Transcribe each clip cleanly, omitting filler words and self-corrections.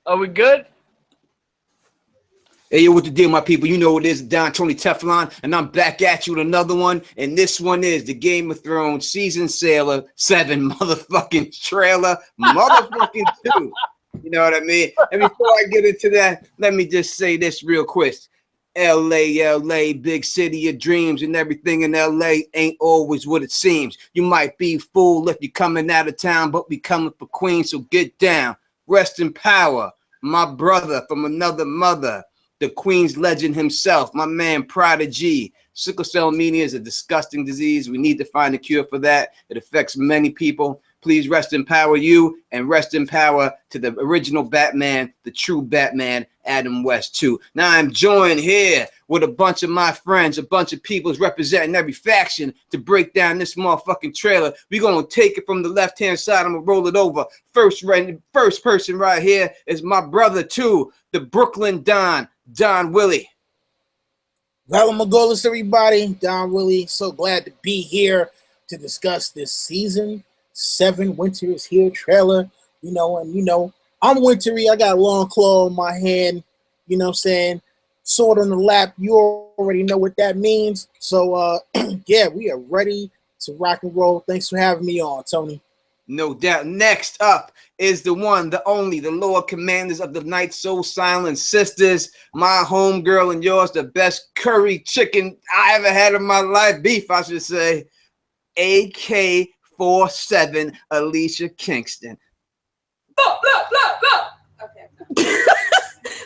Are we good? Hey, yo, what the deal, my people? You know what it is, Don Tony Teflon, and I'm back at you with another one. And this one is the Game of Thrones Season 7 motherfucking trailer, motherfucking 2. You know what I mean? And before I get into that, let me just say this real quick. LA, big city of dreams, and everything in LA ain't always what it seems. You might be fooled if you're coming out of town, but we coming for Queen, so get down. Rest in power, my brother from another mother. The Queen's legend himself, my man Prodigy. Sickle cell anemia is a disgusting disease. We need to find a cure for that. It affects many people. Please rest in power, you, and rest in power to the original Batman, the true Batman, Adam West too. Now I'm joined here with a bunch of my friends, a bunch of peoples representing every faction to break down this motherfucking trailer. We're gonna take it from the left-hand side. I'm gonna roll it over. First person right here is my brother too, the Brooklyn Don Willi. Well, Magolas, everybody. Don Willi. So glad to be here to discuss this season 7 Winter is Here trailer. I'm wintry. I got a long claw in my hand. You know what I'm saying? Sword on the lap. You already know what that means. So, yeah, we are ready to rock and roll. Thanks for having me on, Tony. No doubt. Next up is the one, the only, the Lord Commanders of the Night Soul Silent Sisters. My homegirl and yours, the best curry chicken I ever had in my life. Beef, I should say. AK-47 Alicia Kingston. Okay.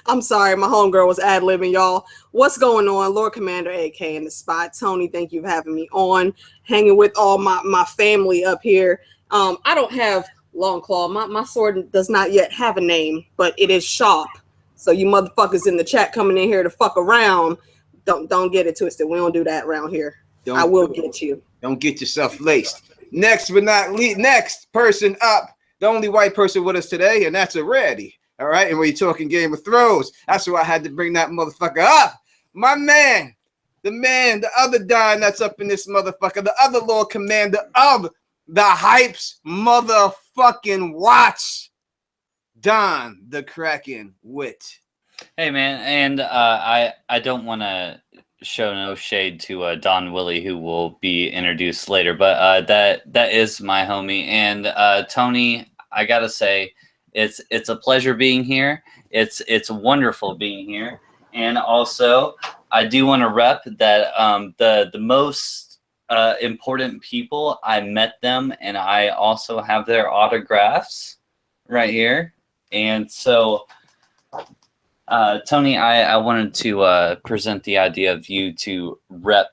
I'm sorry, my homegirl was ad-libbing, y'all. What's going on? Lord Commander AK in the spot. Tony, thank you for having me on. Hanging with all my family up here. I don't have long claw. My sword does not yet have a name, but it is sharp. So you motherfuckers in the chat coming in here to fuck around, don't get it twisted. We don't do that around here. I will get you. Don't get yourself laced. Next but not least, next person up, the only white person with us today, and that's a rarity. All right, and when you're talking Game of Thrones, that's why I had to bring that motherfucker up. My man, the other Don that's up in this motherfucker, the other Lord Commander of the Hype's motherfucking watch, Don the Kraken Witt. Hey man, and I don't want to show no shade to Don Willi, who will be introduced later, but that is my homie. And Tony, I gotta say, it's a pleasure being here. It's wonderful being here, and also I do want to rep that the most important people, I met them, and I also have their autographs right here. And so Tony, I wanted to present the idea of you to rep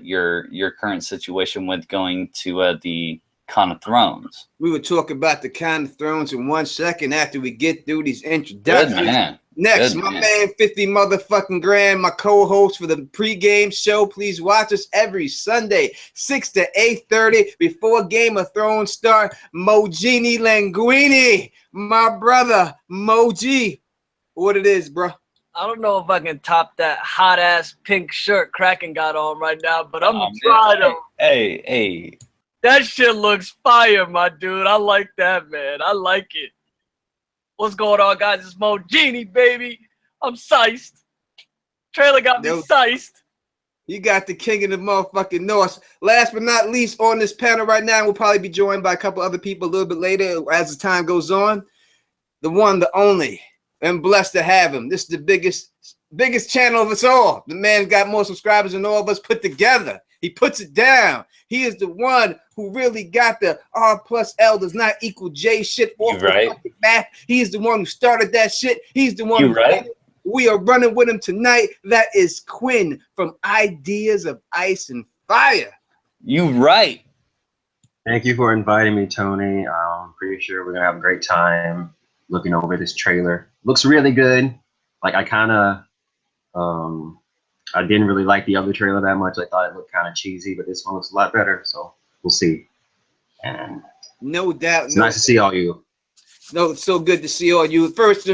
your current situation with going to the Con of Thrones. We will talk about the Con of Thrones in 1 second after we get through these introductions. Good man. Next, Good my man. 50 motherfucking grand, my co-host for the pregame show. Please watch us every Sunday, 6 to 8:30 before Game of Thrones start. Mogini Languini, my brother, Moji. What it is, bro? I don't know if I can top that hot ass pink shirt Kraken got on right now, but I'm gonna try though. Hey. That shit looks fire, my dude. I like that, man. I like it. What's going on, guys? It's Mo Genie, baby. I'm sized. Trailer got me sized. You got the king of the motherfucking North. Last but not least, on this panel right now, we'll probably be joined by a couple other people a little bit later as the time goes on. The one, the only. I'm blessed to have him. This is the biggest channel of us all. The man got more subscribers than all of us put together. He puts it down. He is the one who really got the R plus L does not equal J shit off the fucking math. He is the one who started that shit. He's the one who did it. We are running with him tonight. That is Quinn from Ideas of Ice and Fire. You right. Thank you for inviting me, Tony. I'm pretty sure we're gonna have a great time looking over this trailer. Looks really good. Like I didn't really like the other trailer that much. I thought it looked kind of cheesy, but this one looks a lot better. So we'll see. And no doubt. It's nice to see all you. No, it's so good to see all you. First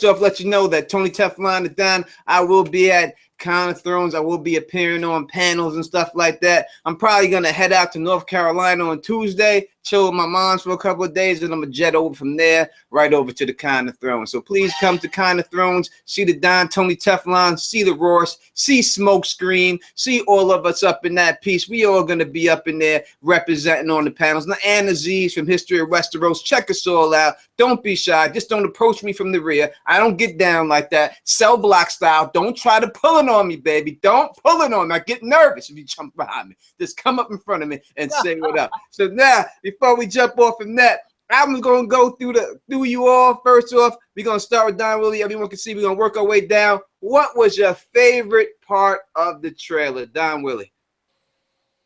off, let you know that Tony Teflon and Don, I will be at Crown of Thrones. I will be appearing on panels and stuff like that. I'm probably gonna head out to North Carolina on Tuesday, chill with my moms for a couple of days, and I'm gonna jet over from there right over to the Crown of Thrones. So please come to Crown of Thrones, see the Don Tony Teflon, see the Ross, see Smokescreen, see all of us up in that piece. We all gonna be up in there representing on the panels. Now, Anna Z's from History of Westeros, check us all out. Don't be shy. Just don't approach me from the rear. I don't get down like that. Cell block style. Don't try to pull it on me, baby. Don't pull it on me. I get nervous if you jump behind me. Just come up in front of me and say what up. So now, before we jump off from that, I'm gonna go through you all. First off, we're gonna start with Don Willi. Everyone can see we're gonna work our way down. What was your favorite part of the trailer, Don Willi?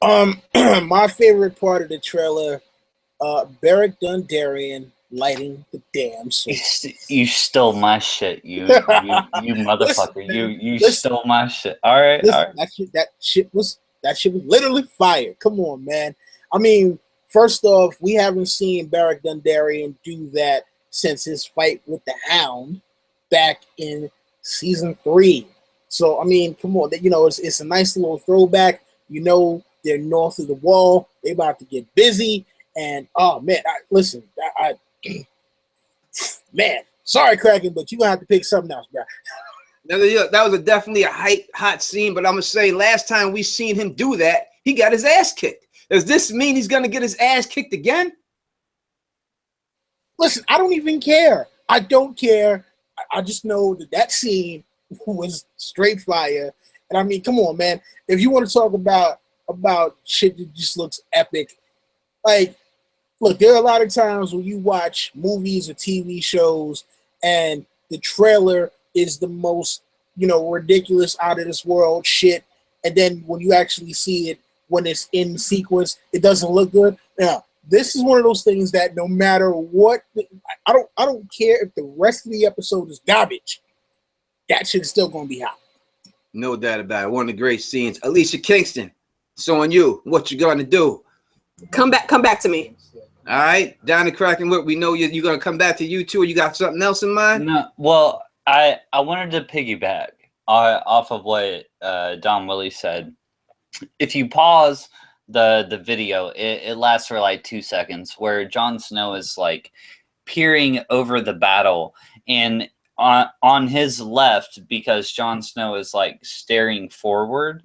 My favorite part of the trailer, Beric Dondarrion lighting the damn sword. You stole my shit, you motherfucker. Listen, you stole my shit. All right, listen, all right. That shit was literally fire. Come on, man. I mean, first off, we haven't seen Beric Dondarrion do that since his fight with the Hound back in season 3. So I mean, come on, you know, it's a nice little throwback. You know, they're north of the wall. They about to get busy, and oh man, listen, man, sorry, Kraken, but you gonna have to pick something else, bro. That was definitely a hot scene, but I'm gonna say last time we seen him do that, he got his ass kicked. Does this mean he's gonna get his ass kicked again? Listen, I don't even care. I don't care. I just know that scene was straight fire. And I mean, come on, man. If you want to talk about shit that just looks epic, like, look, there are a lot of times when you watch movies or TV shows and the trailer is the most, you know, ridiculous, out of this world shit. And then when you actually see it, when it's in sequence, it doesn't look good. Now, this is one of those things that no matter what, I don't care if the rest of the episode is garbage. That shit's still gonna be hot. No doubt about it. One of the great scenes. Alicia Kingston, so on you. What you gonna do? Come back to me. All right, down the Kraken. What we know you're gonna come back to you too. Or you got something else in mind? No, well, I wanted to piggyback off of what Don Willi said. If you pause the video, it lasts for like 2 seconds, where Jon Snow is like peering over the battle, and on his left, because Jon Snow is like staring forward,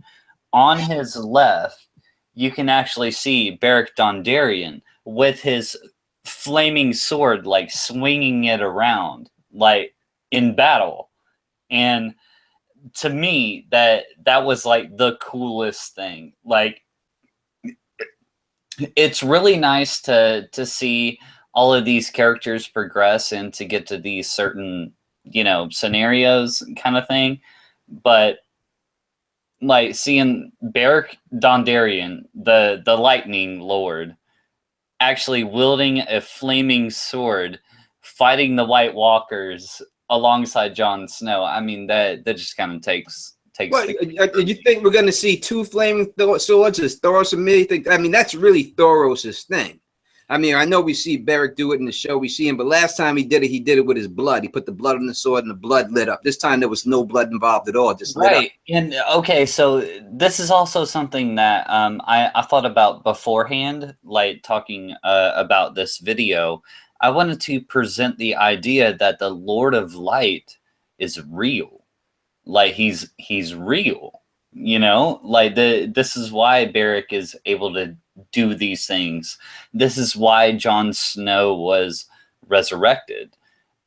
on his left you can actually see Beric Dondarrion with his flaming sword, like swinging it around, like in battle. And to me, that was like the coolest thing. Like, it's really nice to see all of these characters progress and to get to these certain, you know, scenarios kind of thing. But like seeing Beric Dondarrion, the Lightning Lord, actually wielding a flaming sword, fighting the White Walkers alongside Jon Snow. I mean, that just kind of takes. What, you think we're gonna see 2 flaming swords as Thoros and me? I mean, that's really Thoros' thing. I mean, I know we see Beric do it in the show, we see him, but last time he did it with his blood. He put the blood on the sword and the blood lit up. This time there was no blood involved at all, just lit up. And okay, so this is also something that I thought about beforehand, like talking about this video. I wanted to present the idea that the Lord of Light is real. Like, he's real, you know? Like, this is why Beric is able to do these things. This is why Jon Snow was resurrected.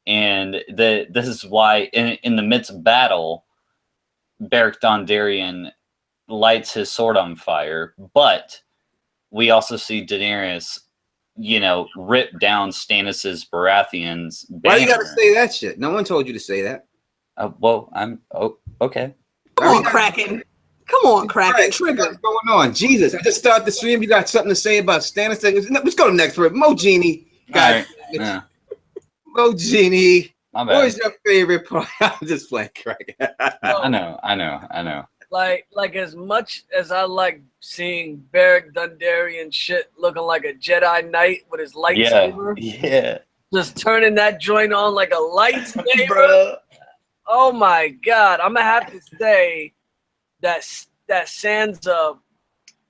And this is why in the midst of battle, Beric Dondarrion lights his sword on fire. But we also see Daenerys, you know, rip down Stannis's Baratheon's banner. Why you gotta say that shit? No one told you to say that. Well, okay. Come on, Kraken. Come on, Kraken. Right, Trigger. what's going on? Jesus, I just started the stream. You got something to say about Stannis? Let's go to the next word. Mo Genie. God, Yeah. Mo Genie. My bad. What is your favorite part? I'm just playing Kraken. I know. Like as much as I like seeing Beric Dondarrion shit looking like a Jedi Knight with his lightsaber, Yeah. just turning that joint on like a lightsaber. Bro. Oh my God, I'm gonna have to say that Sansa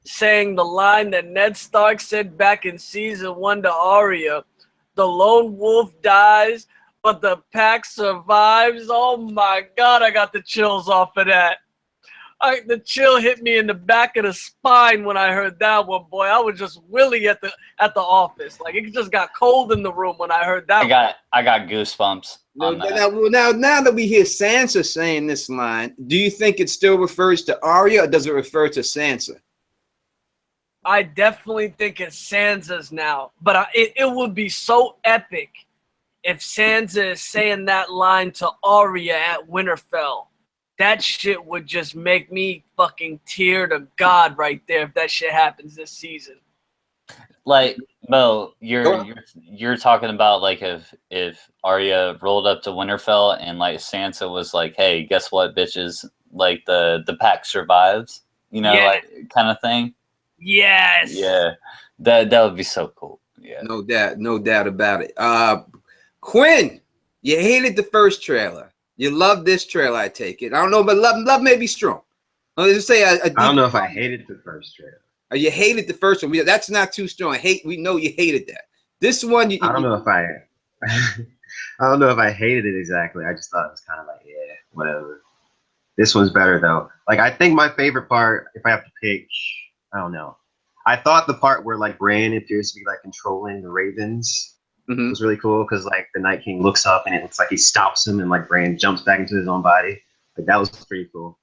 saying the line that Ned Stark said back in season 1 to Arya, the lone wolf dies, but the pack survives. Oh my God, I got the chills off of that. The chill hit me in the back of the spine when I heard that one, boy. I was just Willie at the office. Like, it just got cold in the room when I heard that I got goosebumps on that. Now that we hear Sansa saying this line, do you think it still refers to Arya, or does it refer to Sansa? I definitely think it's Sansa's now, but it would be so epic if Sansa is saying that line to Arya at Winterfell. That shit would just make me fucking tear to God right there if that shit happens this season. Like, Mo, you're talking about like if Arya rolled up to Winterfell and like Sansa was like, "Hey, guess what, bitches? Like the pack survives," you know, like kind of thing. Yes. Yeah, that would be so cool. Yeah, no doubt about it. Quinn, you hated the first trailer. You love this trailer, I take it. I don't know, but love may be strong. Let's just say I don't know if I hated the first trailer. You hated the first one. That's not too strong. We know you hated that. This one, I don't know if I don't know if I hated it exactly. I just thought it was kind of like, yeah, whatever. This one's better though. Like, I think my favorite part, if I have to pick, I don't know. I thought the part where like Bran appears to be like controlling the ravens was really cool, because like the Night King looks up and it looks like he stops him and like Bran jumps back into his own body. Like, that was pretty cool.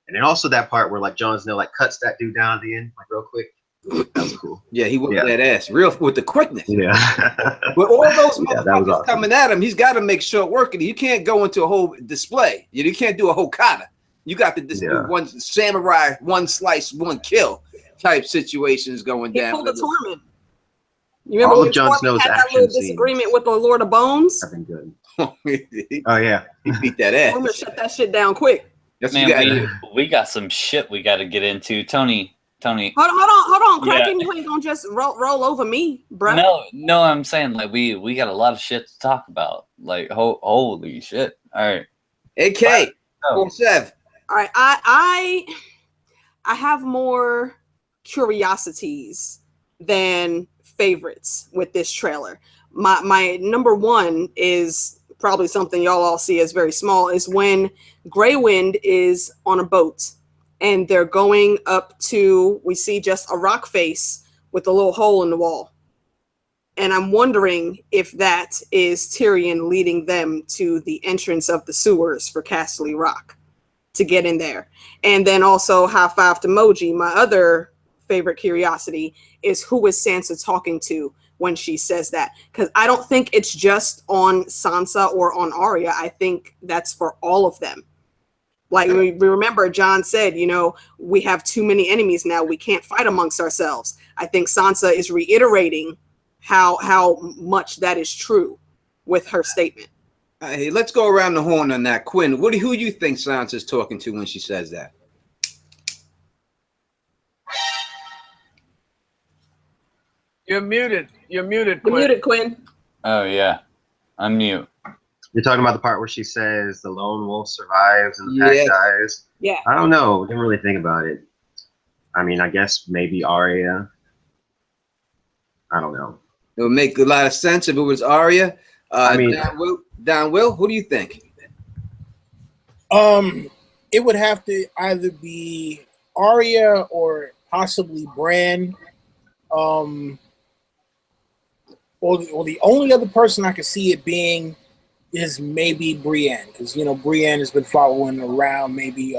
And then also that part where like Jon Snow like cuts that dude down at the end like real quick. That was cool. Yeah, he whipped that ass real with the quickness. Yeah. With all those motherfuckers coming at him, he's got to make short work of it. You can't go into a whole display. You can't do a whole kata. You got to do one samurai, one slice, one kill type situations going down. He pulled a Torment. You remember when Jon Snow's had that little disagreement with the Lord of Bones? I've been good. Oh yeah, he beat that ass. I'm gonna shut that shit down quick. Man, we got some shit we got to get into. Tony. Hold on, Kraken. You ain't gonna just roll over me, bro. No, I'm saying like we got a lot of shit to talk about. Like, holy shit! All right, AK 47. All right, I have more curiosities than favorites with this trailer. My number one is probably something y'all all see as very small, is when Grey Wind is on a boat and they're going up to, we see just a rock face with a little hole in the wall. And I'm wondering if that is Tyrion leading them to the entrance of the sewers for Castle Rock to get in there. And then also, high five to Moji. My other favorite curiosity is, who is Sansa talking to when she says that? Because I don't think it's just on Sansa or on Arya. I think that's for all of them. Like, we remember Jon said, we have too many enemies now. We can't fight amongst ourselves. I think Sansa is reiterating how much that is true with her statement. Hey, let's go around the horn on that. Quinn, who do you think Sansa's talking to when she says that? You're muted. You're muted, Quinn. You're muted, Quinn. Oh, yeah. Unmute. You're talking about the part where she says the lone wolf survives and the pack dies? Yeah. I don't know. Didn't really think about it. I mean, I guess maybe Arya. I don't know. It would make a lot of sense if it was Arya. Don Will, who do you think? It would have to either be Arya or possibly Bran. Or the only other person I could see it being is maybe Brienne, because Brienne has been following around. Maybe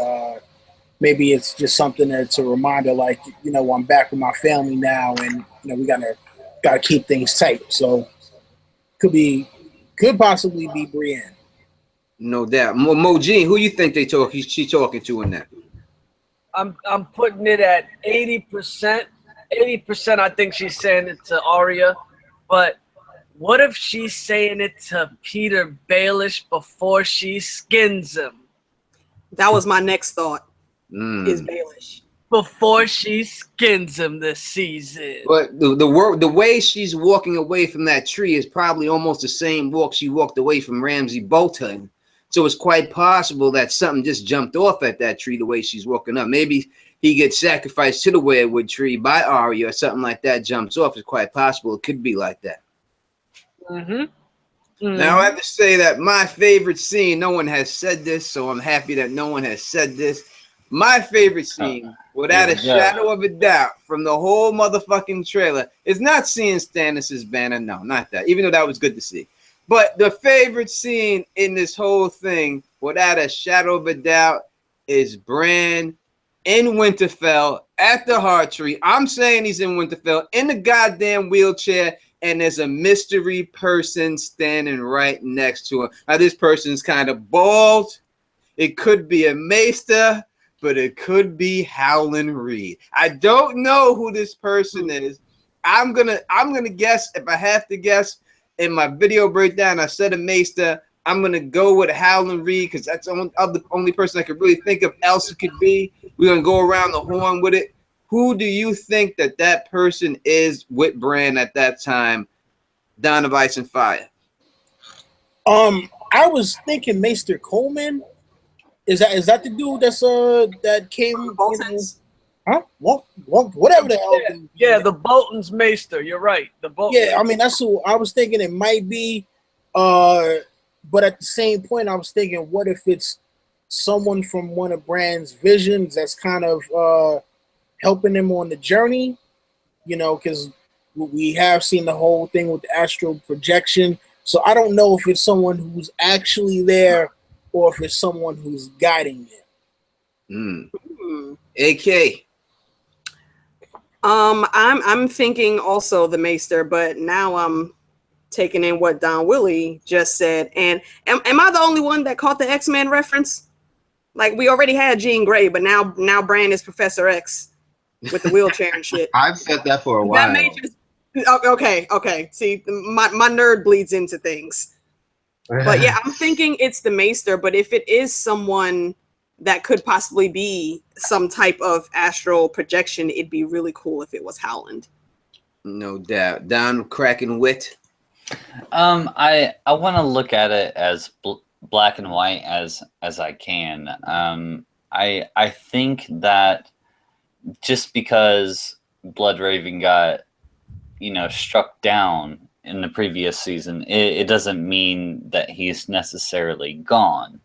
it's just something that's a reminder, like I'm back with my family now, and we gotta keep things tight. So could possibly be Brienne. No doubt. Moji, who you think she's talking to in that? I'm putting it at 80%. 80%, I think she's saying it to Arya, but what if she's saying it to Peter Baelish before she skins him? That was my next thought. Is Baelish before she skins him this season? But the way she's walking away from that tree is probably almost the same walk she walked away from Ramsay Bolton. So it's quite possible that something just jumped off at that tree the way she's walking up. Maybe he gets sacrificed to the weirwood tree by Arya or something like that jumps off. It's quite possible. It could be like that. Now I have to say that my favorite scene, no one has said this, so I'm happy that no one has said this. My favorite scene, without a shadow of a doubt, from the whole motherfucking trailer, is not seeing Stannis' banner. No, not that. Even though that was good to see. But the favorite scene in this whole thing, without a shadow of a doubt, is Bran in Winterfell at the Heart Tree. I'm saying he's in Winterfell in the goddamn wheelchair, and there's a mystery person standing right next to him. Now, this person's kind of bald. It could be a maester, but it could be Howland Reed. I don't know who this person is. I'm gonna guess. If I have to guess, in my video breakdown, I said a maester. I'm gonna go with Howland Reed because that's the only person I could really think of else it could be. We're gonna go around the horn with it. Who do you think that person is with Bran at that time? Dawn of Ice and Fire. I was thinking Maester Coleman. Is that the dude that's that came? Bolton's? Huh? Whatever the hell. Yeah, the Bolton's Maester. You're right. The Bolton. Yeah, I mean that's who I was thinking it might be. But at the same point, I was thinking, what if it's someone from one of Bran's visions that's kind of helping him on the journey? You know, because we have seen the whole thing with the astral projection. So I don't know if it's someone who's actually there or if it's someone who's guiding him. AK. I'm thinking also the Maester, but now I'm taking in what Don Willi just said. And am I the only one that caught the X-Men reference? Like, we already had Jean Grey, but now Bran is Professor X with the wheelchair and shit. I've said that for a while. Okay. See, my nerd bleeds into things. But yeah, I'm thinking it's the Maester, but if it is someone that could possibly be some type of astral projection, it'd be really cool if it was Howland. No doubt. Don cracking wit. I want to look at it as black and white as I can. I think that just because Bloodraven got, struck down in the previous season, it doesn't mean that he's necessarily gone.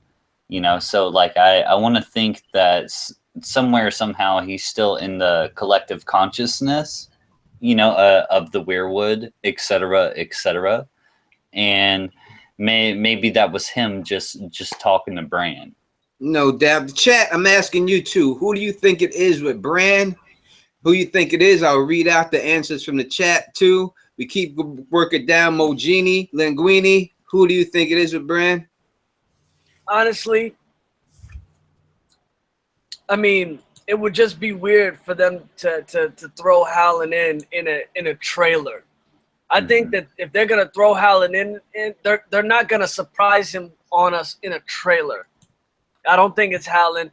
So like I want to think that somewhere, somehow, he's still in the collective consciousness, of the weirwood, etc., and maybe that was him just talking to Bran. No doubt. The chat, I'm asking you too. Who do you think it is with Bran? Who you think it is? I'll read out the answers from the chat too. We keep working down. Mogini, Linguini. Who do you think it is with Bran? Honestly, I mean, it would just be weird for them to throw Howland in a trailer. I think that if they're gonna throw Howland in, they're not gonna surprise him on us in a trailer. I don't think it's Howland.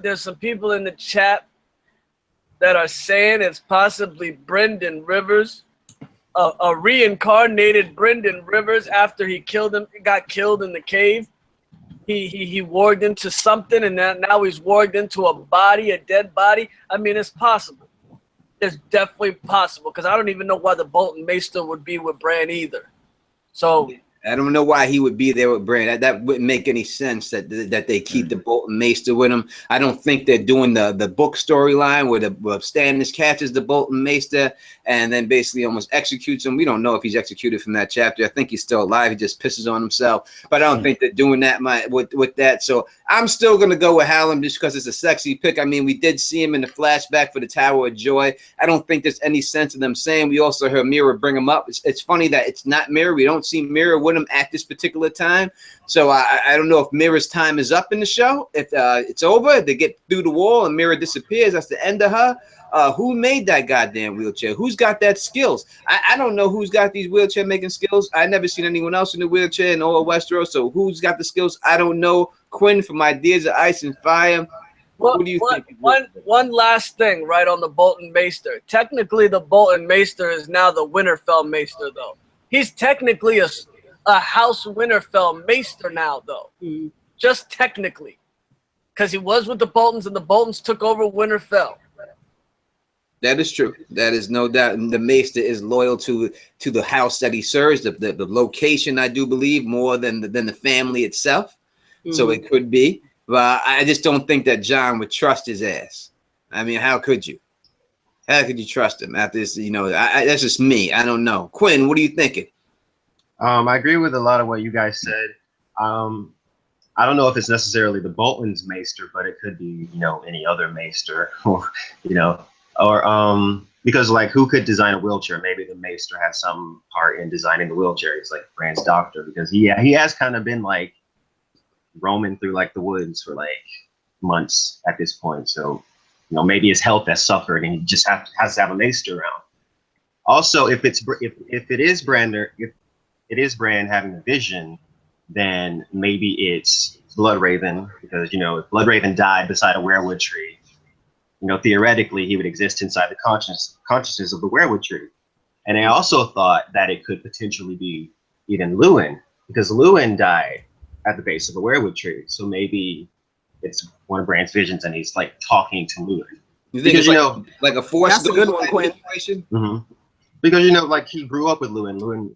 There's some people in the chat that are saying it's possibly Brynden Rivers, a reincarnated Brynden Rivers after he got killed in the cave. He warged into something, and now he's warged into a dead body. I mean, it's possible. It's definitely possible, because I don't even know why the Bolton Maester would be with Bran either. So I don't know why he would be there with Bran. That wouldn't make any sense that they keep the Bolton Maester with him. I don't think they're doing the book storyline where Stannis catches the Bolton Maester and then basically almost executes him. We don't know if he's executed from that chapter. I think he's still alive. He just pisses on himself. But I don't think they're doing that with that. So I'm still going to go with Howland just because it's a sexy pick. I mean, we did see him in the flashback for the Tower of Joy. I don't think there's any sense of them saying. We also heard Mira bring him up. It's funny that it's not Mira. We don't see Mira with him at this particular time. So I don't know if Mira's time is up in the show. If it's over, they get through the wall and Mira disappears. That's the end of her. Who made that goddamn wheelchair? Who's got that skills? I don't know who's got these wheelchair making skills. I never seen anyone else in the wheelchair in all of Westeros. So who's got the skills? I don't know. Quinn from Ideas of Ice and Fire. What do you think? One last thing, right, on the Bolton Maester. Technically, the Bolton Maester is now the Winterfell Maester, though. He's technically a a House Winterfell maester now, though. Just technically. Because he was with the Boltons, and the Boltons took over Winterfell. That is true. That is no doubt. And the maester is loyal to the house that he serves, the location, I do believe, more than the family itself. So it could be. But I just don't think that Jon would trust his ass. I mean, how could you? How could you trust him after this? You know, that's just me. I don't know. Quinn, what are you thinking? I agree with a lot of what you guys said. I don't know if it's necessarily the Bolton's maester, but it could be, you know, any other maester, or, you know, or because like who could design a wheelchair? Maybe the maester had some part in designing the wheelchair. He's like Bran's doctor, because he has kind of been like roaming through like the woods for like months at this point. So, you know, maybe his health has suffered, and he just has to have a maester around. Also, if it is Bran having a vision, then maybe it's Bloodraven, because, you know, if Bloodraven died beside a weirwood tree, you know, theoretically he would exist inside the consciousness of the weirwood tree. And I also thought that it could potentially be even Luwin, because Luwin died at the base of a weirwood tree. So maybe it's one of Bran's visions, and he's like talking to Luwin. You think because, you know, like a force? That's a good one, Quinn. Because, you know, like he grew up with Luwin. Luwin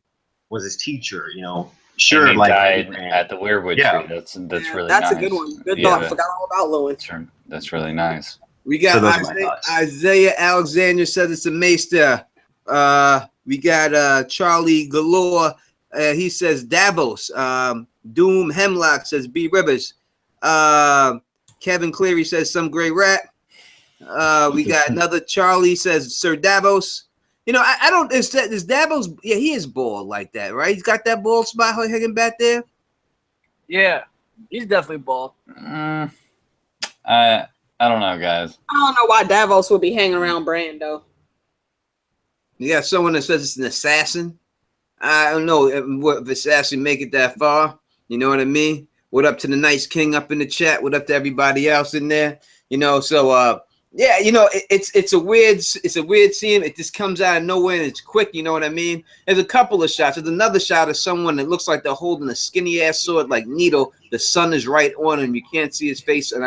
was his teacher, you know. Sure, and he like died at the weirwood tree. That's really that's nice. a good one. Good thought. Forgot all about Luwin. That's really nice. We got Isaiah Alexander says it's a maester. We got Charlie Galore. He says Davos. Doom Hemlock says B Rivers. Kevin Cleary says some gray rat. We got another Charlie says Sir Davos. You know, I don't. Is Davos? Yeah, he is bald like that, right? He's got that bald spot hanging back there. Yeah, he's definitely bald. I don't know, guys. I don't know why Davos would be hanging around Bran, though. You got someone that says it's an assassin. I don't know if assassin make it that far. You know what I mean? What up to the Nice King up in the chat? What up to everybody else in there? You know, so yeah, you know, it's a weird scene. It just comes out of nowhere and it's quick. You know what I mean? There's a couple of shots. There's another shot of someone that looks like they're holding a skinny ass sword like Needle. The sun is right on him. You can't see his face, and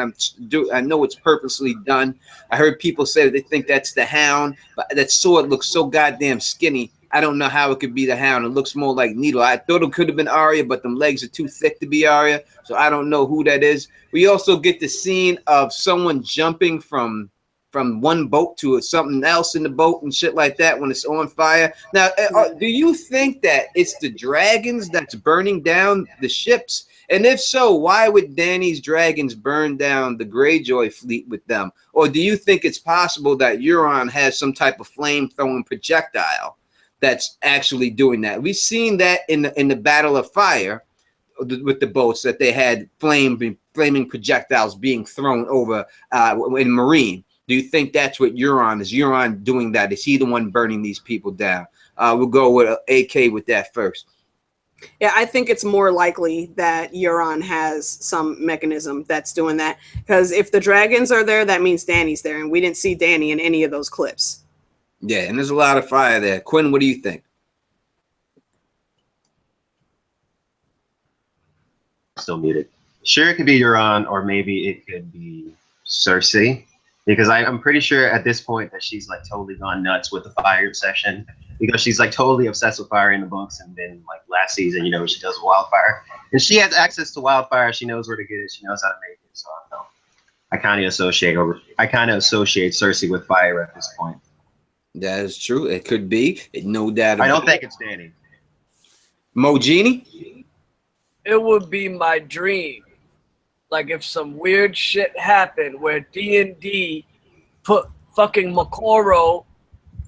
I know it's purposely done. I heard people say that they think that's the Hound, but that sword looks so goddamn skinny. I don't know how it could be the Hound. It looks more like Needle. I thought it could have been Arya, but them legs are too thick to be Arya, so I don't know who that is. We also get the scene of someone jumping from one boat to something else in the boat and shit like that when it's on fire. Now, do you think that it's the dragons that's burning down the ships? And if so, why would Dany's dragons burn down the Greyjoy fleet with them? Or do you think it's possible that Euron has some type of flame-throwing projectile that's actually doing that? We've seen that in the Battle of Fire with the boats, that they had flaming projectiles being thrown over in Marine. Do you think that's what Euron is? Euron doing that? Is he the one burning these people down? We'll go with AK with that first. Yeah, I think it's more likely that Euron has some mechanism that's doing that. Because if the dragons are there, that means Dany's there. And we didn't see Dany in any of those clips. Yeah, and there's a lot of fire there. Quinn, what do you think? Still muted. Sure, it could be Euron, or maybe it could be Cersei. Because I'm pretty sure at this point that she's like totally gone nuts with the fire obsession, because she's like totally obsessed with fire in the books. And then like last season, you know, she does wildfire, and she has access to wildfire. She knows where to get it. She knows how to make it. So I don't know. I kind of associate Cersei with fire at this point. That is true. It could be. No doubt. I don't think it's Dany. Mo Genie? It would be my dream. Like if some weird shit happened where D&D put fucking Makoro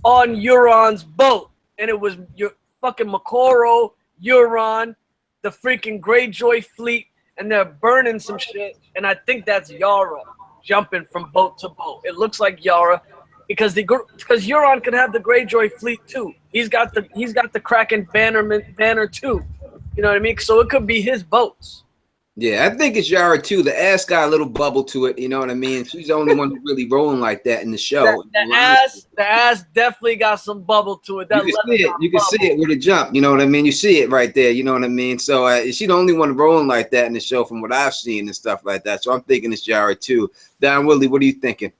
on Euron's boat, and it was your fucking Makoro, Euron, the freaking Greyjoy fleet, and they're burning some shit, and I think that's Yara jumping from boat to boat. It looks like Yara because Euron could have the Greyjoy fleet too. He's got the Kraken banner too. You know what I mean? So it could be his boats. Yeah, I think it's Yara too. The ass got a little bubble to it. You know what I mean? She's the only one who's really rolling like that in the show. The ass definitely got some bubble to it. You can see it. You can see it with a jump. You know what I mean? You see it right there. You know what I mean? So she's the only one rolling like that in the show from what I've seen and stuff like that. So I'm thinking it's Yara too. Don Willi, what are you thinking?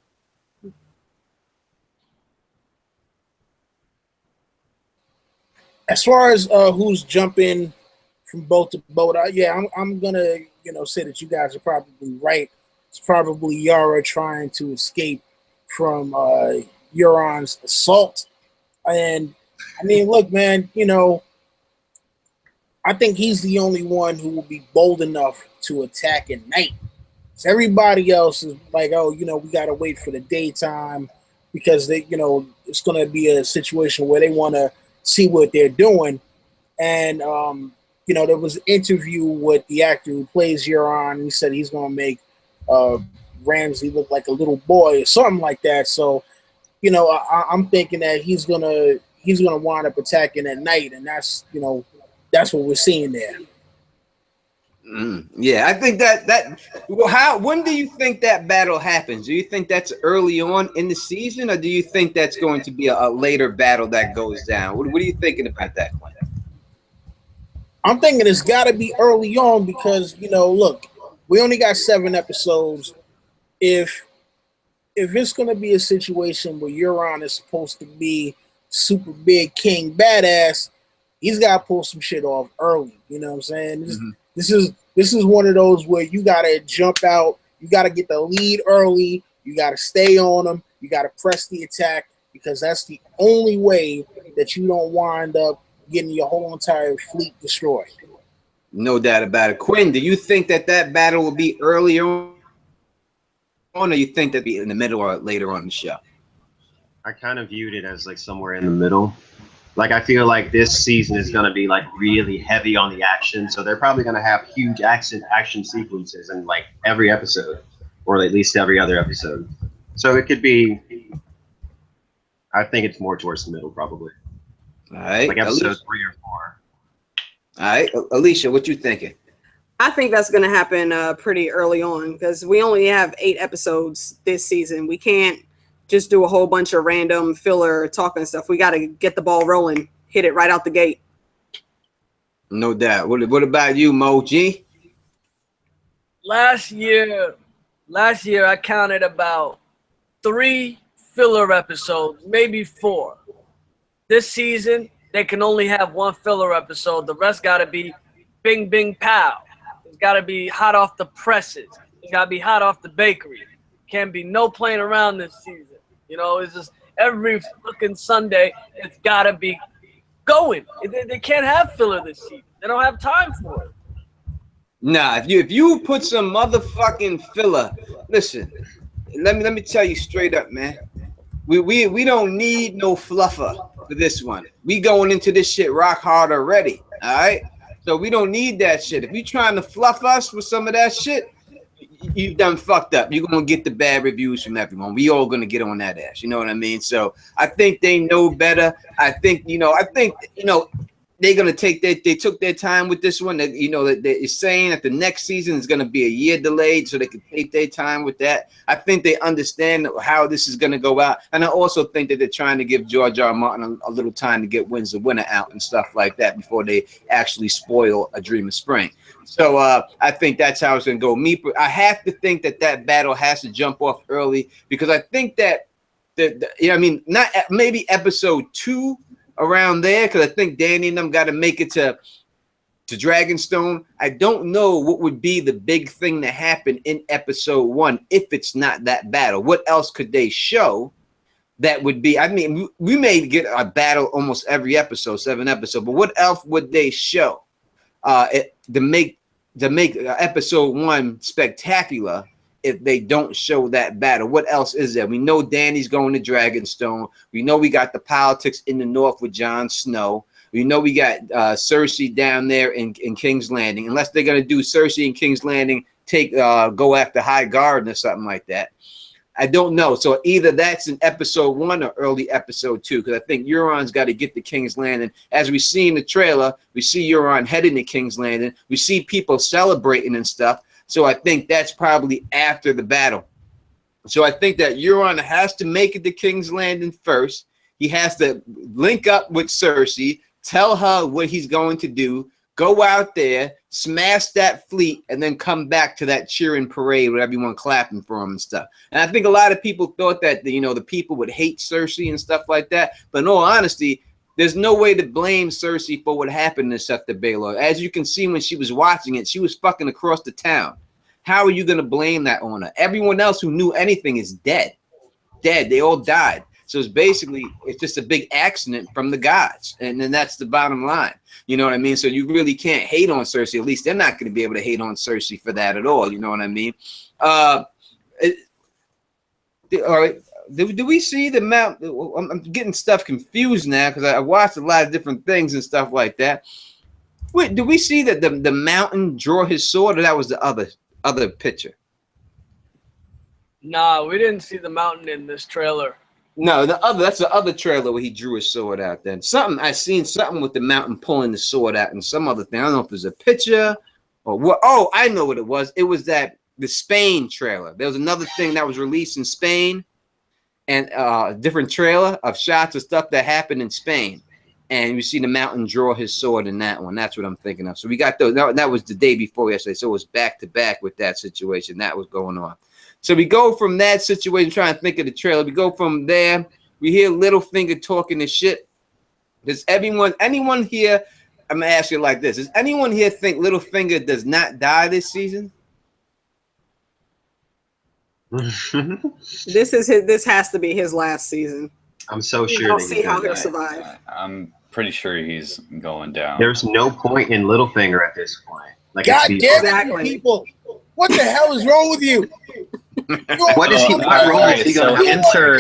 As far as who's jumping from boat to boat, I'm gonna say that you guys are probably right. It's probably Yara trying to escape from Euron's assault. And I mean, look, man, I think he's the only one who will be bold enough to attack at night. So everybody else is like, oh, we gotta wait for the daytime because it's gonna be a situation where they want to see what they're doing. And there was an interview with the actor who plays Euron. He said he's gonna make Ramsay look like a little boy or something like that. So, I'm thinking that he's gonna wind up attacking at night, and that's what we're seeing there. Yeah, I think when do you think that battle happens? Do you think that's early on in the season, or do you think that's going to be a later battle that goes down? What are you thinking about that, Quinn? I'm thinking it's got to be early on because look, we only got 7 episodes. If it's going to be a situation where Euron is supposed to be super big king badass, he's got to pull some shit off early. You know what I'm saying? This is one of those where you got to jump out. You got to get the lead early. You got to stay on them. You got to press the attack because that's the only way that you don't wind up getting your whole entire fleet destroyed. No doubt about it. Quinn, do you think that battle will be early on, or you think that'd be in the middle or later on in the show? I kind of viewed it as like somewhere in the middle. Like I feel like this season is going to be like really heavy on the action, so they're probably going to have huge action sequences in like every episode, or at least every other episode. So it could be. I think it's more towards the middle, probably. All right, like episode 3 or 4. All right, Alicia, what you thinking? I think that's going to happen pretty early on because we only have 8 episodes this season. We can't just do a whole bunch of random filler talking stuff. We got to get the ball rolling, hit it right out the gate. No doubt. What about you, Mo G? Last year I counted about 3 filler episodes, maybe 4. This season, they can only have 1 filler episode. The rest got to be bing, bing, pow. It's got to be hot off the presses. It's got to be hot off the bakery. Can't be no playing around this season. It's just every fucking Sunday, it's got to be going. They can't have filler this season. They don't have time for it. Nah, if you put some motherfucking filler, listen, let me tell you straight up, man. We don't need no fluffer for this one. We going into this shit rock hard already, all right? So we don't need that shit. If you trying to fluff us with some of that shit, you've done fucked up. You're gonna get the bad reviews from everyone. We all gonna get on that ass. You know what I mean? So I think they know better. I think they're gonna take they took their time with this one. That that they're saying that the next season is gonna be a year delayed, so they can take their time with that. I think they understand how this is gonna go out, and I also think that they're trying to give George R. R. Martin a little time to get Winds of Winter out and stuff like that before they actually spoil A Dream of Spring. So I think that's how it's gonna go. I have to think that battle has to jump off early because I think that not maybe episode 2 around there because I think Danny and them got to make it to Dragonstone. I don't know what would be the big thing to happen in episode 1 if it's not that battle. What else could they show that would be? I mean, we may get a battle almost every episode, 7 episodes, but what else would they show to make episode 1 spectacular? If they don't show that battle, what else is there? We know Danny's going to Dragonstone. We know we got the politics in the north with Jon Snow. We know we got Cersei down there in King's Landing. Unless they're gonna do Cersei in King's Landing, go after High Garden or something like that. I don't know. So either that's in episode 1 or early episode 2, because I think Euron's got to get to King's Landing. As we see in the trailer, we see Euron heading to King's Landing. We see people celebrating and stuff. So I think that's probably after the battle. So I think that Euron has to make it to King's Landing first. He has to link up with Cersei, tell her what he's going to do, go out there, smash that fleet, and then come back to that cheering parade with everyone clapping for him and stuff. And I think a lot of people thought that, the people would hate Cersei and stuff like that. But in all honesty, there's no way to blame Cersei for what happened to Seth the Baelor. As you can see when she was watching it, she was fucking across the town. How are you going to blame that on her? Everyone else who knew anything is dead. Dead. They all died. So it's just a big accident from the gods. And then that's the bottom line. You know what I mean? So you really can't hate on Cersei. At least they're not going to be able to hate on Cersei for that at all. You know what I mean? All right. Do we see the mount? I'm getting stuff confused now because I watched a lot of different things and stuff like that. Wait, do we see that the mountain draw his sword, or that was the other picture? Nah, we didn't see the mountain in this trailer. No, that's the other trailer where he drew his sword out. Then I seen something with the mountain pulling the sword out and some other thing. I don't know if it was a picture or what. Oh, I know what it was. It was the Spain trailer. There was another thing that was released in Spain, and a different trailer of shots of stuff that happened in Spain. And you see the mountain draw his sword in that one. That's what I'm thinking of. So we got those. That was the day before yesterday. So it was back to back with that situation that was going on. So we go from that situation, trying to think of the trailer. We go from there. We hear Littlefinger talking this shit. Does anyone here, I'm going to ask you like this. Does anyone here think Littlefinger does not die this season? This has to be his last season. I'm so sure. I'll see how he'll survive. I'm pretty sure he's going down. There's no point in Littlefinger at this point. Like, God damn it, people. What the hell is wrong with you? What is he wrong? Is he going to enter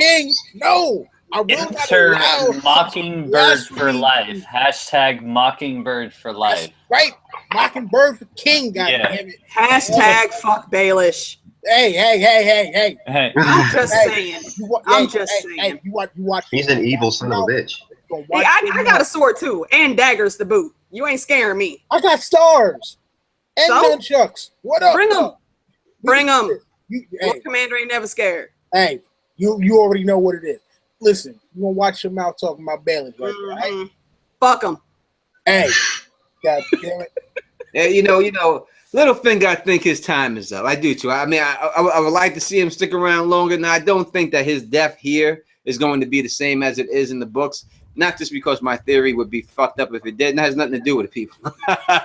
King? No. I will not enter allow Mockingbird for life. Hashtag Mockingbird for life. That's right. Mockingbird for King, goddammit. Yeah. Hashtag fuck Baelish. Hey. I'm just saying. I'm just saying. You watch. He's an evil son of a bitch. Hey, I got a sword too, and daggers to boot. You ain't scaring me. I got stars and nunchucks. What up? Bring them. Lord Commander ain't never scared. Hey, you already know what it is. Listen, you gonna watch your mouth talking about Bailey right there, right? Fuck him. Hey, God damn it. Yeah, you know, Littlefinger, I think his time is up. I do too. I mean, I would like to see him stick around longer. Now, I don't think that his death here is going to be the same as it is in the books. Not just because my theory would be fucked up if it did. It has nothing to do with the people.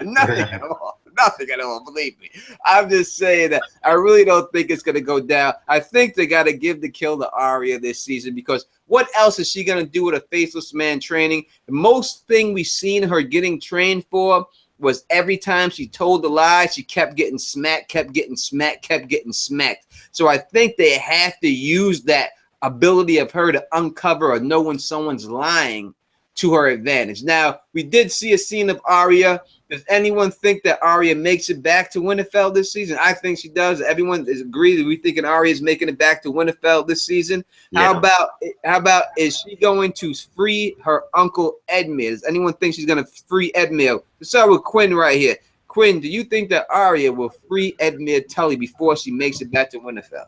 Nothing at all. Nothing at all. Believe me. I'm just saying that I really don't think it's going to go down. I think they got to give the kill to Arya this season, because what else is she going to do with a faceless man training? The most thing we've seen her getting trained for was every time she told a lie, she kept getting smacked. So I think they have to use that ability of her to uncover or know when someone's lying to her advantage. Now, we did see a scene of Arya. Does anyone think that Arya makes it back to Winterfell this season? I think she does. Everyone is agreed that we thinking Arya is making it back to Winterfell this season. Yeah. How about is she going to free her uncle Edmure? Does anyone think she's going to free Edmure? Let's start with Quinn right here. Quinn, do you think that Arya will free Edmure Tully before she makes it back to Winterfell?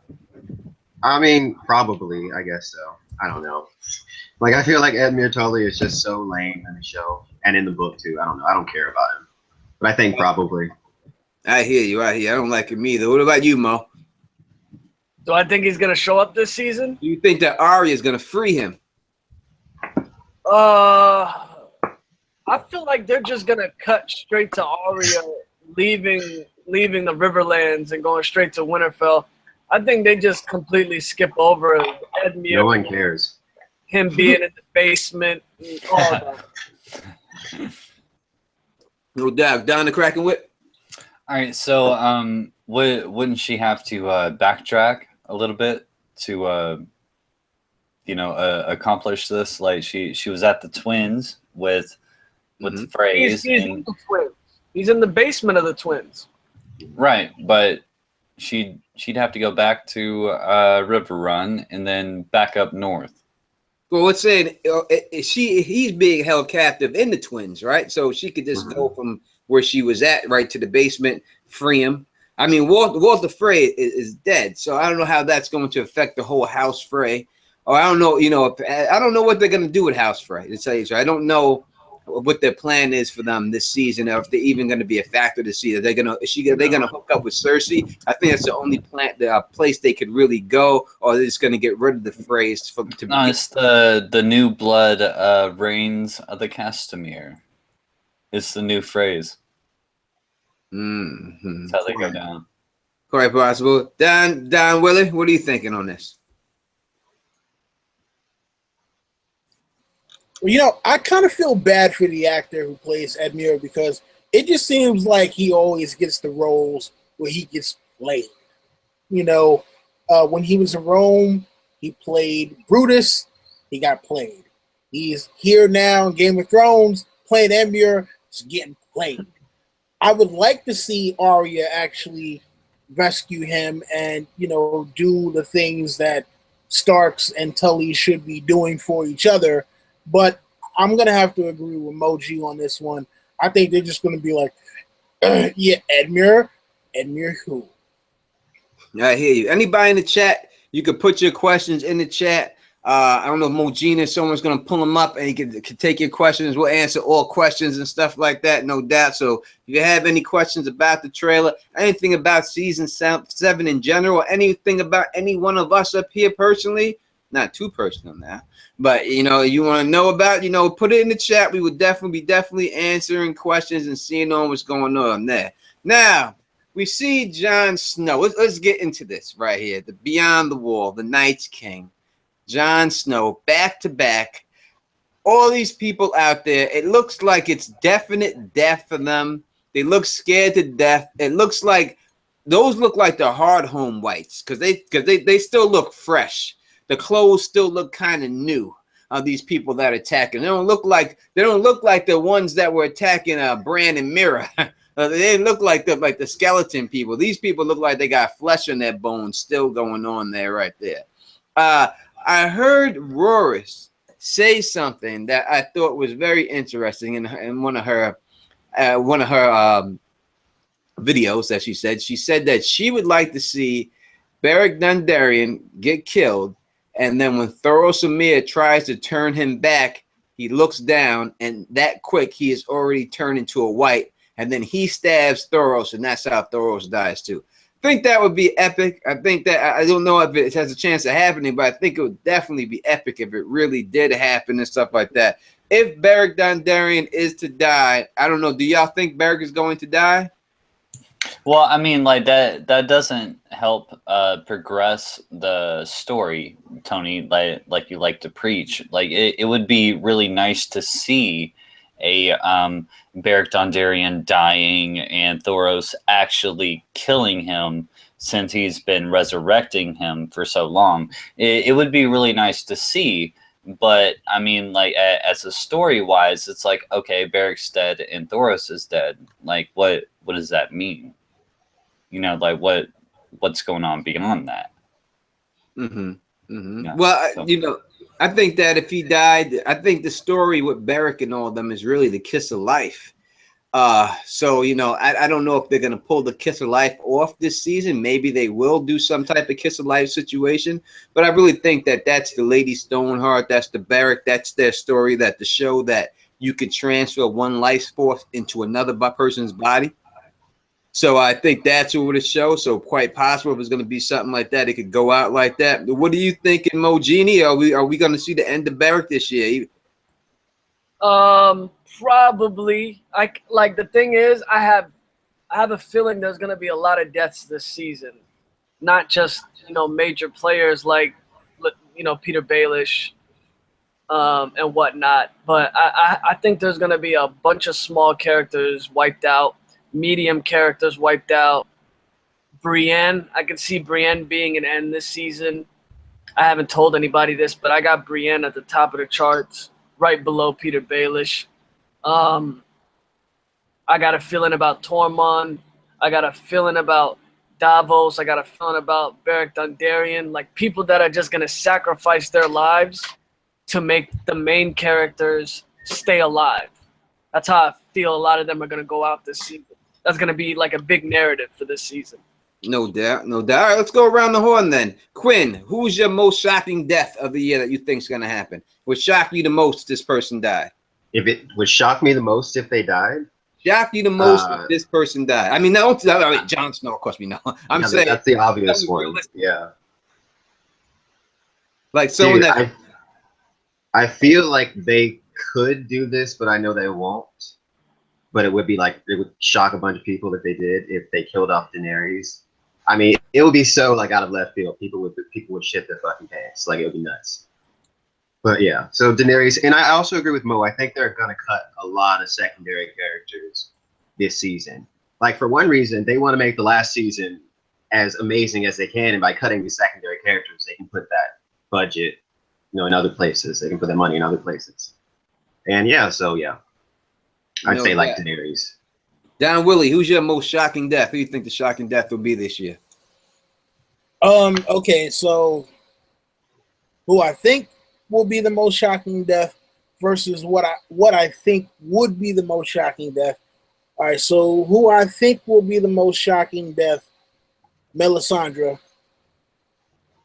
I mean, probably. I guess so. I don't know. Like, I feel like Edmure Tully is just so lame in the show and in the book too. I don't know. I don't care about him, but I think probably. I hear you. I don't like him either. What about you, Mo? Do I think he's gonna show up this season? Do you think that Arya is gonna free him? I feel like they're just gonna cut straight to Arya leaving the Riverlands and going straight to Winterfell. I think they just completely skip over Edmure. No one cares. Him being in the basement and all that. No doubt. Down the Kraken Whip. All right, so wouldn't she have to backtrack a little bit to accomplish this? Like she was at the Twins with Frey's. He's in the Twins. He's in the basement of the Twins. Right, but she'd have to go back to River Run and then back up north. Well, let's say he's being held captive in the Twins, right? So she could just go from where she was at right to the basement, free him. I mean, Walter Frey is dead, so I don't know how that's going to affect the whole House Frey. Or I don't know, I don't know what they're going to do with House Frey. To tell you so, I don't know what their plan is for them this season, or if they're even going to be a factor this season. They're gonna hook up with Cersei. I think that's the only place they could really go, or they're just going to get rid of the Freys. It's the new blood reigns of the Castamere. It's the new phrase. Mm-hmm. That's how they go down. Quite possible. Don Willi, what are you thinking on this? Well, I kind of feel bad for the actor who plays Edmure because it just seems like he always gets the roles where he gets played. When he was in Rome, he played Brutus. He got played. He's here now in Game of Thrones, playing Edmure. He's getting played. I would like to see Arya actually rescue him and, do the things that Starks and Tully should be doing for each other. But I'm going to have to agree with Moji on this one. I think they're just going to be like, yeah, Edmure who? I hear you. Anybody in the chat, you can put your questions in the chat. I don't know if Mojina, someone's going to pull them up and he can take your questions. We'll answer all questions and stuff like that, no doubt. So if you have any questions about the trailer, anything about season 7 in general, anything about any one of us up here personally, not too personal now, but you want to know about, put it in the chat. We would definitely answering questions and seeing on what's going on there. Now we see Jon Snow. Let's get into this right here. The Beyond the Wall, the Night's King, Jon Snow, back to back. All these people out there. It looks like it's definite death for them. They look scared to death. It looks like those look like the hard home whites because they still look fresh. The clothes still look kind of new. These people that are attacking, they don't look like the ones that were attacking Bran and Mira. They look like the skeleton people. These people look like they got flesh on their bones still going on there, right there. I heard Roris say something that I thought was very interesting in one of her videos that she said. She said that she would like to see Beric Dondarrion get killed. And then when Thoros Amir tries to turn him back, he looks down, and that quick, he is already turned into a white. And then he stabs Thoros, and that's how Thoros dies too. I think that would be epic. I think that I don't know if it has a chance of happening, but I think it would definitely be epic if it really did happen and stuff like that. If Beric Dondarrion is to die, I don't know. Do y'all think Beric is going to die? Well, I mean, like that doesn't help progress the story, Tony, like you like to preach. Like it would be really nice to see a Beric Dondarrion dying and Thoros actually killing him since he's been resurrecting him for so long. It would be really nice to see. But I mean, like as a story wise, it's like, okay, Beric's dead and Thoros is dead. Like what does that mean? Like what's going on beyond that? Mm-hmm. Mm-hmm. Yeah, well, so. I think that if he died, I think the story with Beric and all of them is really the kiss of life. So I don't know if they're gonna pull the kiss of life off this season. Maybe they will do some type of kiss of life situation, but I really think that that's the Lady Stoneheart, that's the Beric, that's their story, that the show that you could transfer one life force into another person's body. So I think that's over the show. So quite possible if it's going to be something like that, it could go out like that. What do you think, Mojini? Are we going to see the end of Beric this year? Probably. Like the thing is, I have a feeling there's going to be a lot of deaths this season, not just major players like Peter Baelish and whatnot, but I think there's going to be a bunch of small characters wiped out. Medium characters wiped out. Brienne, I could see Brienne being an end this season. I haven't told anybody this, but I got Brienne at the top of the charts, right below Peter Baelish. I got a feeling about Tormund. I got a feeling about Davos. I got a feeling about Beric Dondarrion. Like people that are just gonna sacrifice their lives to make the main characters stay alive. That's how I feel a lot of them are gonna go out this season. That's gonna be like a big narrative for this season. No doubt, no doubt. All right, let's go around the horn then. Quinn, who's your most shocking death of the year that you think is going to happen? Would shock you the most if this person died? If it would shock me the most if they died? Shock you the most if this person died? I mean, Jon Snow, of course we know. I'm saying that's the obvious one. Yeah. Like someone that I feel like they could do this, but I know they won't. But it would be like it would shock a bunch of people if they did, if they killed off Daenerys. I mean, it would be so like out of left field. People would shit their fucking pants. Like it would be nuts. But yeah, so Daenerys, and I also agree with Mo. I think they're gonna cut a lot of secondary characters this season. Like for one reason, they want to make the last season as amazing as they can, and by cutting the secondary characters, they can put that budget, in other places. They can put that money in other places. And yeah, so yeah, I'd say like Daenerys. Don Willi, who's your most shocking death? Who do you think the shocking death will be this year? Okay, so who I think will be the most shocking death versus what I think would be the most shocking death. All right, so who I think will be the most shocking death, Melisandre.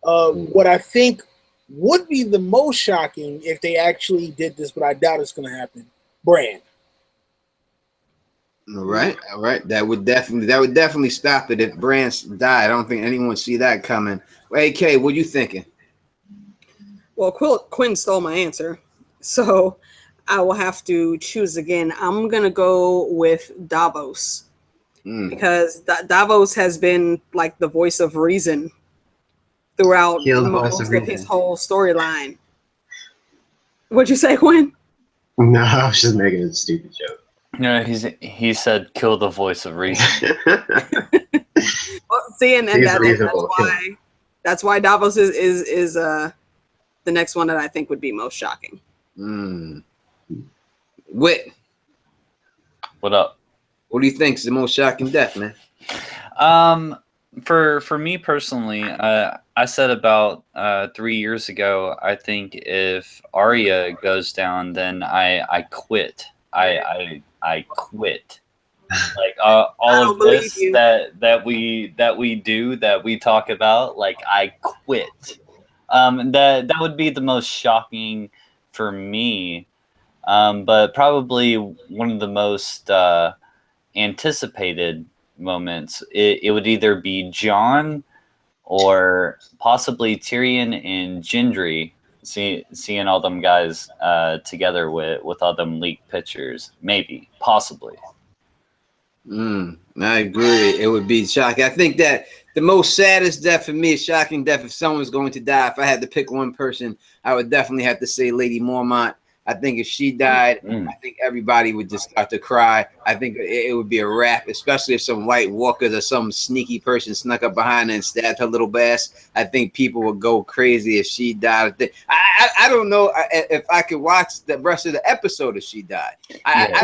What I think would be the most shocking if they actually did this, but I doubt it's going to happen, Bran. All right. That would definitely stop it if Bran died. I don't think anyone would see that coming. Well, AK, what are you thinking? Well, Quinn stole my answer, so I will have to choose again. I'm gonna go with Davos because Davos has been like the voice of reason throughout most of his whole storyline. What'd you say, Quinn? No, I was just making a stupid joke. No, he said kill the voice of reason. Well, see, and that's why Davos is the next one that I think would be most shocking. Witt, what up? What do you think is the most shocking death, man? For me personally, I said about 3 years ago, I think if Arya goes down, then I quit. I quit. Like all of this that we talk about, like I quit. That would be the most shocking for me. But probably one of the most anticipated moments. It would either be Jon or possibly Tyrion and Gendry. Seeing all them guys together with all them leaked pictures, maybe, possibly. I agree. It would be shocking. I think that the most saddest death for me is shocking death if someone's going to die. If I had to pick one person, I would definitely have to say Lady Mormont. I think if she died, I think everybody would just start to cry. I think it would be a wrap, especially if some White Walkers or some sneaky person snuck up behind her and stabbed her little ass. I think people would go crazy if she died. I don't know if I could watch the rest of the episode if she died.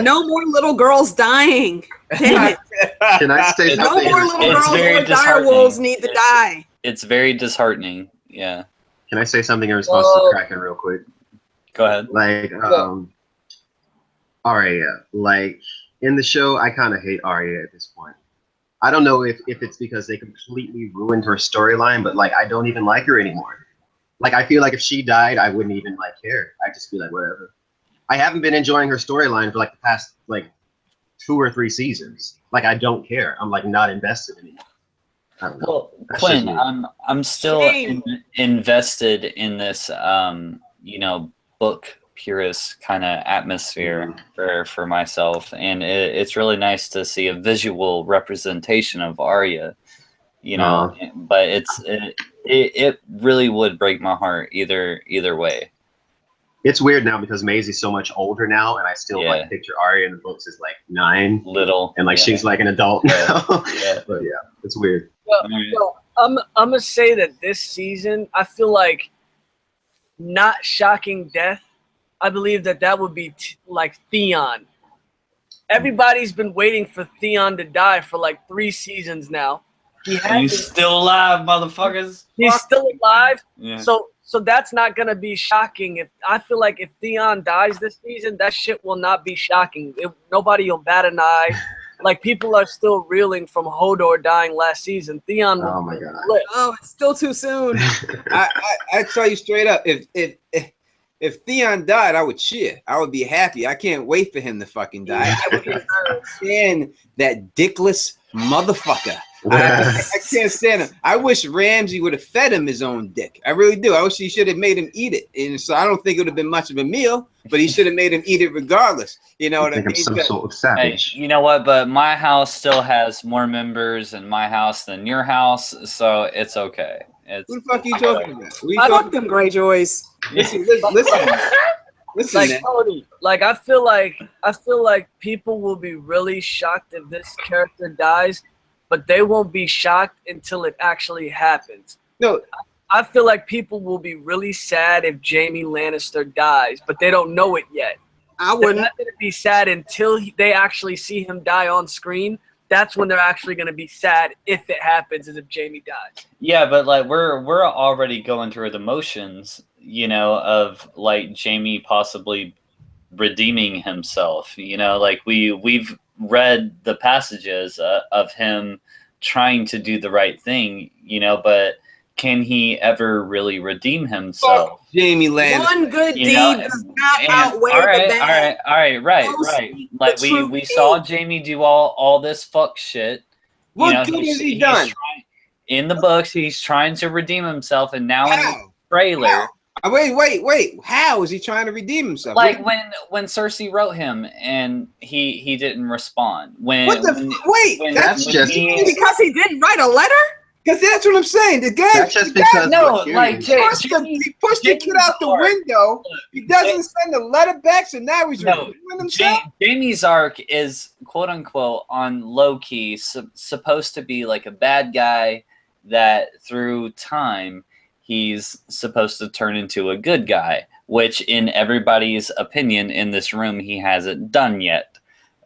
No more little girls dying. Damn it. Can I say something? No more little girls or dire wolves need to die. It's very disheartening. Yeah. Can I say something in response to Kraken real quick? Go ahead. Like, Arya. Like, in the show, I kind of hate Arya at this point. I don't know if it's because they completely ruined her storyline, but, like, I don't even like her anymore. Like, I feel like if she died, I wouldn't even, like, care. I'd just be like, whatever. I haven't been enjoying her storyline for, like, the past, like, 2 or 3 seasons. Like, I don't care. I'm, like, not invested anymore. Well, Quinn, I'm still invested in this, book purist kind of atmosphere for myself, and it's really nice to see a visual representation of Arya, but it really would break my heart either way. It's weird now because Maisie's so much older now, and I still like picture Arya in the books as like 9, little, and like she's like an adult now. But yeah, it's weird. Well, I'm gonna say that this season, I feel like not shocking death. I believe that would be like Theon. Everybody's been waiting for Theon to die for like 3 seasons now. He had He's still alive, motherfuckers. He's still alive. Yeah. So that's not gonna be shocking. If I feel like if Theon dies this season, that shit will not be shocking. Nobody will bat an eye. Like people are still reeling from Hodor dying last season. Theon will Oh my god. flip. Oh, it's still too soon. I tell you straight up, if Theon died, I would cheer. I would be happy. I can't wait for him to fucking die. I would stand that dickless motherfucker. I can't stand him. I wish Ramsay would have fed him his own dick. I really do. I wish he should have made him eat it. And so I don't think it would have been much of a meal, but he should have made him eat it regardless. You know what I mean? I'm some sort of savage. Hey, you know what? But my house still has more members in my house than your house, so it's okay. Who the fuck are you talking about? I fuck them Greyjoys. Listen. Like Man. Tony, like I feel like people will be really shocked if this character dies, but they won't be shocked until it actually happens. No, I feel like people will be really sad if Jaime Lannister dies, but they don't know it yet. I They're wouldn't. not going to be sad until they actually see him die on screen. That's when they're actually going to be sad if it happens, as if Jaime dies. Yeah, but like we're already going through the motions, you know, of like Jaime possibly redeeming himself. You know, like we've read the passages of him trying to do the right thing, you know, but can he ever really redeem himself? fuck Jaime Lannister. One good You deed know, does not and- outweigh the bad. right. Mostly Like the true we saw thing. Jaime do all this fuck shit. What good has he done? In the books, he's trying to redeem himself, and now in the How? trailer, How? Wait. How is he trying to redeem himself? like when Cersei wrote him and he didn't respond. When That's just- Because he didn't write a letter? Because that's what I'm saying. The guy, That's just because no, we're like curious. he pushed the kid out the window. He doesn't send a letter back, so now he's redeeming himself. Jaime's arc is quote unquote on low key supposed to be like a bad guy that through time he's supposed to turn into a good guy, which in everybody's opinion in this room he hasn't done yet.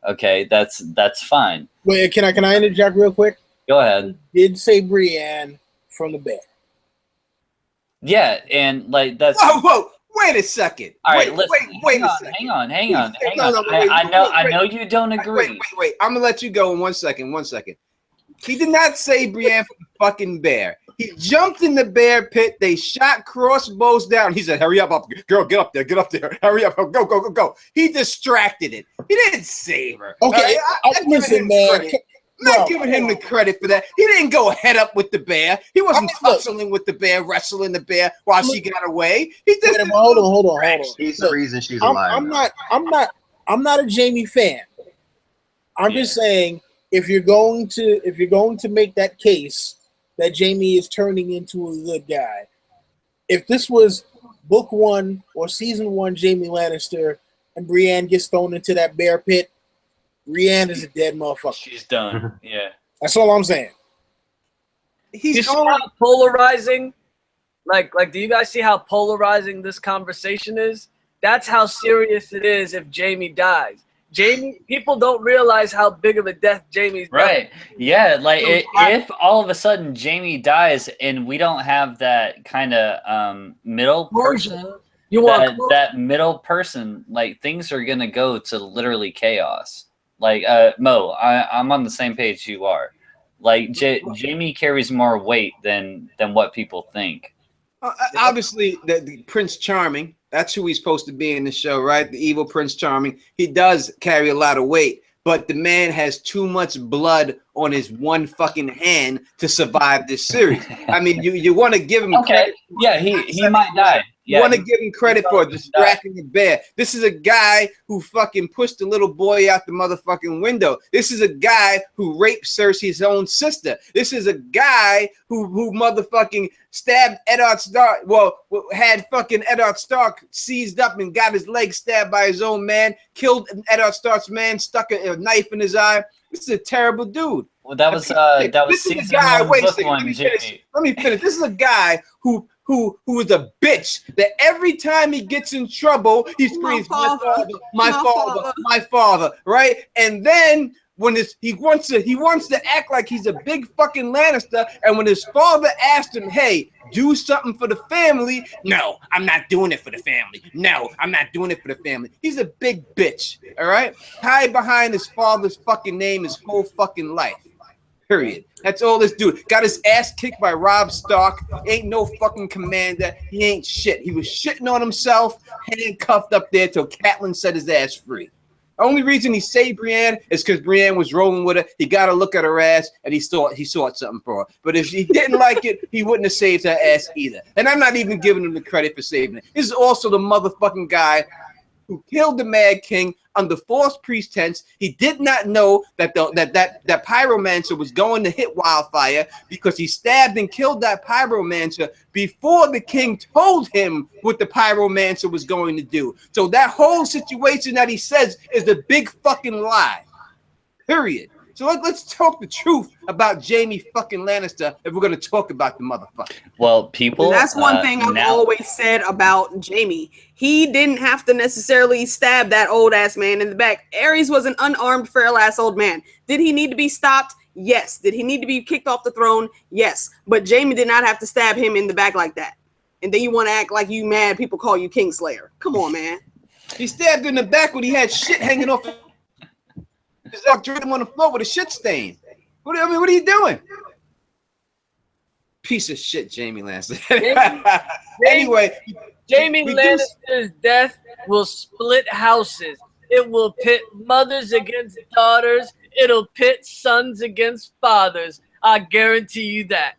Okay, that's fine. Wait, can I interject real quick? Go ahead. Did say Brienne from the bear. Yeah, and like that's Whoa, wait a second. all right. Wait listen, a second. hang on. No, wait, I know you don't agree. Wait. I'm gonna let you go in 1 second. 1 second. He did not say Brienne from the fucking bear. He jumped in the bear pit. They shot crossbows down. He said, "Hurry up, girl, get up there. Hurry up, go." He distracted it. He didn't save her. Okay, listen, man. I'm not giving him the credit for that. He didn't go head up with the bear. He wasn't tussling with the bear, wrestling the bear while she got away. He just Hold on. He's the reason she's alive. I'm not a Jaime fan. I'm just saying if you're going to make that case that Jaime is turning into a good guy, if this was book 1 or season 1 Jaime Lannister and Brienne gets thrown into that bear pit, Brienne is a dead motherfucker. She's done. Yeah. That's all I'm saying. You see how polarizing? Like, do you guys see how polarizing this conversation is? That's how serious it is if Jaime dies. People don't realize how big of a death Jaime's done. Right. Yeah. Like if all of a sudden Jaime dies and we don't have that kind of middle person, You want that middle person, like things are gonna go to literally chaos. Like Mo, I'm on the same page you are. Like Jaime carries more weight than what people think. Obviously, the Prince Charming. That's who he's supposed to be in the show, right? The evil Prince Charming. He does carry a lot of weight, but the man has too much blood on his one fucking hand to survive this series. I mean, you want to give him credit. Yeah, he might die. You want to give him credit for distracting the bear. This is a guy who fucking pushed the little boy out the motherfucking window. This is a guy who raped Cersei's own sister. This is a guy who motherfucking stabbed Eddard Stark. Well, had fucking Eddard Stark seized up and got his leg stabbed by his own man. Killed Eddard Stark's man. Stuck a knife in his eye. This is a terrible dude. Well, that was season 1, book 1, Jimmy. Let me finish. This is a guy who is a bitch that every time he gets in trouble, he screams, my father, right? And then when he wants to act like he's a big fucking Lannister, and when his father asked him, hey, do something for the family, no, I'm not doing it for the family. No, I'm not doing it for the family. He's a big bitch, all right? Hide behind his father's fucking name his whole fucking life. Period. That's all this dude. Got his ass kicked by Robb Stark. Ain't no fucking commander. He ain't shit. He was shitting on himself, handcuffed up there till Catelyn set his ass free. The only reason he saved Brienne is because Brienne was rolling with her. He got to look at her ass, and he saw something for her. But if he didn't like it, he wouldn't have saved her ass either. And I'm not even giving him the credit for saving it. This is also the motherfucking guy who killed the Mad King under false pretense. He did not know that that pyromancer was going to hit Wildfire because he stabbed and killed that pyromancer before the king told him what the pyromancer was going to do. So that whole situation that he says is a big fucking lie. Period. So let's talk the truth about Jaime fucking Lannister if we're going to talk about the motherfucker. Well, people... And that's one thing I've always said about Jaime. He didn't have to necessarily stab that old-ass man in the back. Aerys was an unarmed, frail-ass old man. Did he need to be stopped? Yes. Did he need to be kicked off the throne? Yes. But Jaime did not have to stab him in the back like that. And then you want to act like you mad people call you Kingslayer. Come on, man. He stabbed him in the back when he had shit hanging off his dog, drew him on the floor with a shit stain. What are you doing? Piece of shit, Jaime Lannister. Anyway, Jaime Lannister's death will split houses. It will pit mothers against daughters. It'll pit sons against fathers. I guarantee you that.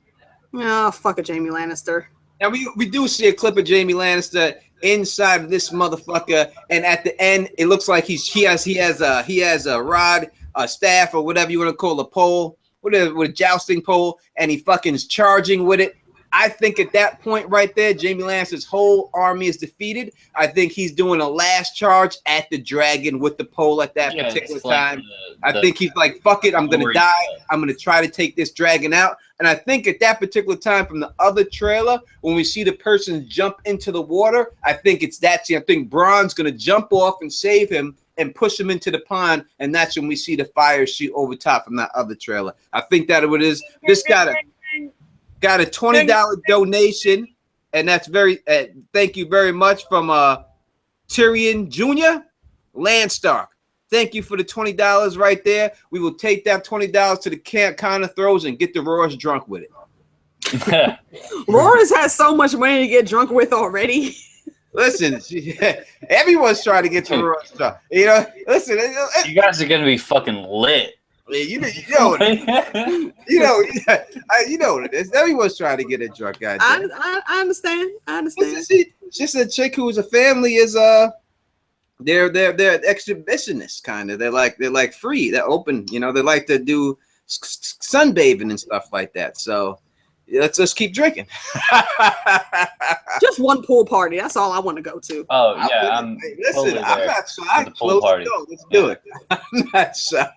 Oh, fuck a Jaime Lannister. Now we do see a clip of Jaime Lannister inside of this motherfucker, and at the end, it looks like he has a rod, a staff, or whatever you want to call a pole, with a jousting pole, and he fucking is charging with it. I think at that point right there, Jaime Lannister's whole army is defeated. I think he's doing a last charge at the dragon with the pole at that particular time. I think he's like, fuck it, I'm going to die. I'm going to try to take this dragon out. And I think at that particular time from the other trailer, when we see the person jump into the water, I think it's that scene. I think Bronn's going to jump off and save him and push him into the pond. And that's when we see the fire shoot over top from that other trailer. I think that what it is. This got a $20 donation, and that's very thank you very much from Tyrion Jr. Landstark. Thank you for the $20 right there. We will take that $20 to the camp Connor throws and get the Roars drunk with it. Roars has so much money to get drunk with already. Listen, everyone's trying to get to Roars drunk. You know, listen. You guys are gonna be fucking lit. You know what it is. Everyone's trying to get it drunk, guys. I understand. It's just a chick who's a family is they're exhibitionists kind of. They're like free. They're open. You know, they like to do sunbathing and stuff like that. So let's keep drinking. Just one pool party. That's all I want to go to. Oh yeah, I'm not shy. Pool party. Let's do it. I'm not shy.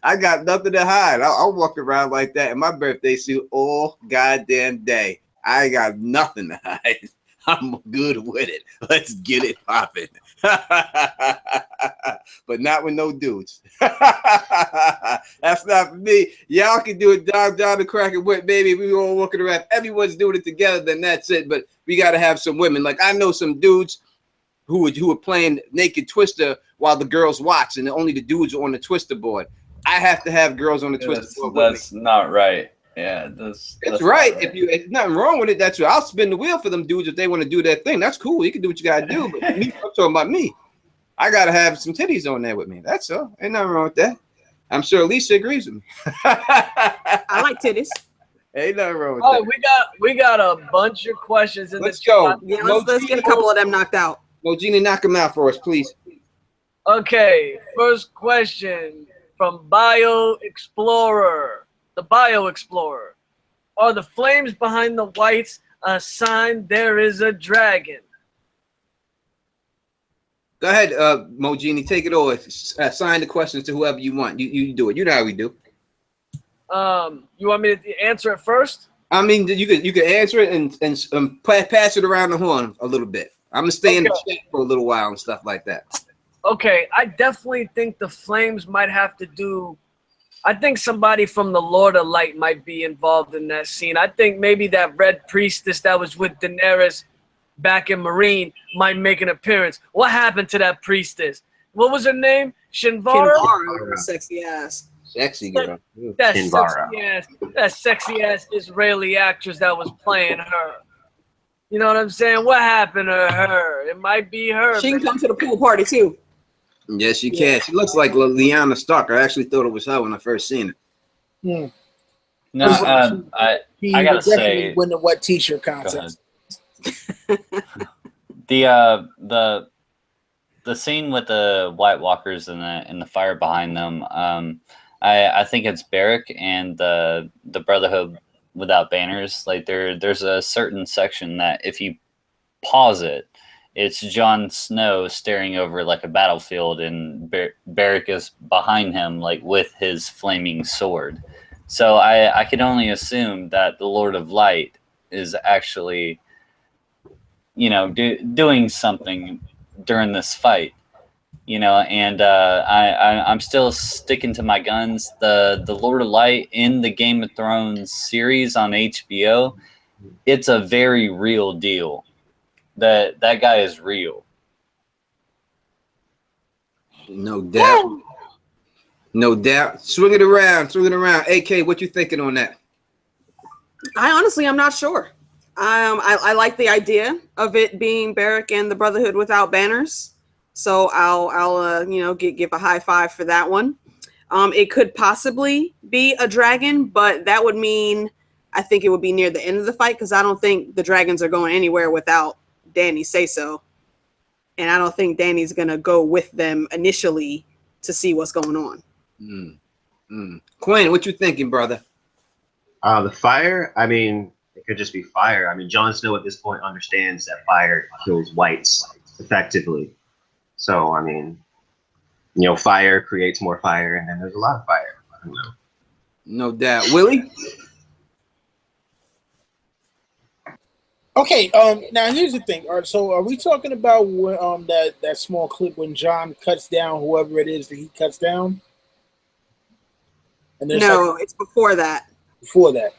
I got nothing to hide. I'll walk around like that in my birthday suit all goddamn day. I got nothing to hide. I'm good with it. Let's get it popping. But not with no dudes. That's not for me. Y'all can do it down the crack and whip, baby. We all walking around. Everyone's doing it together, then that's it. But we got to have some women. Like I know some dudes who were playing Naked Twister while the girls watch, and only the dudes are on the Twister board. I have to have girls on the Twister board. That's not right. Yeah, that's right. If nothing wrong with it, that's right. I'll spin the wheel for them dudes if they want to do that thing. That's cool. You can do what you gotta do. But me, I'm talking about me. I gotta have some titties on there with me. That's all. Ain't nothing wrong with that. I'm sure Alicia agrees with me. I like titties. Ain't nothing wrong with that. We got a bunch of questions in Let's go. Yeah, let's get a couple of them knocked out. Mojini, knock them out for us, please. Okay, first question from Bio Explorer. The Bio Explorer. Are the flames behind the whites a sign there is a dragon? Go ahead, Mojini, take it over. Assign the questions to whoever you want. You do it. You know how we do. You want me to answer it first? I mean, you could answer it and pass it around the horn a little bit. I'm gonna stay in the chat for a little while and stuff like that. Okay, I definitely think the Flames might have to do. I think somebody from the Lord of Light might be involved in that scene. I think maybe that Red Priestess that was with Daenerys back in Marine might make an appearance. What happened to that priestess? What was her name? Shinvara? Kinvara, sexy ass. Sexy girl. That Shinvara. sexy ass Israeli actress that was playing her. You know what I'm saying? What happened to her? It might be her. She can come to the pool party too. Yes, she can. She looks like Lyanna Stark. I actually thought it was her when I first seen it. Hmm. No, I gotta say, win the wet t-shirt contest. The scene with the White Walkers and the fire behind them. I think it's Beric and the Brotherhood without banners. Like there's a certain section that if you pause it, it's Jon Snow staring over like a battlefield, and Beric is behind him, like with his flaming sword. So I can only assume that the Lord of Light is actually, doing something during this fight. And I'm still sticking to my guns. The Lord of Light in the Game of Thrones series on HBO, it's a very real deal. That guy is real. No doubt. Woo! No doubt. Swing it around. AK, what you thinking on that? I'm not sure. I like the idea of it being Beric and the Brotherhood without banners. So I'll give a high five for that one. It could possibly be a dragon, but that would mean I think it would be near the end of the fight, because I don't think the dragons are going anywhere without Dany say so. And I don't think Dany's going to go with them initially to see what's going on. Quinn, what you thinking, brother? The fire, I mean, it could just be fire. I mean, Jon Snow at this point understands that fire kills whites effectively. So, I mean, fire creates more fire, and then there's a lot of fire. I don't know. No doubt. Willie? Okay, now here's the thing. All right, so are we talking about that small clip when Jon cuts down whoever it is that he cuts down? And no, it's before that. Before that.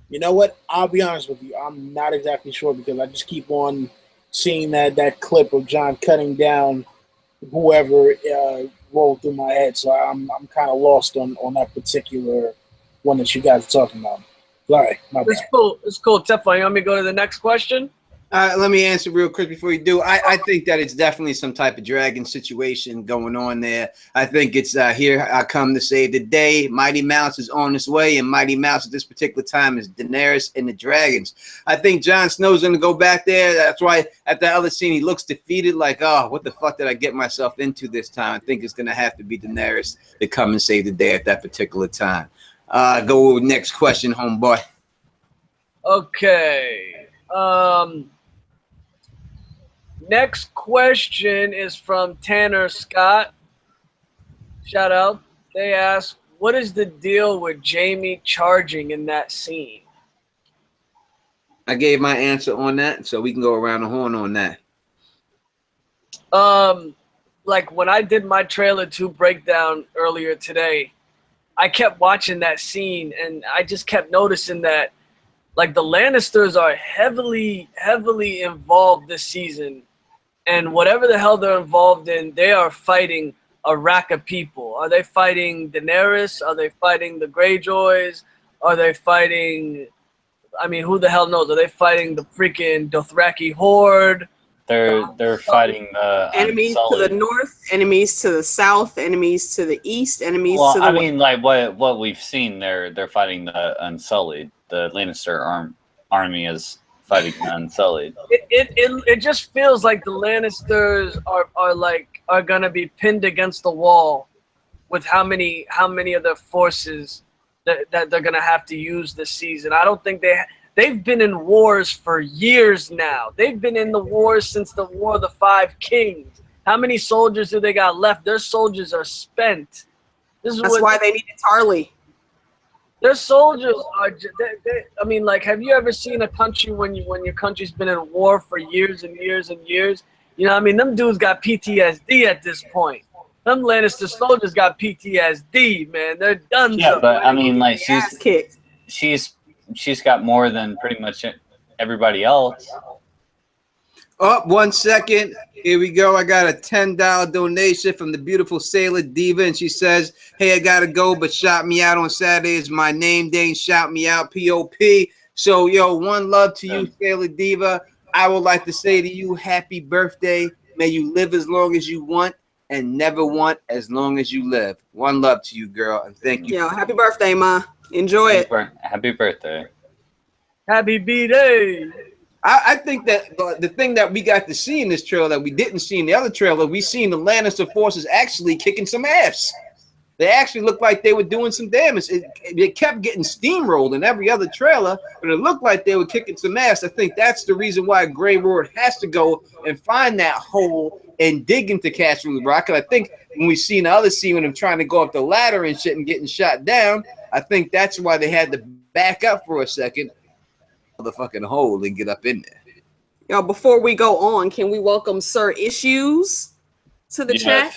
You know what? I'll be honest with you. I'm not exactly sure, because I just keep on seeing that clip of Jon cutting down whoever rolled through my head. So I'm kind of lost on that particular one that you guys are talking about. Sorry, my bad. It's cool. Teflon, you want me to go to the next question? Let me answer real quick before you do. I think that it's definitely some type of dragon situation going on there. I think it's here I come to save the day. Mighty Mouse is on his way, and Mighty Mouse at this particular time is Daenerys and the dragons. I think Jon Snow's going to go back there. That's why at the other scene he looks defeated, like, oh, what the fuck did I get myself into this time? I think it's going to have to be Daenerys to come and save the day at that particular time. Go with next question, homeboy. Okay. Next question is from Tanner Scott. Shout out. They ask, what is the deal with Jaime charging in that scene? I gave my answer on that, so we can go around the horn on that. Like when I did my trailer 2 breakdown earlier today, I kept watching that scene, and I just kept noticing that, like, the Lannisters are heavily involved this season. And whatever the hell they're involved in, they are fighting a rack of people. Are they fighting Daenerys? Are they fighting the Greyjoys? Are they fighting, I mean, who the hell knows? Are they fighting the freaking Dothraki horde? They're fighting the enemies Unsullied. To the north, enemies to the south, enemies to the east, enemies to the I west. mean, like what we've seen, they're fighting the Unsullied. The Lannister army is fighting the Unsullied. It just feels like the Lannisters are gonna be pinned against the wall with how many of their forces that they're gonna have to use this season. I don't think they've been in wars for years now. They've been in the wars since the War of the Five Kings. How many soldiers do they got left? Their soldiers are spent. That's why they needed Tarly. Their soldiers are. I mean, like, have you ever seen a country when your country's been in war for years and years and years? You know, what I mean, them dudes got PTSD at this point. Them Lannister soldiers got PTSD, man. They're done. Yeah, but I mean, like, Ass kicked. she's got more than pretty much everybody else. Oh, 1 second. Here we go. I got a $10 donation from the beautiful Sailor Diva, and she says, "Hey, I gotta go, but shout me out on Saturday. It's my name day. Shout me out, POP." So, yo, one love to you, Sailor Diva. I would like to say to you, happy birthday. May you live as long as you want and never want as long as you live. One love to you, girl, and thank you. Yo, happy birthday, Ma. Enjoy it. Happy birthday. Happy B-Day. I think that the thing that we got to see in this trailer that we didn't see in the other trailer, we seen the Lannister forces actually kicking some ass. They actually looked like they were doing some damage. It kept getting steamrolled in every other trailer, but it looked like they were kicking some ass. I think that's the reason why Grey Worm has to go and find that hole and dig into Castle Rock. And I think when we seen the other scene with him trying to go up the ladder and shit and getting shot down, I think that's why they had to back up for a second. The fucking hole and get up in there. Yo, before we go on, can we welcome Sir Issues to the chat?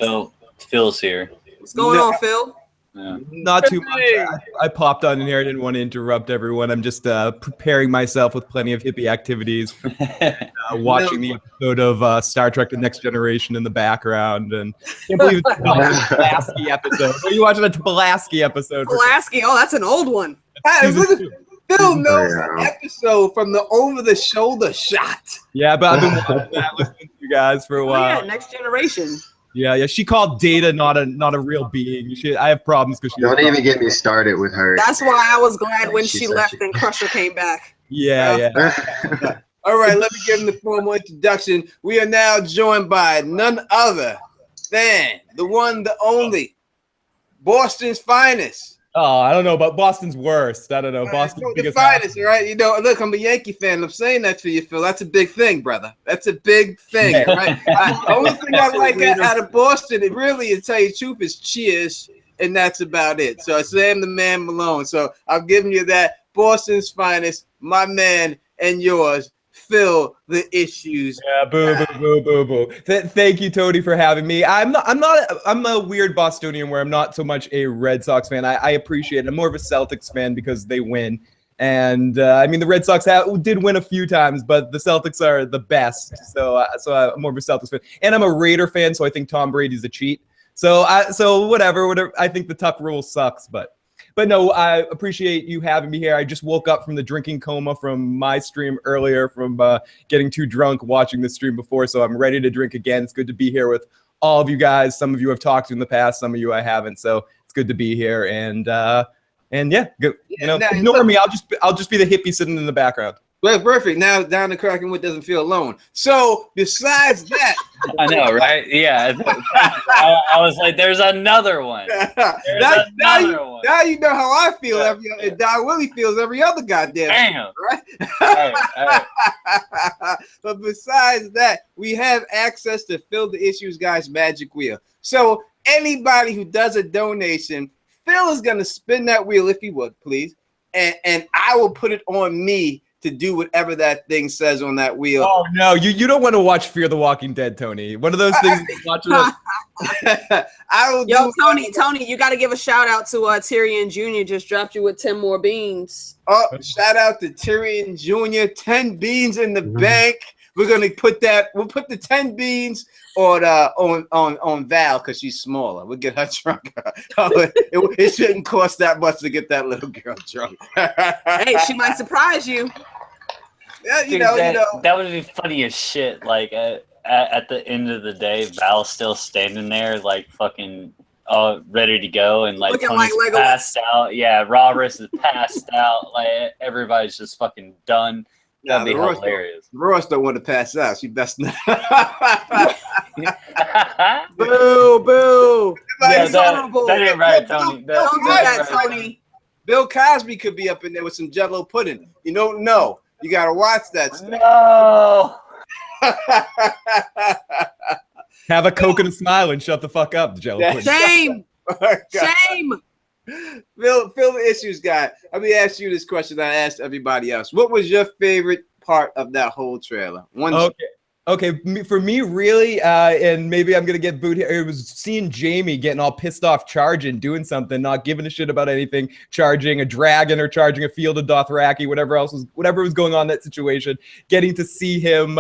Phil's here. What's going on, Phil? Yeah. Not too much. I popped on in here. I didn't want to interrupt everyone. I'm just preparing myself with plenty of hippie activities. Watching the episode of Star Trek: The Next Generation in the background, and can't believe it's a Pulaski episode. What are you watching a Pulaski episode? Pulaski. Oh, that's an old one. Phil knows the episode from the over-the-shoulder shot. Yeah, but I've been watching that, listening to you guys for a while. Yeah, Next Generation. Yeah. She called Data not a real being. I have problems because she don't even get me started with her. That's why I was glad when she left and Crusher came back. Yeah. All right, let me give him the formal introduction. We are now joined by none other than the one, the only, Boston's finest. Oh, I don't know, but Boston's worst. I don't know. Boston's the finest, right? You know, look, I'm a Yankee fan. I'm saying that to you, Phil. That's a big thing, brother. That's a big thing, right? The only thing I like out of Boston, it really, to tell you the truth, is cheers, and that's about it. So I say I'm the man Malone. So I'm giving you that. Boston's finest, my man and yours, Phil, the Issues. Yeah, boo. Thank you, Tony, for having me. I'm a weird Bostonian where I'm not so much a Red Sox fan. I appreciate it. I'm more of a Celtics fan because they win. And I mean, the Red Sox did win a few times, but the Celtics are the best. So I'm more of a Celtics fan. And I'm a Raider fan, so I think Tom Brady's a cheat. So whatever. I think the Tuck rule sucks, But no, I appreciate you having me here. I just woke up from the drinking coma from my stream earlier, from getting too drunk watching the stream before, so I'm ready to drink again. It's good to be here with all of you guys. Some of you I've talked to in the past, some of you I haven't, so it's good to be here. And yeah, good. Ignore me. I'll just be the hippie sitting in the background. Well, perfect. Now down to Crackenwood doesn't feel alone. So besides that, I know, right? Yeah, I was like, "There's another one." Now you know how I feel. And Don Willi feels every other goddamn. Damn. Right? All right. But besides that, we have access to Phil the Issues Guy's magic wheel. So anybody who does a donation, Phil is gonna spin that wheel if he would, please, and I will put it on me to do whatever that thing says on that wheel. Oh no, you don't want to watch Fear the Walking Dead, Tony. One of those things. Tony, you got to give a shout out to Tyrion Jr. just dropped you with 10 more beans. Oh, shout out to Tyrion Jr. 10 beans in the bank. We're gonna put that. We'll put the 10 beans on Val because she's smaller. We'll get her drunk. It shouldn't cost that much to get that little girl drunk. Hey, she might surprise you. Yeah, that would be funny as shit. Like at the end of the day, Val's still standing there, like fucking ready to go, and like Tony's passed out. Yeah, Robert is passed out. Like everybody's just fucking done. That'd be hilarious. Ross don't want to pass out. She best not. Boo. Yeah, that ain't right, Tony. Don't do that, Tony. Bill Cosby could be up in there with some Jell-O pudding. You don't know. You gotta watch that stuff. No. Have a Coke and a smile and shut the fuck up, Jell-O pudding. Shame. Shame. Phil the issues guy. Let me ask you this question I asked everybody else. What was your favorite part of that whole trailer? Okay, for me, really, and maybe I'm gonna get booed here. It was seeing Jamie getting all pissed off, charging, doing something, not giving a shit about anything, charging a dragon or charging a field of Dothraki, whatever was going on in that situation. Getting to see him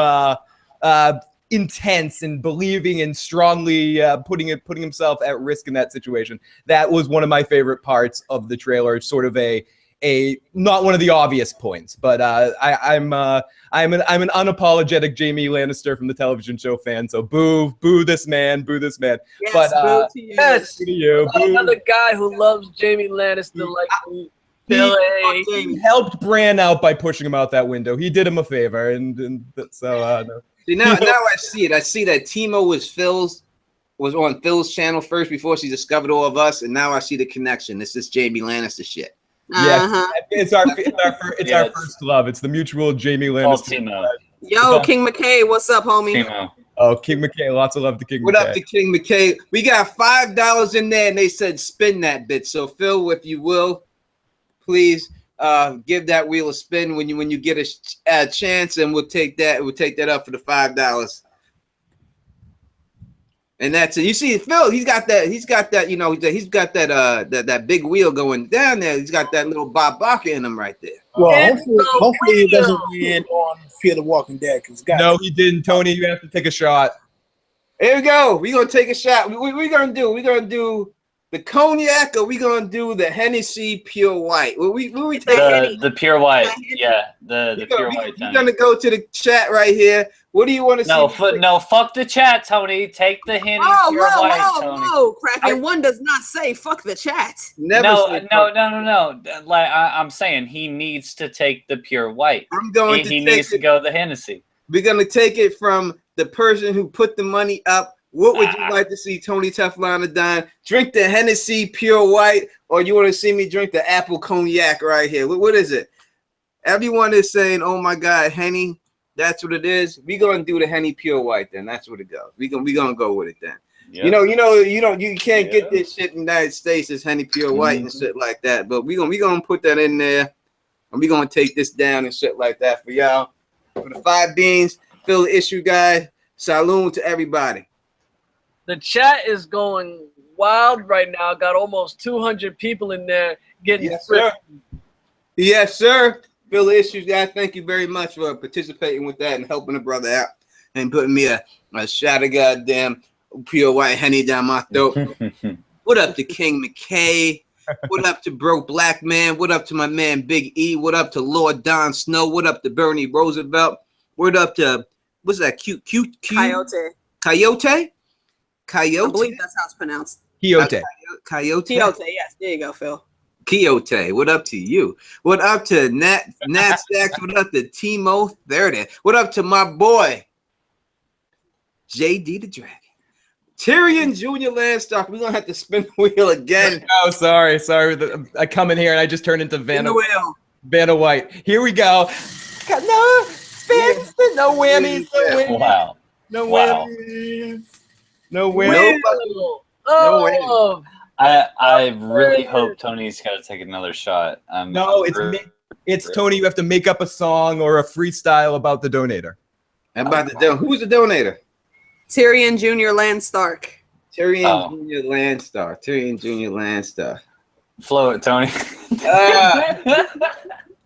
intense and believing and strongly putting himself at risk in that situation. That was one of my favorite parts of the trailer. Sort of a not one of the obvious points, but I'm an unapologetic Jamie Lannister from the television show fan. So boo this man. Yes, But boo to you. Yes, boo to you. Boo. another guy who loves Jamie Lannister like me. He helped Bran out by pushing him out that window. He did him a favor, and so no. See, now I see it. I see that Timo was on Phil's channel first before she discovered all of us, and now I see the connection. This is Jamie Lannister shit. Yeah, it's our first love. It's the mutual Jamie Lannister. Timo. Yo, King McKay, what's up, homie? Timo. Oh, King McKay, lots of love to King McKay. What up to King McKay? We got $5 in there, and they said spin that bit. So Phil, if you will, please give that wheel a spin when you get a chance, and we'll take that up for the $5. And that's it. You see, Phil, he's got that, you know, he's got that big wheel going down there. He's got that little Bob Barker in him right there. Well, hopefully he doesn't win on Fear the Walking Dead. No, he didn't. Tony, you have to take a shot. Here we go. We're gonna take a shot. We're gonna do the cognac, or we gonna do the Hennessy Pure White? We take the Pure White. Yeah, the Pure White. We're gonna go to the chat right here. What do you want to see? No, fuck the chat, Tony. Take the Henny Pure White, Tony. No, Kraken. One does not say fuck the chat. No. Like I'm saying, he needs to take the Pure White. He needs to go the Hennessy. We're gonna take it from the person who put the money up. What would you like to see Tony Teflon Don drink? The Hennessy Pure White, or you want to see me drink the apple cognac right here? What is it? Everyone is saying, "Oh my God, Henny." That's what it is. We're gonna do the Henny Pure White then. That's what it goes. We gonna go with it then. Yep. You can't get this shit in the United States as Henny Pure White and shit like that. But we gonna put that in there, and we gonna take this down and shit like that for y'all. For the 5 beans, Phil the issue guy. Saloon to everybody. The chat is going wild right now. Got almost 200 people in there getting Yes, sir. Phil the issues guy, thank you very much for participating with that and helping a brother out and putting me a shot of goddamn Pure White Henny down my throat. What up to King McKay? What up to Broke Black Man? What up to my man Big E? What up to Lord Don Snow? What up to Bernie Roosevelt? What up to what's that? Coyote. Coyote? I believe that's how it's pronounced. Coyote. Coyote, yes. There you go, Phil. Quixote, what up to you? What up to Nat Stacks? What up to Timo 30? What up to my boy JD the Dragon? Tyrion Jr. Landstock. We're gonna have to spin the wheel again. Oh, sorry. I come in here and I just turn into Vanna White. Here we go. No spin, no whammies, no whammies. Wow. No whammies. No whammies. No whammies. I really hope Tony's got to take another shot. It's Tony. You have to make up a song or a freestyle about the donator. Who's the donator? Tyrion Jr. Landstark. Tyrion Jr. Landstar. Tyrion Jr. Landstar. Flow it, Tony. All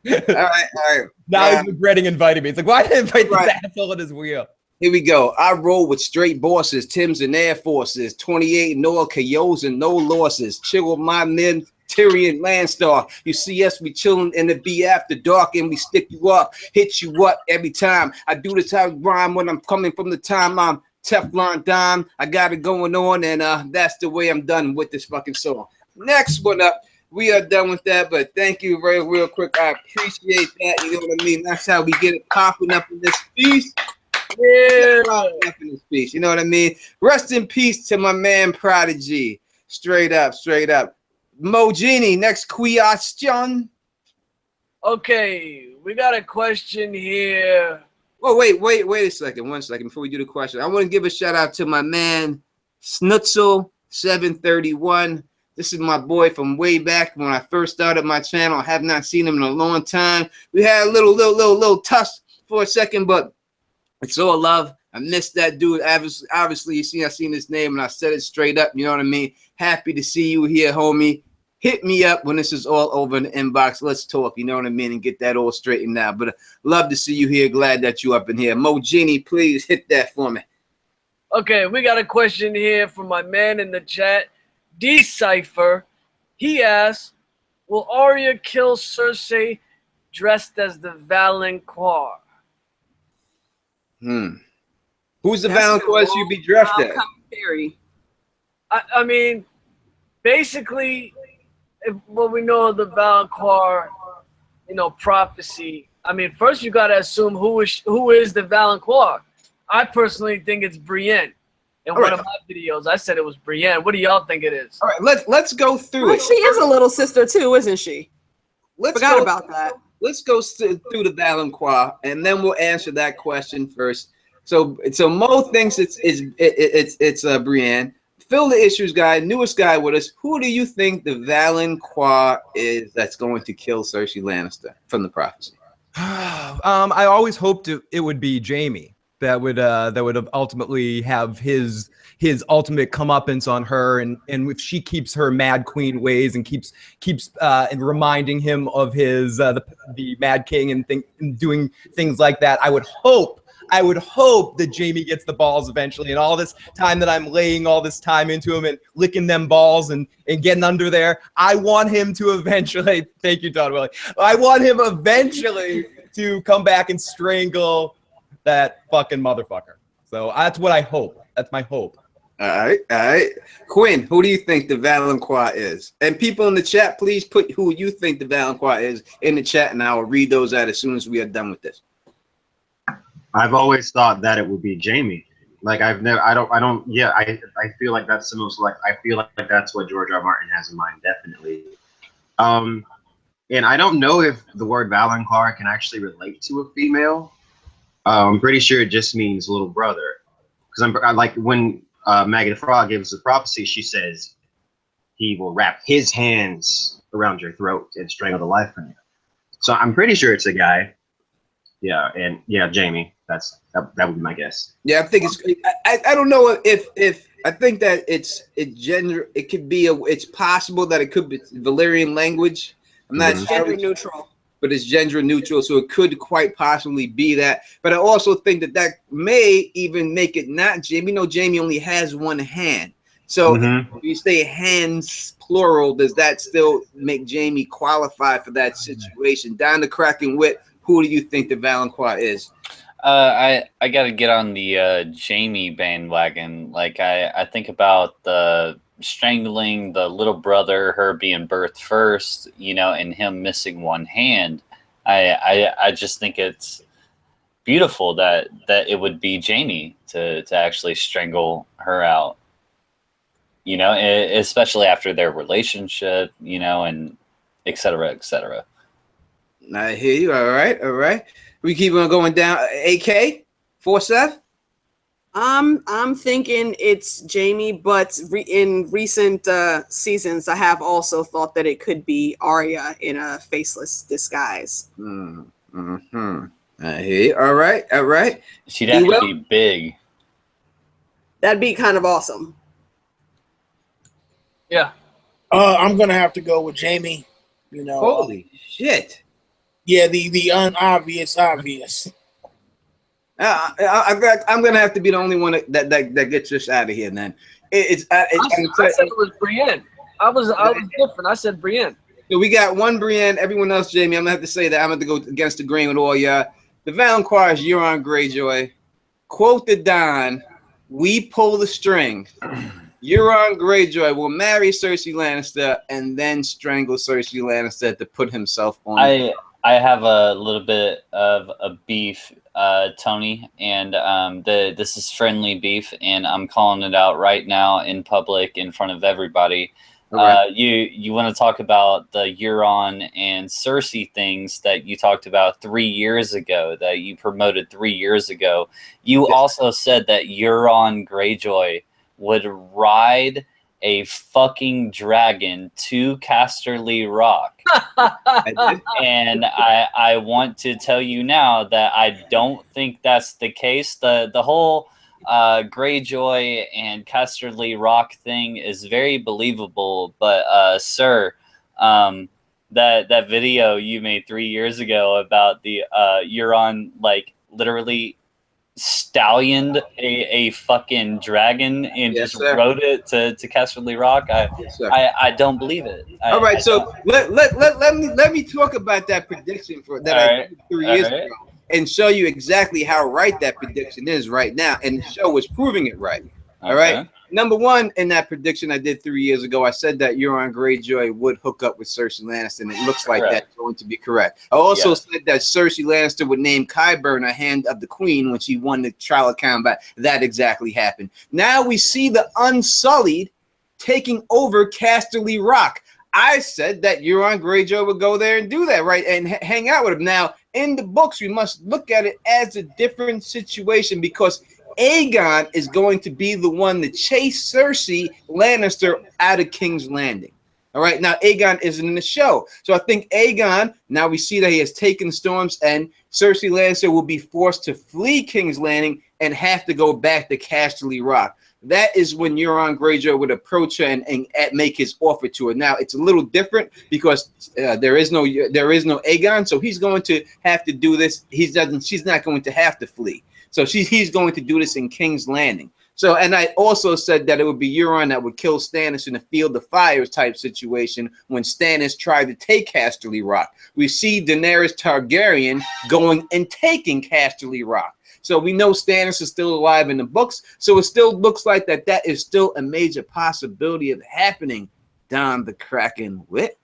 right. Now he's regretting inviting me. It's like, why did I invite this asshole at his wheel? Here we go. I roll with straight bosses, Tims and Air Forces, 28 Noah KOs and no losses. Chill with my men, Tyrion Landstar. You see us, we chilling in the B after dark, and we stick you up, hit you up every time. I do this how rhyme when I'm coming from the time I'm Teflon Don. I got it going on, and that's the way I'm done with this fucking song. Next one up. We are done with that, but thank you real quick. I appreciate that. You know what I mean? That's how we get it popping up in this piece. Yeah, you know what I mean? Rest in peace to my man Prodigy. Straight up. Mo Genie, next question. Okay, we got a question here. Oh, wait a second. 1 second before we do the question. I want to give a shout out to my man Snutzel 731. This is my boy from way back when I first started my channel. I have not seen him in a long time. We had a little tuss for a second, but it's all love. I missed that dude. Obviously, you see, I seen his name and I said it straight up. You know what I mean? Happy to see you here, homie. Hit me up when this is all over in the inbox. Let's talk, you know what I mean, and get that all straightened out. But love to see you here. Glad that you up in here. Mo Genie, please hit that for me. Okay, we got a question here from my man in the chat, Decipher. He asks, will Arya kill Cersei dressed as the Valancourt? Who's the Valancourt you'd be dressed as? Theory. I mean, basically, what we know of the Valancourt, you know, prophecy. I mean, first you got to assume who is the Valancourt. I personally think it's Brienne. In one of my videos, I said it was Brienne. What do y'all think it is? All right, let's go through it. She is a little sister too, isn't she? Forgot about that. Let's go through the Valancourt, and then we'll answer that question first. So Mo thinks it's Brienne. Phil, the issues guy, newest guy with us. Who do you think the Valancourt is that's going to kill Cersei Lannister from the prophecy? I always hoped it would be Jaime that would ultimately have his ultimate comeuppance on her, and if she keeps her Mad Queen ways and keeps and reminding him of his the Mad King and doing things like that, I would hope that Jaime gets the balls eventually, and all this time that I'm laying all this time into him and licking them balls and getting under there, I want him to eventually, thank you, Don Willi, I want him eventually to come back and strangle that fucking motherfucker. So that's what I hope. That's my hope. All right. Quinn, who do you think the Valancourt is? And people in the chat, please put who you think the Valancourt is in the chat, and I will read those out as soon as we are done with this. I've always thought that it would be Jaime. Like I feel like that's the most, like, I feel like that's what George R. Martin has in mind, definitely. And I don't know if the word Valancourt can actually relate to a female. I'm pretty sure it just means little brother. Because I like when Maggie the Frog gives the prophecy, she says he will wrap his hands around your throat and strangle the life from you. So I'm pretty sure it's a guy. Yeah, and yeah, Jaime. That would be my guess. Yeah, I think it's. I don't know if I think that it's possible that it could be Valyrian language. I'm not gender neutral, but it's gender neutral, so it could quite possibly be that. But I also think that may even make it not Jaime. You know, Jaime only has one hand, so if you say hands plural, does that still make Jaime qualify for that situation? Down to Kraken Witt, who do you think the Valancourt is? I gotta get on the Jaime bandwagon. Like I think about the strangling the little brother, her being birthed first, you know, and him missing one hand. I just think it's beautiful that it would be Jaime to actually strangle her out. You know, especially after their relationship, you know, and et cetera, et cetera. I hear you. All right. We keep on going down. AK, Forsyth? I'm thinking it's Jaime, but in recent seasons, I have also thought that it could be Arya in a faceless disguise. I hear you. All right. She'd have to be big. That'd be kind of awesome. Yeah. I'm gonna have to go with Jaime. You know. Holy shit. Yeah, the obvious. I'm gonna have to be the only one that gets this out of here. Then I said it was Brienne. I was different. I said Brienne. So we got one Brienne. Everyone else, Jaime. I'm gonna have to say that I'm gonna go against the grain with all y'all. The Valancourt is Euron Greyjoy. Quote the Don: "We pull the strings." Euron Greyjoy will marry Cersei Lannister and then strangle Cersei Lannister to put himself on. I have a little bit of a beef, Tony, and this is friendly beef, and I'm calling it out right now in public in front of everybody. Okay. You want to talk about the Euron and Cersei things that you talked about 3 years ago, that you promoted 3 years ago. You also said that Euron Greyjoy would ride a fucking dragon to Casterly Rock. And I want to tell you now that I don't think that's the case. The whole Greyjoy and Casterly Rock thing is very believable, but sir, that video you made 3 years ago about the Euron like literally stallioned a fucking dragon and Yes, just sir. rode it to Casterly Rock. Yes, sir. I don't believe it. All right, so let me talk about that prediction I did 3 years ago and show you exactly how right that prediction is right now, and the show was proving it right. All right. Number one, in that prediction I did 3 years ago, I said that Euron Greyjoy would hook up with Cersei Lannister, and it looks like that's going to be correct. I also said that Cersei Lannister would name Qyburn a hand of the queen when she won the trial of combat. That exactly happened. Now we see the Unsullied taking over Casterly Rock. I said that Euron Greyjoy would go there and do that, right, and hang out with him. Now, in the books, we must look at it as a different situation because Aegon is going to be the one to chase Cersei Lannister out of King's Landing. All right, now Aegon isn't in the show. So I think Aegon, now we see that he has taken Storm's End. Cersei Lannister will be forced to flee King's Landing and have to go back to Casterly Rock. That is when Euron Greyjoy would approach her and make his offer to her. Now it's a little different because there is no Aegon, so he's going to have to do this. She's not going to have to flee. So he's going to do this in King's Landing. So, and I also said that it would be Euron that would kill Stannis in a Field of Fires type situation when Stannis tried to take Casterly Rock. We see Daenerys Targaryen going and taking Casterly Rock. So we know Stannis is still alive in the books. So it still looks like that is still a major possibility of happening. Don the Kraken Witt.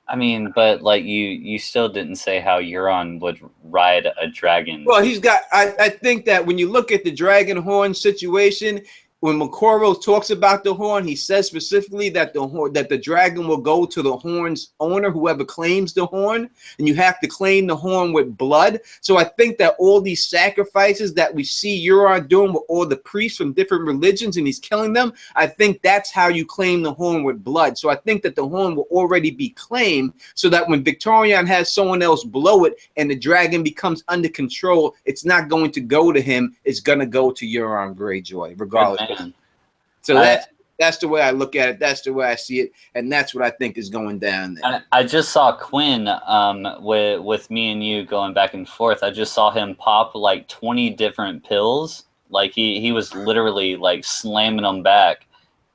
I mean, but like you still didn't say how Euron would ride a dragon. Well, he's got. I think that when you look at the dragon horn situation, when Makoro talks about the horn, he says specifically that the dragon will go to the horn's owner, whoever claims the horn, and you have to claim the horn with blood. So I think that all these sacrifices that we see Euron doing with all the priests from different religions, and he's killing them, I think that's how you claim the horn with blood. So I think that the horn will already be claimed, so that when Victorion has someone else blow it and the dragon becomes under control, it's not going to go to him. It's going to go to Euron Greyjoy, regardless. So that's the way I look at it. That's the way I see it, and that's what I think is going down there. I just saw Quinn with me and you going back and forth. I just saw him pop like 20 different pills. Like he was literally like slamming them back,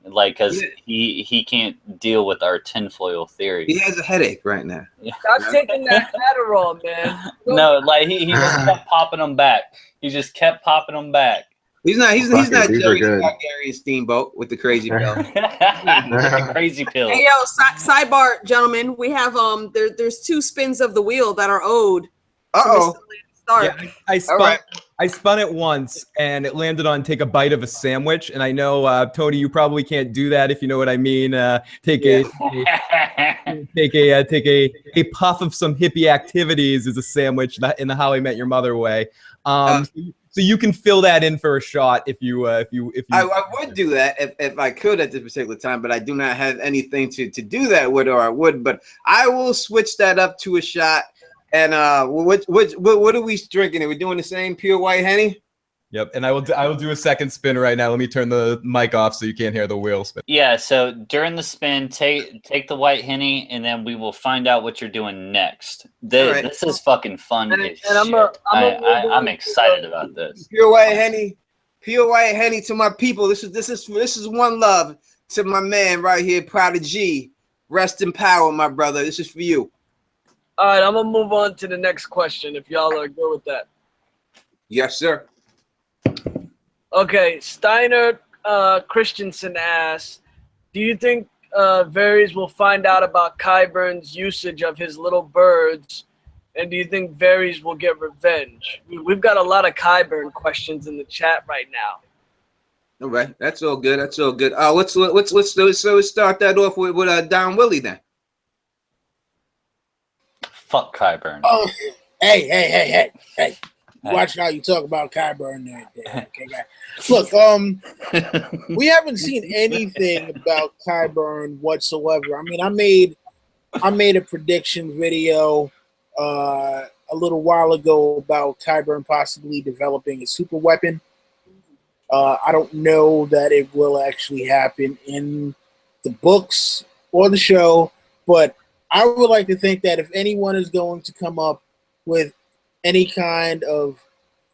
like because he can't deal with our tinfoil theory. He has a headache right now. Stop taking that Adderall, man. No, like he just kept popping them back. He just kept popping them back. He's not Jerry Targaryen Steamboat with the crazy pill. The crazy pill. Hey yo, sidebar, gentlemen. We have there's 2 spins of the wheel that are owed. Yeah, I spun it once and it landed on take a bite of a sandwich. And I know Tony, you probably can't do that if you know what I mean. Take a puff of some hippie activities as a sandwich in the How I Met Your Mother way. So you can fill that in for a shot if you. I would do that if I could at this particular time, but I do not have anything to do that with, or I would. But I will switch that up to a shot. And what are we drinking? Are we doing the same pure white Henny? Yep, and I will do a second spin right now. Let me turn the mic off so you can't hear the wheel spin. Yeah, so during the spin, take the white Henny, and then we will find out what you're doing next. This is fucking fun as shit. I'm excited about this. Pure white Henny to my people. This is one love to my man right here, Prodigy. Rest in power, my brother. This is for you. All right, I'm gonna move on to the next question. If y'all are good with that. Yes, sir. Okay, Steiner Christensen asks, do you think Varys will find out about Qyburn's usage of his little birds? And do you think Varys will get revenge? We've got a lot of Qyburn questions in the chat right now. All right, that's all good. Let's start that off with Don Willi then. Fuck Qyburn. Oh, hey. Watch how you talk about Kyburn there. Okay, guy. Look, we haven't seen anything about Kyburn whatsoever. I mean, I made a prediction video a little while ago about Kyburn possibly developing a super weapon. I don't know that it will actually happen in the books or the show, but I would like to think that if anyone is going to come up with any kind of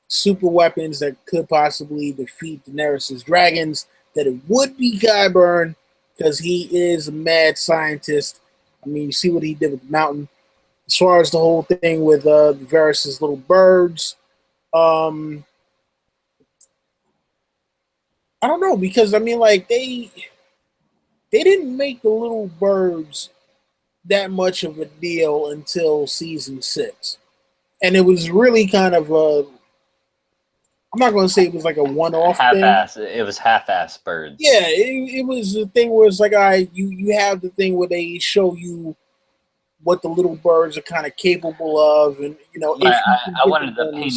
super weapons that could possibly defeat Daenerys' dragons, that it would be Qyburn, because he is a mad scientist. I mean, you see what he did with the mountain. As far as the whole thing with Varys' little birds, I don't know, because I mean, like they didn't make the little birds that much of a deal until season 6. And it was really kind of a, I'm not going to say it was like a one-off thing. It was half-ass birds. Yeah, it was a thing where it's like, you have the thing where they show you what the little birds are kind of capable of, and you know, if I wanted to paint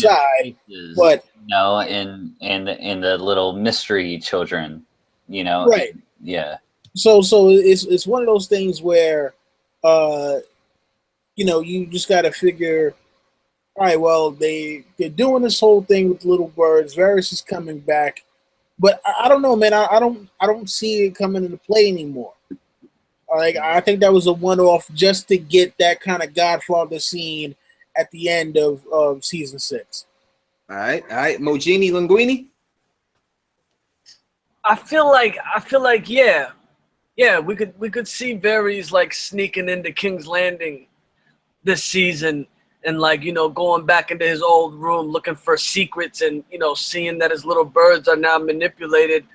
faces, but in the little mystery children, right? Yeah. So it's one of those things where, you just got to figure. All right, well, they're doing this whole thing with little birds. Varys is coming back, but I don't know, man. I don't see it coming into play anymore. Like, I think that was a one-off just to get that kind of Godfather scene at the end of season 6. All right, Mojini Linguini. I feel like yeah, we could see Varys like sneaking into King's Landing this season. And going back into his old room, looking for secrets, and seeing that his little birds are now manipulated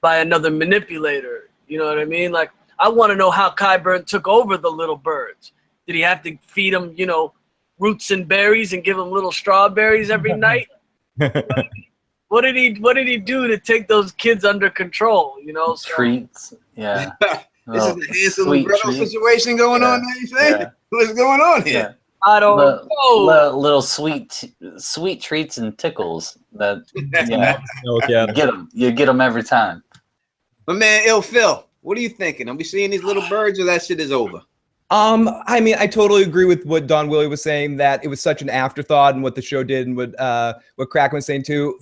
by another manipulator. You know what I mean? Like, I want to know how Qyburn took over the little birds. Did he have to feed them, roots and berries, and give them little strawberries every night? What did he do to take those kids under control? Treats. Yeah. This is the Hansel and Gretel situation going on there. You say? Yeah. What's going on here? Yeah. I don't know. Little sweet treats and tickles. That you get them every time. My man, Ill Phil, what are you thinking? Are we seeing these little birds, or that shit is over? I mean, I totally agree with what Don Willi was saying, that it was such an afterthought, and what the show did, and what Kraken was saying too.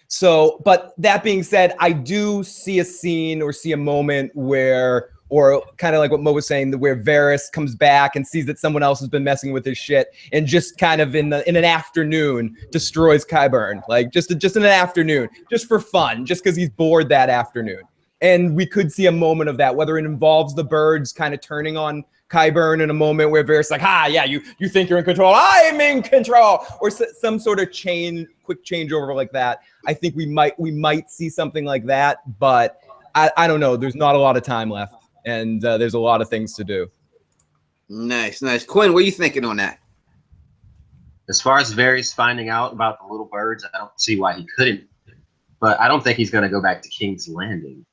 So, but that being said, I do see a scene or see a moment where, or kind of like what Mo was saying, where Varys comes back and sees that someone else has been messing with his shit, and just kind of in an afternoon destroys Qyburn, like just in an afternoon, just for fun, just because he's bored that afternoon. And we could see a moment of that, whether it involves the birds kind of turning on Qyburn in a moment where Varys like, you think you're in control, I'm in control, or some sort of quick changeover like that. I think we might see something like that, but I don't know. There's not a lot of time left. And there's a lot of things to do. Nice. Quinn, what are you thinking on that? As far as Varys finding out about the little birds, I don't see why he couldn't. But I don't think he's going to go back to King's Landing.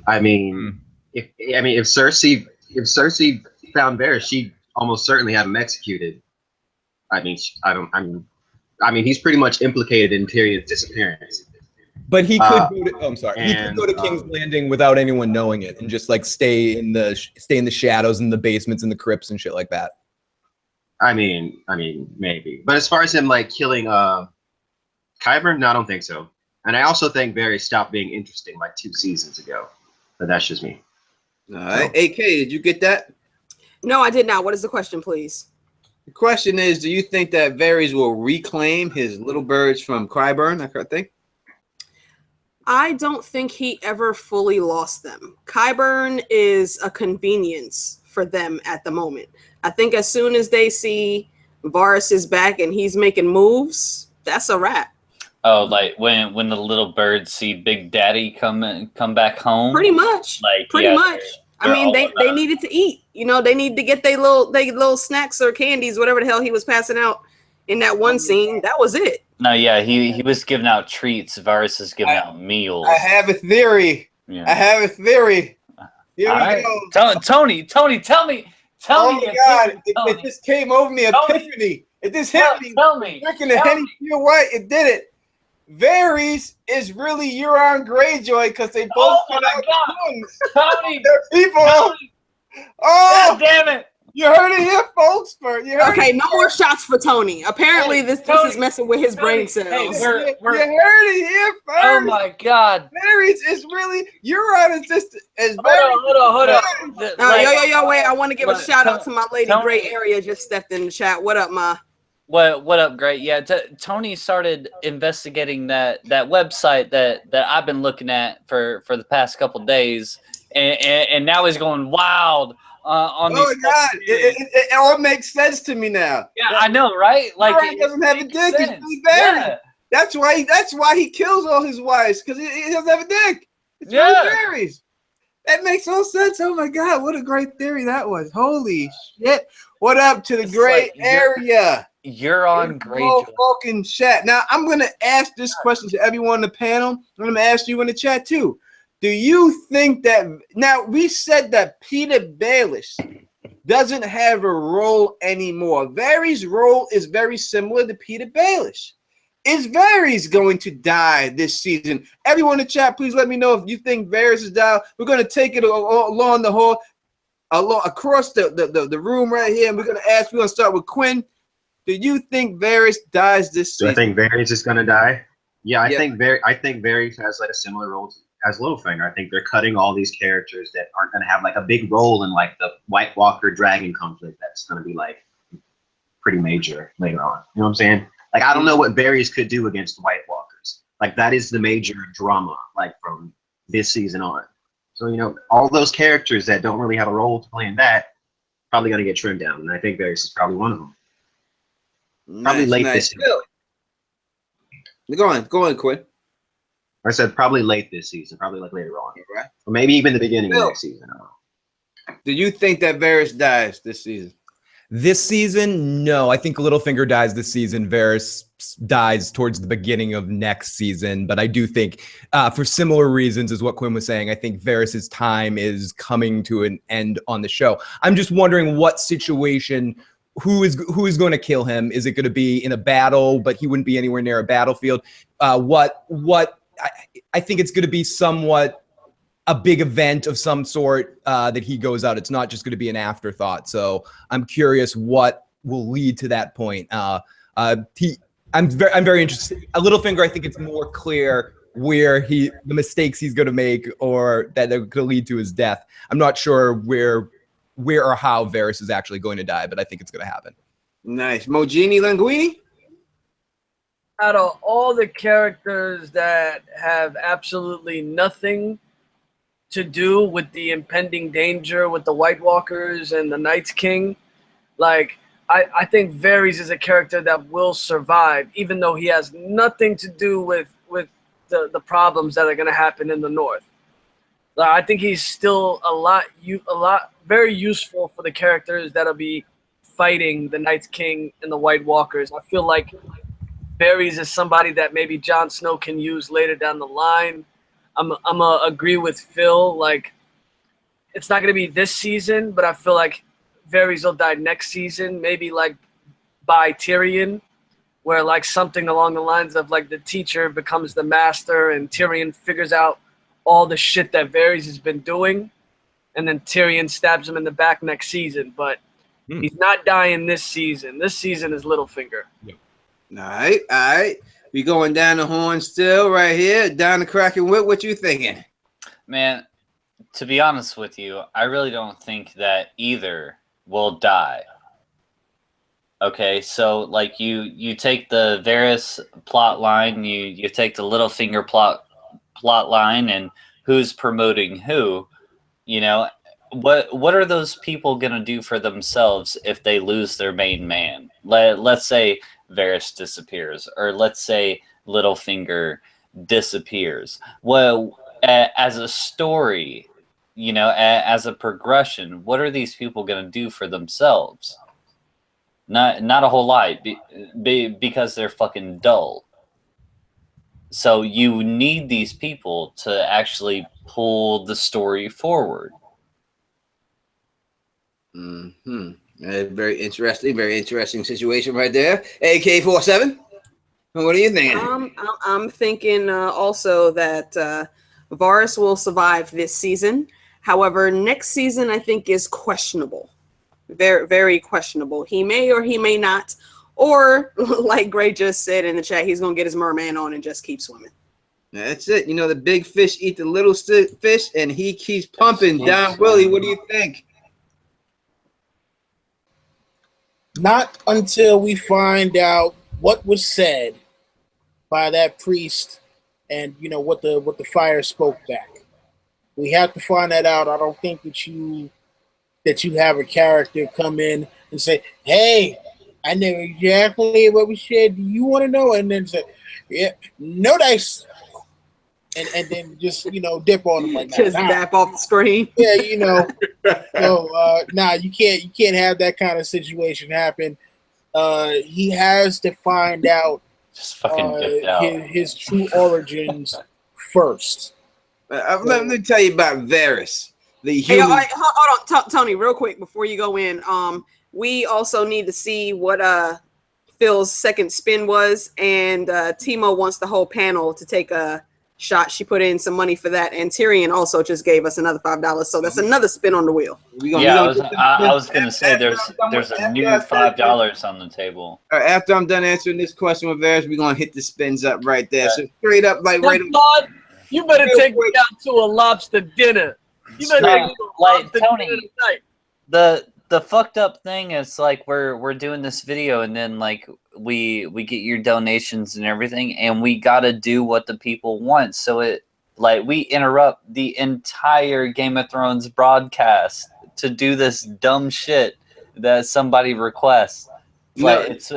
I mean, if Cersei found Varys, she'd almost certainly have him executed. I mean, he's pretty much implicated in Tyrion's disappearance. But he could go to. Oh, I'm sorry. He could go to King's Landing without anyone knowing it, and just like stay in the shadows, in the basements, in the crypts, and shit like that. I mean, maybe. But as far as him like killing Qyburn, no, I don't think so. And I also think Varys stopped being interesting like 2 seasons ago. But that's just me. All right, AK, did you get that? No, I did not. What is the question, please? The question is, do you think that Varys will reclaim his little birds from Qyburn? I think. I don't think he ever fully lost them. Qyburn is a convenience for them at the moment. I think as soon as they see Varys is back and he's making moves, that's a wrap. Oh, like when the little birds see Big Daddy come back home? Pretty much. Pretty much. I mean, they needed to eat. They need to get their little snacks or candies, whatever the hell he was passing out in that one scene. That was it. No, yeah, he was giving out treats. Varys is giving out meals. I have a theory. Yeah. I have a theory. Here we go. Tony, tell me. Oh my God, it just came over me, epiphany. It just hit me. Tell me. Drinking the Henny Pure White, it did it. Varys is really Euron Greyjoy because they both Oh my God. tongues. Tony. They're people. Tony. Oh, God damn it. you heard it here, folks. Okay, no more shots for Tony. Apparently, this is messing with his brain cells. Hey, You heard it here first. oh my God. Varys is really Euron is just as Hold on. Yo, wait. I want to give a But shout out to my lady Tony- Gray Area just stepped in the chat. What up, Ma? What up, great? Yeah, Tony started investigating that website that I've been looking at for the past couple days, and now he's going wild on these. Oh my God, it all makes sense to me now. Yeah, I know, right? Like Euron doesn't have a dick. He's really Varys. Yeah. That's why he kills all his wives because he doesn't have a dick. It's Yeah. really Varys. That makes no sense. Oh my God, what a great theory that was. Holy shit. What up to the It's gray like area? You're on great. Fucking chat. Now I'm gonna ask this question to everyone on the panel. I'm gonna ask you in the chat too. Do you think that now we said that Peter Baelish doesn't have a role anymore? Varys' role is very similar to Peter Baelish. Is Varys going to die this season? Everyone in the chat, please let me know if you think Varys is down. We're gonna take it along the whole, across the room right here, and we're gonna start with Quinn. Do you think Varys dies this season? Do I think Varys is gonna die? Yeah, I think Varys has like a similar role as Littlefinger. I think they're cutting all these characters that aren't gonna have like a big role in like the White Walker dragon conflict. That's gonna be like pretty major later on. You know what I'm saying? Like I don't know what Varys could do against the White Walkers. Like that is the major drama, like from this season on. So you know, all those characters that don't really have a role to play in that probably gonna get trimmed down, and I think Varys is probably one of them. Probably late this season. Go on, Quinn. I said probably late this season, probably like later on, Right. or maybe even the beginning of next season. I don't know. Do you think that Varys dies this season? This season, no. I think Littlefinger dies this season. Varys dies towards the beginning of next season. But I do think, for similar reasons as what Quinn was saying, I think Varys' time is coming to an end on the show. I'm just wondering what situation, who is going to kill him? Is it going to be in a battle, but he wouldn't be anywhere near a battlefield? I think it's going to be somewhat a big event of some sort that he goes out. It's not just going to be an afterthought. So I'm curious what will lead to that point. I'm very interested. A Littlefinger, I think it's more clear where the mistakes he's going to make or that they're going to lead to his death. I'm not sure where or how Varys is actually going to die, but I think it's going to happen. Nice. Mogini Linguini? Out of all the characters that have absolutely nothing to do with the impending danger with the White Walkers and the Night's King, like I think Varys is a character that will survive, even though he has nothing to do with the problems that are going to happen in the North. I think he's still a lot very useful for the characters that'll be fighting the Night's King and the White Walkers. I feel like Varys is somebody that maybe Jon Snow can use later down the line. I'm agree with Phil. Like, it's not going to be this season, but I feel like Varys will die next season, maybe like by Tyrion, where like something along the lines of like the teacher becomes the master and Tyrion figures out all the shit that Varys has been doing, and then Tyrion stabs him in the back next season. But he's not dying this season. This season is Littlefinger. Yep. All right. We going down the horn still right here. Down the Kraken Witt. What you thinking? Man, to be honest with you, I really don't think that either will die. Okay, so like you take the Varys plot line, you take the Littlefinger plot line, and who's promoting who, you know, what are those people gonna do for themselves if they lose their main man? Let's say Varys disappears, or let's say Littlefinger disappears. Well, as a story, you know, as a progression, what are these people gonna do for themselves? Not a whole lot, because they're fucking dull. So you need these people to actually pull the story forward. Very interesting situation right there. AK-47. What are you thinking? I'm thinking also that Varys will survive this season. However, next season I think is questionable. Very, very questionable. He may or he may not. Or, like Gray just said in the chat, he's going to get his merman on and just keep swimming. That's it. You know, the big fish eat the little fish, and he keeps pumping. Don Willi, what do you think? Not until we find out what was said by that priest and, you know, what the fire spoke back. We have to find that out. I don't think that you have a character come in and say, hey, I know exactly what we said. Do you want to know? And then say, yeah, no dice. And then just, you know, dip on them like that. Just dap off the screen. Yeah, you know. You can't have that kind of situation happen. He has to find out Just fucking dipped out. his true origins first. Let me tell you about Varys. Hey, hold on, Tony, real quick before you go in. We also need to see what Phil's second spin was, and Timo wants the whole panel to take a shot. She put in some money for that, and Tyrion also just gave us another $5, so that's another spin on the wheel. I was gonna say there's a new $5 on the table. All right, after I'm done answering this question with Varys, we're gonna hit the spins up right there. So straight up, like right. Teflon, you better take me out to a lobster dinner. You better take me to a lobster Tony, dinner tonight. The fucked up thing is like we're doing this video and then like we get your donations and everything and we gotta do what the people want. So it like we interrupt the entire Game of Thrones broadcast to do this dumb shit that somebody requests. Like, it's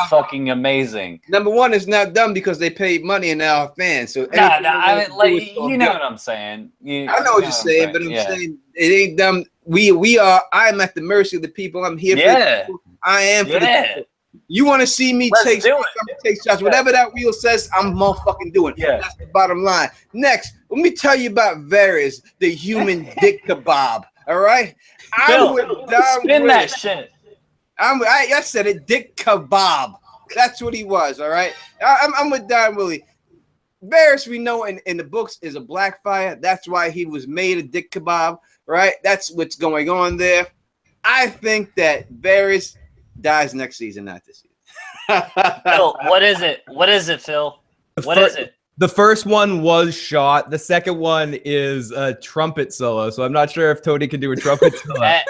fucking amazing. Number one, it's not dumb because they paid money and now are fans. So I mean, like you know what I'm saying. I know what you're saying, but I'm saying it ain't dumb. I'm at the mercy of the people. I'm here for the people. I am for the people. You want to see me take shots. Whatever that wheel says, I'm motherfucking doing. Yeah. That's the bottom line. Next, let me tell you about Varys, the human dick kebab. All right? Spin that shit. I said it, dick kebab. That's what he was, all right? I'm with Don Willi. Varys, we know in the books, is a Blackfire. That's why he was made a dick kebab, right? That's what's going on there. I think that Varys dies next season, not this season. Phil, what is it? What is it, Phil? What is it? The first one was shot. The second one is a trumpet solo. So I'm not sure if Tony can do a trumpet solo.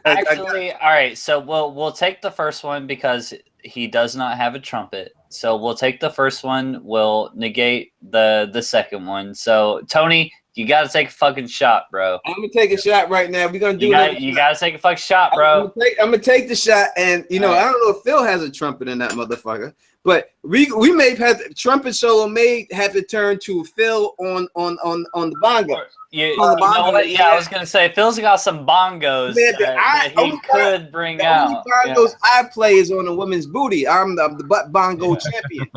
Actually, all right. So we'll take the first one because he does not have a trumpet. So we'll take the first one. We'll negate the second one. So Tony, you gotta take a fucking shot, bro. I'm gonna take a shot right now. We're gonna do it. You gotta take a fucking shot, bro. I'm gonna take the shot, and you know I don't know if Phil has a trumpet in that motherfucker, but we may have trumpet solo may have to turn to Phil on the bongo. Yeah, I was gonna say Phil's got some bongos that he could bring out. The only bongos I play is on a woman's booty. I'm the butt bongo champion.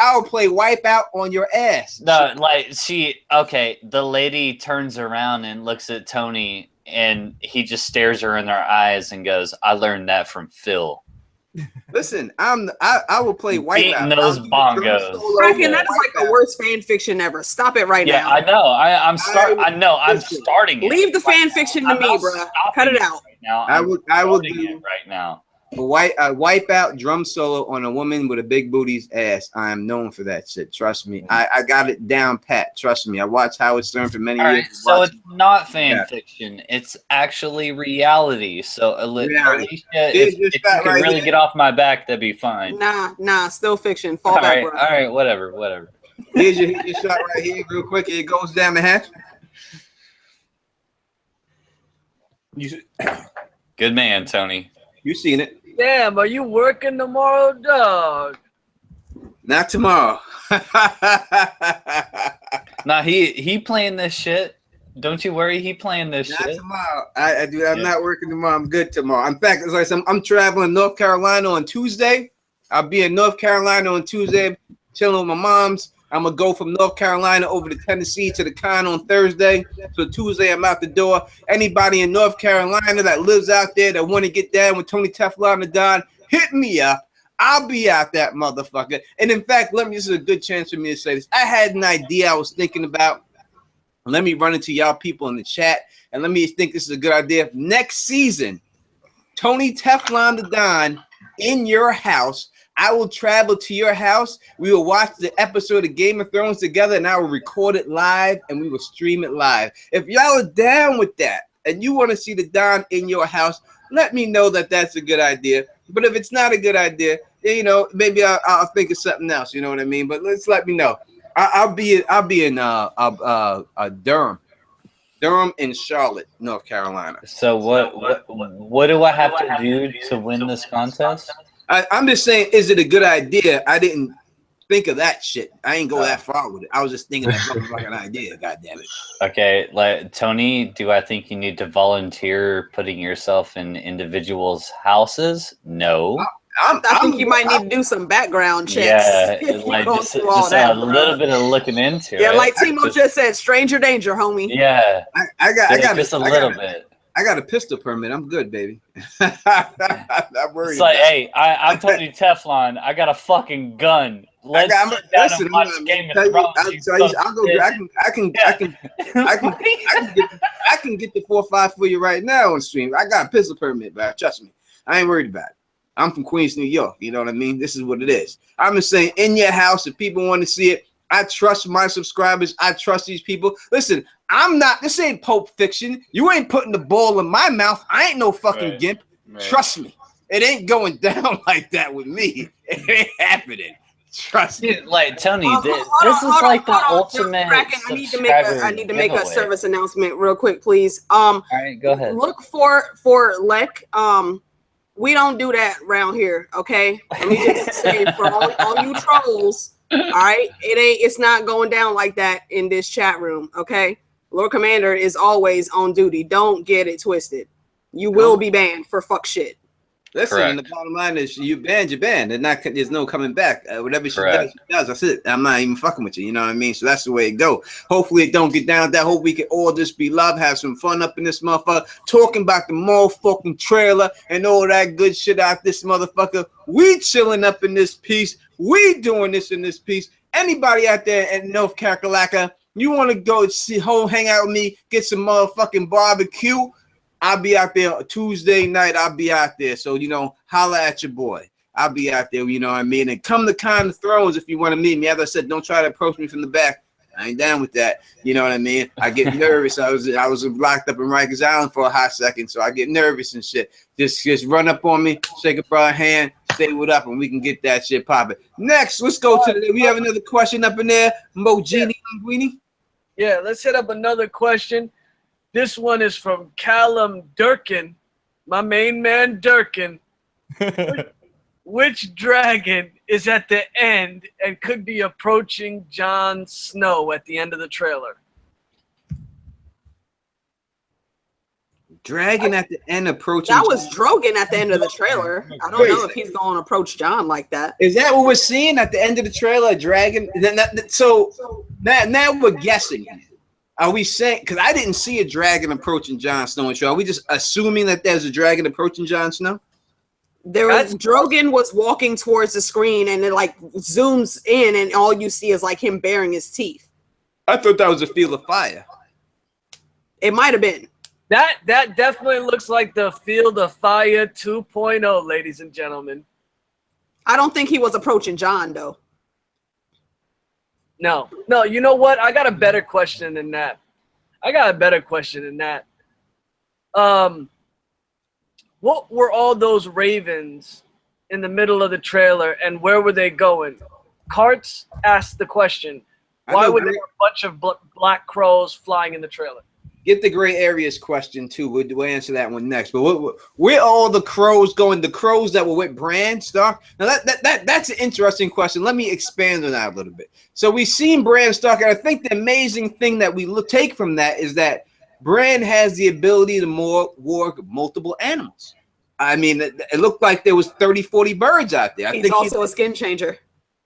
I'll play Wipeout on your ass. No, like the lady turns around and looks at Tony and he just stares her in her eyes and goes, I learned that from Phil. Listen, I will play Wipeout. Beating those bongos. Kraken, that is like the worst fan fiction ever. Stop it right now. Yeah, I know. I'm starting it. Leave the fan fiction to me, bro. Cut it out. Right now. I will do it right now. A Wipeout drum solo on a woman with a big booty's ass. I am known for that shit. Trust me. I got it down pat. Trust me. I watched Howard Stern for many years. So it's not fan fiction. It's actually reality. So Alicia, if you can really get off my back, that'd be fine. Nah, still fiction. Fall back, bro. All right, whatever. Here's your shot right here, real quick. It goes down the hatch. Good man, Tony. You seen it. Damn, are you working tomorrow, dog? Not tomorrow. Nah, he playing this shit. Don't you worry, he playing this shit. Not tomorrow. I'm not working tomorrow. I'm good tomorrow. In fact, as I said, I'm traveling North Carolina on Tuesday. I'll be in North Carolina on Tuesday, chilling with my moms. I'm gonna go from North Carolina over to Tennessee to the con on Thursday. So Tuesday I'm out the door. Anybody in North Carolina that lives out there that want to get down with Tony Teflon and Don, hit me up. I'll be out that motherfucker. And in fact, this is a good chance for me to say this. I had an idea I was thinking about. Let me run into y'all people in the chat, and let me think this is a good idea. Next season, Tony Teflon the Don in your house. I will travel to your house. We will watch the episode of Game of Thrones together, and I will record it live, and we will stream it live. If y'all are down with that, and you want to see the Don in your house, let me know that that's a good idea. But if it's not a good idea, then, you know, maybe I'll think of something else. You know what I mean? But let me know. I'll be in Durham and Charlotte, North Carolina. So what do I have to do to win this contest? I'm just saying, is it a good idea? I didn't think of that shit. I ain't go that far with it. I was just thinking that fucking idea. God damn it. Okay, Tony, do I think you need to volunteer putting yourself in individuals' houses? No. I think you might need to do some background checks. Yeah, like just a little bit of looking into it. Yeah, like Timo just said, stranger danger, homie. Yeah, I got just a little bit. I got a pistol permit. I'm good, baby. I'm worried. It's like, hey, I'm Tony Teflon. I got a fucking gun. I can get the 4.5 for you right now on stream. I got a pistol permit, but trust me, I ain't worried about it. I'm from Queens, New York. You know what I mean? This is what it is. I'm just saying, in your house, if people want to see it, I trust my subscribers. I trust these people. Listen, this ain't Pulp Fiction. You ain't putting the ball in my mouth. I ain't no fucking gimp. Right. Trust me. It ain't going down like that with me. It ain't happening. Trust me. Like, Tony, this is like the ultimate. I need to make a service announcement real quick, please. All right, go ahead. Look for Lek. We don't do that around here, okay? Let me just say, for all you trolls, all right, it's not going down like that in this chat room, okay? Lord Commander is always on duty. Don't get it twisted. You will be banned for fuck shit. Listen, and the bottom line is, you banned, and there's no coming back. Whatever she does, that's it. I'm not even fucking with you. You know what I mean? So that's the way it go. Hopefully it don't get down that. Hope we can all just be love, have some fun up in this motherfucker, talking about the motherfucking trailer and all that good shit out this motherfucker. We chilling up in this piece. We doing this in this piece. Anybody out there in North Carolina, you want to go hang out with me, get some motherfucking barbecue? I'll be out there Tuesday night. I'll be out there. So, you know, holla at your boy. I'll be out there, you know what I mean? And come to Con of Thrones if you want to meet me. As I said, don't try to approach me from the back. I ain't down with that. You know what I mean? I get nervous. I was locked up in Rikers Island for a hot second, so I get nervous and shit. Just run up on me, shake a broad hand, say what up, and we can get that shit popping. Next, let's go to we have another question up in there. Mojini Linguini? Yeah, let's hit up another question. This one is from Callum Durkin, my main man Durkin. Which dragon is at the end and could be approaching Jon Snow at the end of the trailer? Dragon at the end approaching. That was Drogon at the end of the trailer. I don't know if he's going to approach Jon like that. Is that what we're seeing at the end of the trailer? A dragon? So now we're guessing. Are we saying, because I didn't see a dragon approaching Jon Snow in the show, are we just assuming that there's a dragon approaching Jon Snow? Drogon was walking towards the screen and it like zooms in and all you see is like him baring his teeth. I thought that was a Field of Fire. It might have been. That definitely looks like the Field of Fire 2.0, ladies and gentlemen. I don't think he was approaching Jon though. No, you know what? I got a better question than that. What were all those ravens in the middle of the trailer, and where were they going? Carts asked the question. Why were there a bunch of black crows flying in the trailer? Get the gray areas question too. We'll answer that one next. But where all the crows going? The crows that were with Bran Stark. Now that's an interesting question. Let me expand on that a little bit. So we've seen Bran Stark, and I think the amazing thing that we take from that is that Bran has the ability to work multiple animals. I mean, it looked like there was 30, 40 birds out there. He's also a skin changer.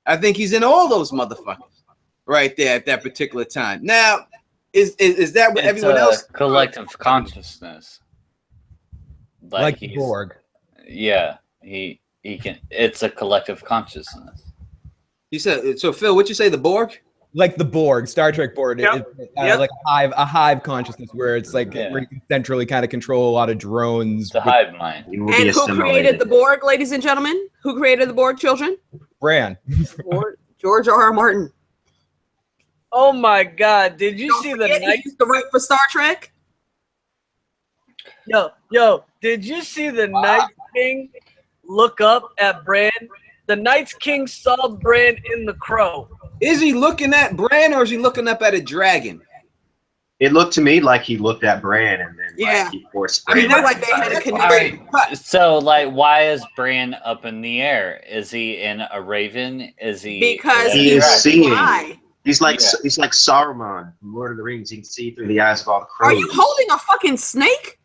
I think he's in all those motherfuckers. right there at that particular time. Now, is that what It's everyone a else? collective consciousness. Like he's- Borg. Yeah, he can. It's a collective consciousness. You said so, Phil. What you say? The Borg? Like the Borg, Star Trek Borg, Yep. Yep. like a hive consciousness where it's like Yeah. where you can centrally kind of control a lot of drones. It's a hive mind. You will be And who assimilated. created the Borg, ladies and gentlemen? Who created the Borg, children? Bran. George R.R. Martin. Oh my God! Did you Don't see the forget he Night? used to write for Star Trek. Yo! Did you see the Night King look up at Bran? The Night King saw Bran in the Crow. Is he looking at Bran or is he looking up at a dragon? It looked to me like he looked at Bran and then Yeah. like, he forced I mean, Bran. that's like they had a All connection. right. So, like, why is Bran up in the air? Is he in a raven? Is he? Because He he is was seeing. fly. He's like Yeah. he's like Saruman from Lord of the Rings. He can see through the eyes of all the Are crows. you holding a fucking snake?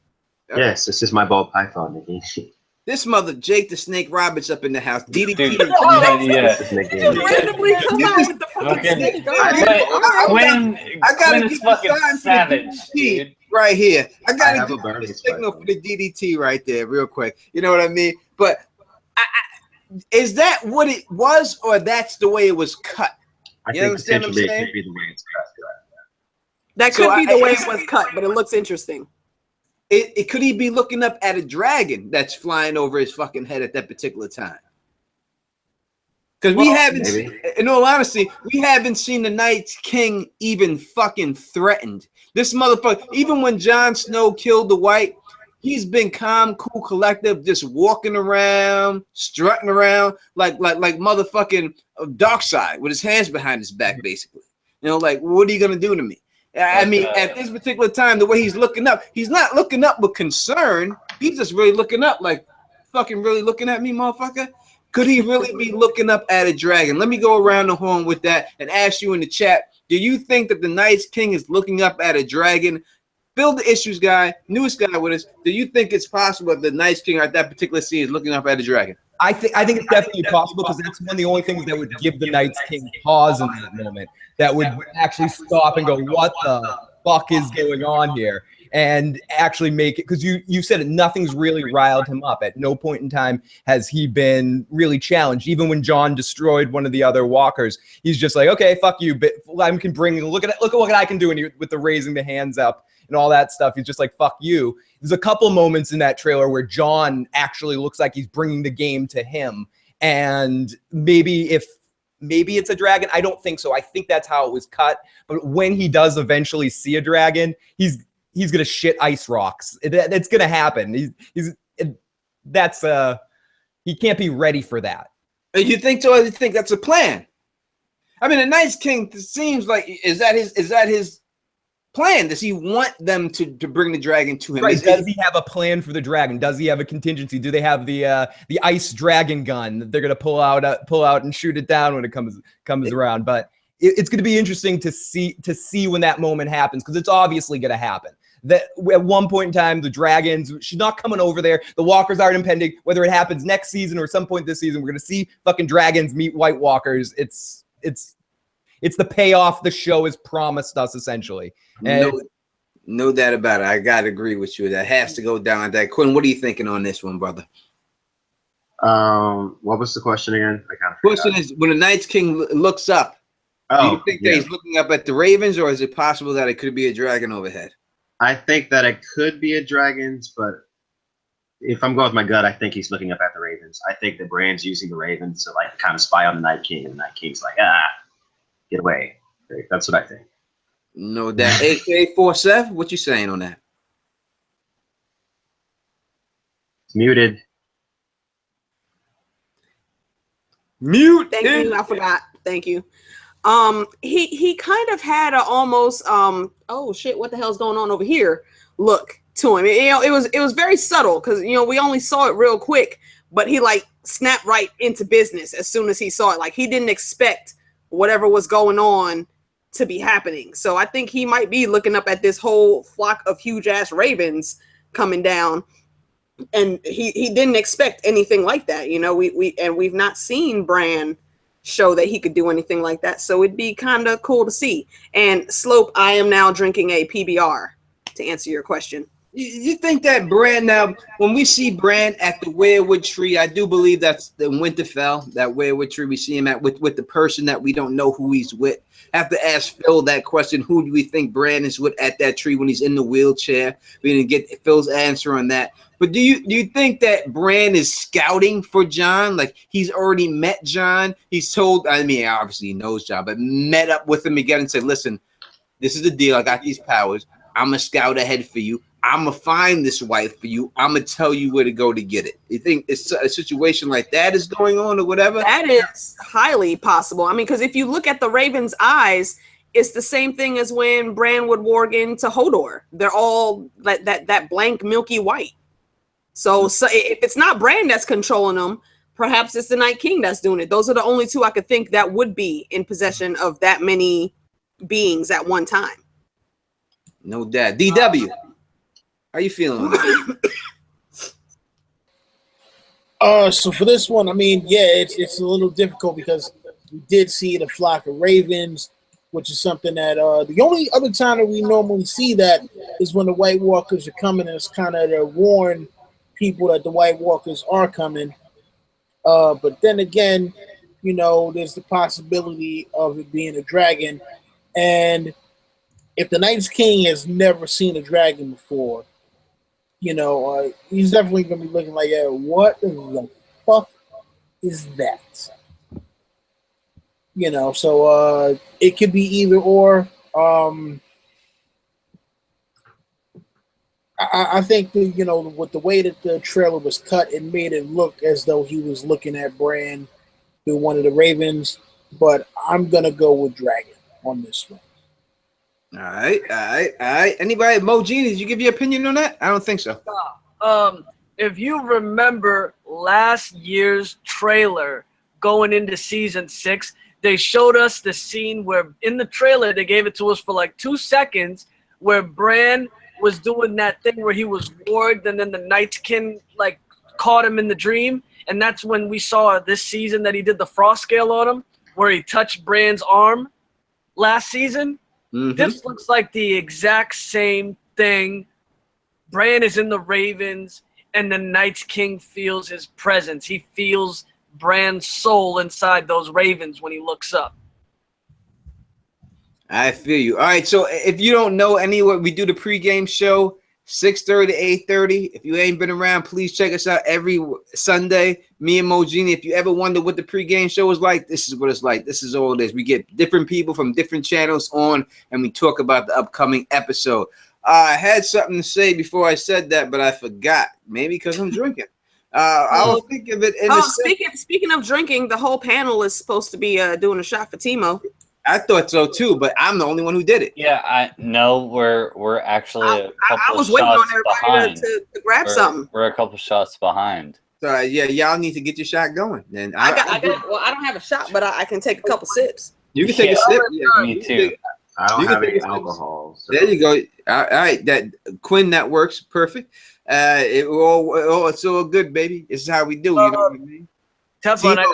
Yes, this is my ball python, Nikki. This mother Jake the Snake Roberts up in the house. DDT. Dude, This is Nikki. You just randomly come out with the fucking Fucking- snake. Quinn gotta is give the fucking sign for the savage, DDT dude. right here. I I gotta have a give burning the signal spot. for the DDT right there, real quick. You know what I mean? But is that what it was, or that's the way it was cut? I You think understand what I'm potentially it saying? could be the way it's cut. That So could be the way I- it was cut, but it looks interesting. It could he be looking up at a dragon that's flying over his fucking head at that particular time? Because we haven't, maybe. in all honesty, we haven't seen the Night King even fucking threatened. This motherfucker, even when Jon Snow killed the White, he's been calm, cool, collective, just walking around, strutting around like motherfucking Darkseid with his hands behind his back, basically. You know, like, what are you gonna do to me? I mean, at this particular time, the way he's looking up, he's not looking up with concern. He's just really looking up, like, fucking really looking at me, motherfucker. Could he really be looking up at a dragon? Let me go around the horn with that and ask you in the chat, do you think that the Night King is looking up at a dragon? Build the issues guy, newest guy with us. Do you think it's possible that the Night King at that particular scene is looking up at a dragon? I think it's definitely possible because that's one of the only things that would give the Night's King pause in that moment. That would actually stop and go, "What the fuck is going on here?" And actually make it, because you said it, nothing's really riled him up. At no point in time has he been really challenged. Even when Jon destroyed one of the other walkers, he's just like, "Okay, fuck you, but I can bring look at what I can do," and with the raising the hands up and all that stuff. He's just like, "Fuck you." There's a couple moments in that trailer where Jon actually looks like he's bringing the game to him. And maybe it's a dragon. I don't think so. I think that's how it was cut. But when he does eventually see a dragon, he's gonna shit ice rocks. That's gonna happen. He can't be ready for that. You think so? Or you think that's a plan? I mean, the Night King seems like is that his plan? Does he want them to bring the dragon to him? Right. Does he have a plan for the dragon? Does he have a contingency? Do they have the ice dragon gun that they're gonna pull out and shoot it down when it comes around? But it's going to be interesting to see when that moment happens, because it's obviously going to happen. That at one point in time, the dragons, she's not coming over there. The walkers aren't impending. Whether it happens next season or some point this season, we're going to see fucking dragons meet White Walkers. It's the payoff the show has promised us, essentially. And no doubt about it. I gotta agree with you. That has to go down like that. Quinn, what are you thinking on this one, brother? What was the question again? I kind of Question is, when the Night King looks up, do you think that he's looking up at the ravens, or is it possible that it could be a dragon overhead? I think that it could be a dragon's, but if I'm going with my gut, I think he's looking up at the ravens. I think that Bran's using the ravens to like kind of spy on the Night King, and the Night King's like, get away. That's what I think. No doubt. AK47, what you saying on that? It's muted. Mute. Thank you. I forgot. Thank you. He kind of had a almost oh shit, what the hell's going on over here? Look to him. It was very subtle because we only saw it real quick, but he like snapped right into business as soon as he saw it. Like he didn't expect whatever was going on to be happening. So I think he might be looking up at this whole flock of huge ass ravens coming down, and he didn't expect anything like that. We've not seen Bran show that he could do anything like that. So it'd be kind of cool to see. And Slope, I am now drinking a PBR to answer your question. You think that Bran now, when we see Bran at the weirwood tree, I do believe that's the Winterfell, that weirwood tree we see him at with the person that we don't know who he's with. Have to ask Phil that question. Who do we think Bran is with at that tree when he's in the wheelchair? We didn't get Phil's answer on that. But do you think that Bran is scouting for Jon? Like he's already met Jon. He's told, I mean, obviously he knows Jon, but met up with him again and said, listen, this is the deal. I got these powers. I'm a scout ahead for you. I'm going to find this wife for you. I'm going to tell you where to go to get it. You think it's a situation like that is going on or whatever? That is highly possible. I mean, because if you look at the Raven's eyes, it's the same thing as when Bran would warg into Hodor. They're all that blank milky white. So if it's not Bran that's controlling them, perhaps it's the Night King that's doing it. Those are the only two I could think that would be in possession of that many beings at one time. No doubt. DW. How you feeling? So for this one, I mean, yeah, it's a little difficult because we did see the flock of ravens, which is something that the only other time that we normally see that is when the White Walkers are coming, and it's kind of to warn people that the White Walkers are coming. But then again, you know, there's the possibility of it being a dragon, and if the Night's King has never seen a dragon before, you know, he's definitely going to be looking like, what the fuck is that? You know, so it could be either or. I think, that, you know, with the way that the trailer was cut, it made it look as though he was looking at Bran through one of the ravens, but I'm going to go with dragon on this one. All right. Anybody, Mo Genie, did you give your opinion on that? I don't think so. If you remember last year's trailer going into season 6, they showed us the scene where in the trailer they gave it to us for like 2 seconds where Bran was doing that thing where he was warged and then the Night King like caught him in the dream, and that's when we saw this season that he did the frost scale on him where he touched Bran's arm last season. Mm-hmm. This looks like the exact same thing. Bran is in the ravens, and the Night King feels his presence. He feels Bran's soul inside those ravens when he looks up. I feel you. All right, so if you don't know anywhere, we do the pregame show 6:30 to 8:30. If you ain't been around, please check us out every Sunday. Me and Mo Genie. If you ever wonder what the pregame show is like, this is what it's like. This is all it is. We get different people from different channels on, and we talk about the upcoming episode. I had something to say before I said that, but I forgot. Maybe because I'm drinking. I'll think of it. Speaking of drinking, the whole panel is supposed to be doing a shot for Timo. I thought so too, but I'm the only one who did it. Yeah, we're actually a couple I was waiting on everybody behind. to grab something. We're a couple shots behind. So yeah, y'all need to get your shot going. Then I don't have a shot, but I can take a couple sips. You can take a sip. Yeah, me too. I don't have any alcohol. So. There you go. All right, that Quinn, that works perfect. It's all good, baby. This is how we do. You know what I mean? Teflon,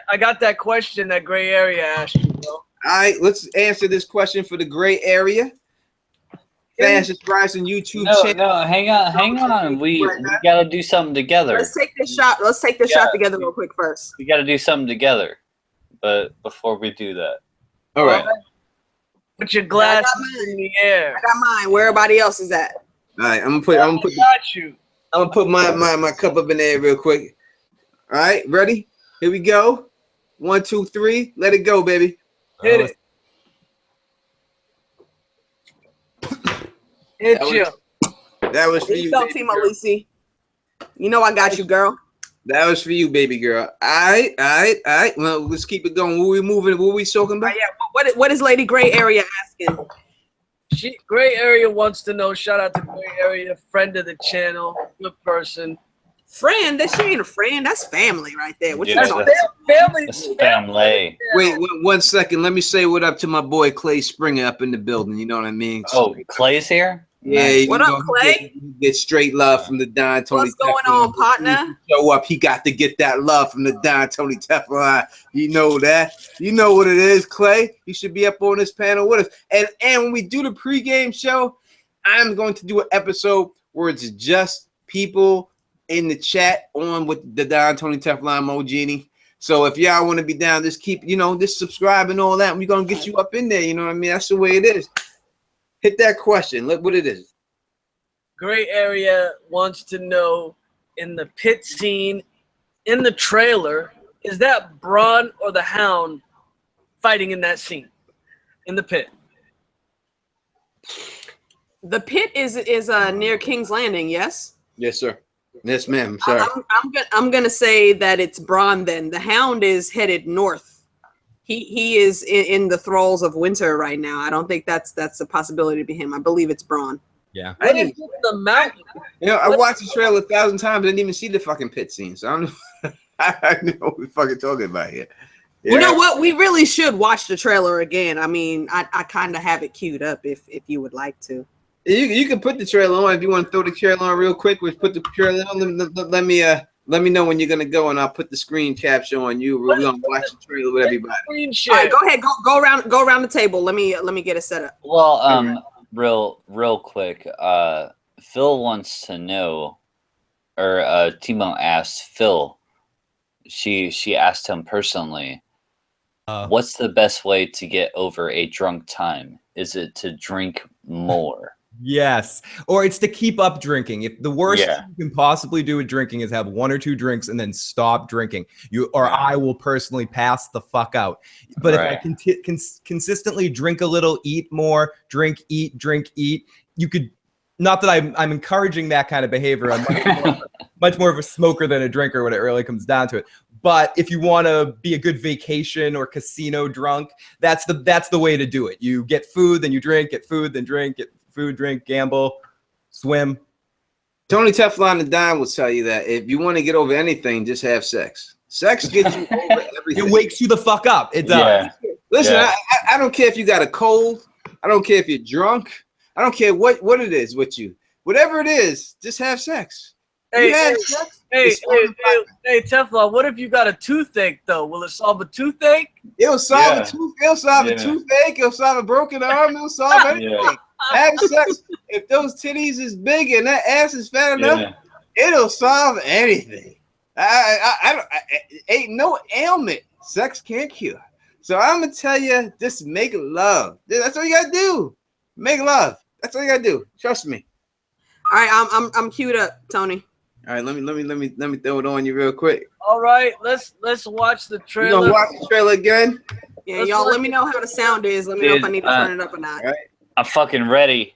I got that question that gray area asked you, bro. All right, let's answer this question for the gray area. Fastest rising YouTube channel. No, hang on. We gotta do something together. Let's take this shot. Shot together real quick first. We gotta do something together. But before we do that. All right. Put your glasses in the air. I got mine. Where everybody else is at. All right, I'm gonna put my cup up in there real quick. All right, ready? Here we go. 1, 2, 3. Let it go, baby. Hit it. That was for you. Timo Lisi. You know I got you, girl. That was for you, baby girl. All right. Well, let's keep it going. What we moving? What we talking about? Yeah. What is Lady Gray Area asking? Gray Area wants to know. Shout out to Gray Area, friend of the channel, good person. Friend? That she ain't a friend. That's family right there. What That's family. Wait, 1 second. Let me say what up to my boy Clay Springer up in the building. You know what I mean? Oh, Clay's here? Yeah, Nice. What up, Clay? You get straight love from the Don Tony. What's going on, partner? Show up. He got to get that love from the Don Tony Teflon. You know that. You know what it is, Clay. You should be up on this panel with us. And when we do the pregame show, I'm going to do an episode where it's just people in the chat on with the Don Tony Teflon Mojini. So if y'all want to be down, just keep, just subscribe and all that. We're going to get you up in there. You know what I mean? That's the way it is. Hit that question. Look what it is. Gray Area wants to know, in the pit scene, in the trailer, is that Braun or the Hound fighting in that scene? In the pit. The pit is near King's Landing, yes? Yes, sir. Yes, ma'am. Sorry. I'm gonna say that it's Braun then. The Hound is headed north. He is in the thralls of winter right now. I don't think that's a possibility to be him. I believe it's Braun. Yeah. What if it's the mountain? I watched the trailer 1,000 times. I didn't even see the fucking pit scene. So I don't know. I know what we're fucking talking about here. You know what? We really should watch the trailer again. I mean, I kind of have it queued up if you would like to. You can put the trailer on if you want to throw the trailer on real quick. We'll put the trailer on. Let me know when you're gonna go, and I'll put the screen capture on you. We're gonna watch the trailer with everybody. All right, go ahead. Go around the table. Let me get it set up. Well, real quick. Phil wants to know, or Timo asked Phil. She asked him personally. What's the best way to get over a drunk time? Is it to drink more? Yes. Or it's to keep up drinking. If the worst thing you can possibly do with drinking is have 1 or 2 drinks and then stop drinking, I will personally pass the fuck out. But if I consistently drink a little, eat more, drink, eat, you could, not that I'm encouraging that kind of behavior. I'm much more of a smoker than a drinker when it really comes down to it. But if you want to be a good vacation or casino drunk, that's the way to do it. You get food, then you drink, get food, then drink, get food, drink, gamble, swim. Tony Teflon and Don will tell you that if you want to get over anything, just have sex. Sex gets you over everything. It wakes you the fuck up. It does. Yeah. Listen, I don't care if you got a cold. I don't care if you're drunk. I don't care what it is with you. Whatever it is, just have sex. Hey, Teflon, what if you got a toothache, though? Will it solve a toothache? It'll solve a toothache. It'll solve a toothache. It'll solve a broken arm. It'll solve anything. Have sex. If those titties is big and that ass is fat enough, it'll solve anything. Ain't no ailment sex can't cure. So I'm gonna tell you, just make love. That's all you gotta do. Make love. That's all you gotta do. Trust me. All right, I'm queued up, Tony. All right, let me throw it on you real quick. All right, let's watch the trailer. You gonna watch the trailer again? Yeah, y'all. Let me know how the sound is. Let me know if I need to turn it up or not. Right. I'm fucking ready.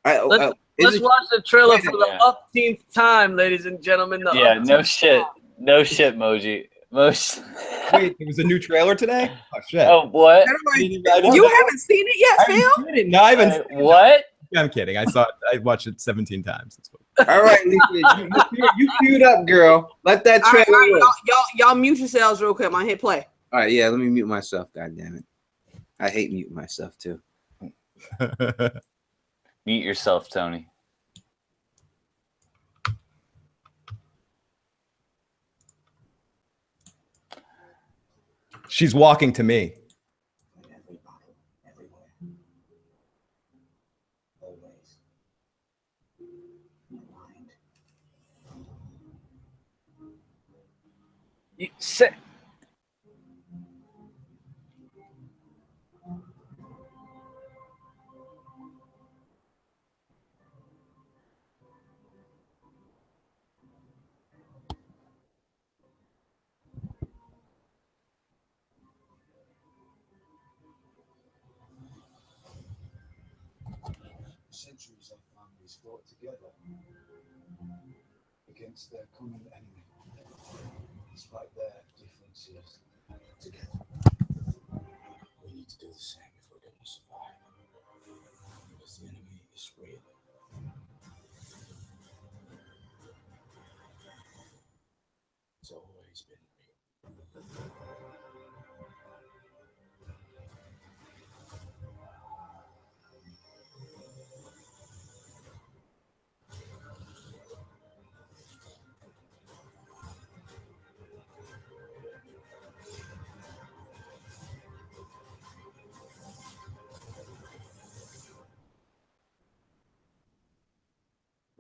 Let's watch the trailer for the upteenth time, ladies and gentlemen. No shit, Moji. Wait, there was a new trailer today? Oh shit! Oh, what? You haven't seen it yet, Phil? No, I haven't seen it. What? I'm kidding. I watched it 17 times. All right, Lisa, you queued up, girl. Let that trailer go. Y'all mute yourselves real quick. I'm gonna hit play. All right, yeah, let me mute myself. God damn it. I hate muting myself too. Mute yourself, Tony. She's walking to me. You say, centuries of families fought together against their common enemy, despite their differences. Together, we need to do the same if we're going to survive, because the enemy is real. It's always been real.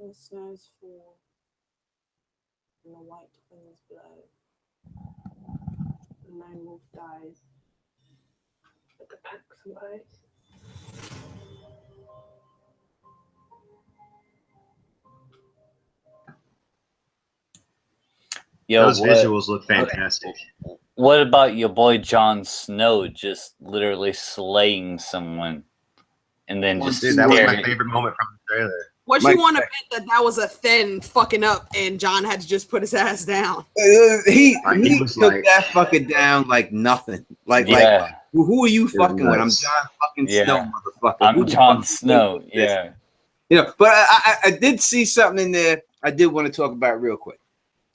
The snow's full. And the white twins blood. The lone wolf dies. At the pack survives. Yo, Those visuals look fantastic. What about your boy Jon Snow just literally slaying someone, and then just Dude, that was my staring? favorite moment from the trailer. What you want to bet that was a thin fucking up and John had to just put his ass down? He was took like- that fucking down like nothing. Like who are you fucking with? I'm Jon fucking Snow, motherfucker. I'm Jon Snow. Yeah. You know, but I did see something in there I did want to talk about real quick.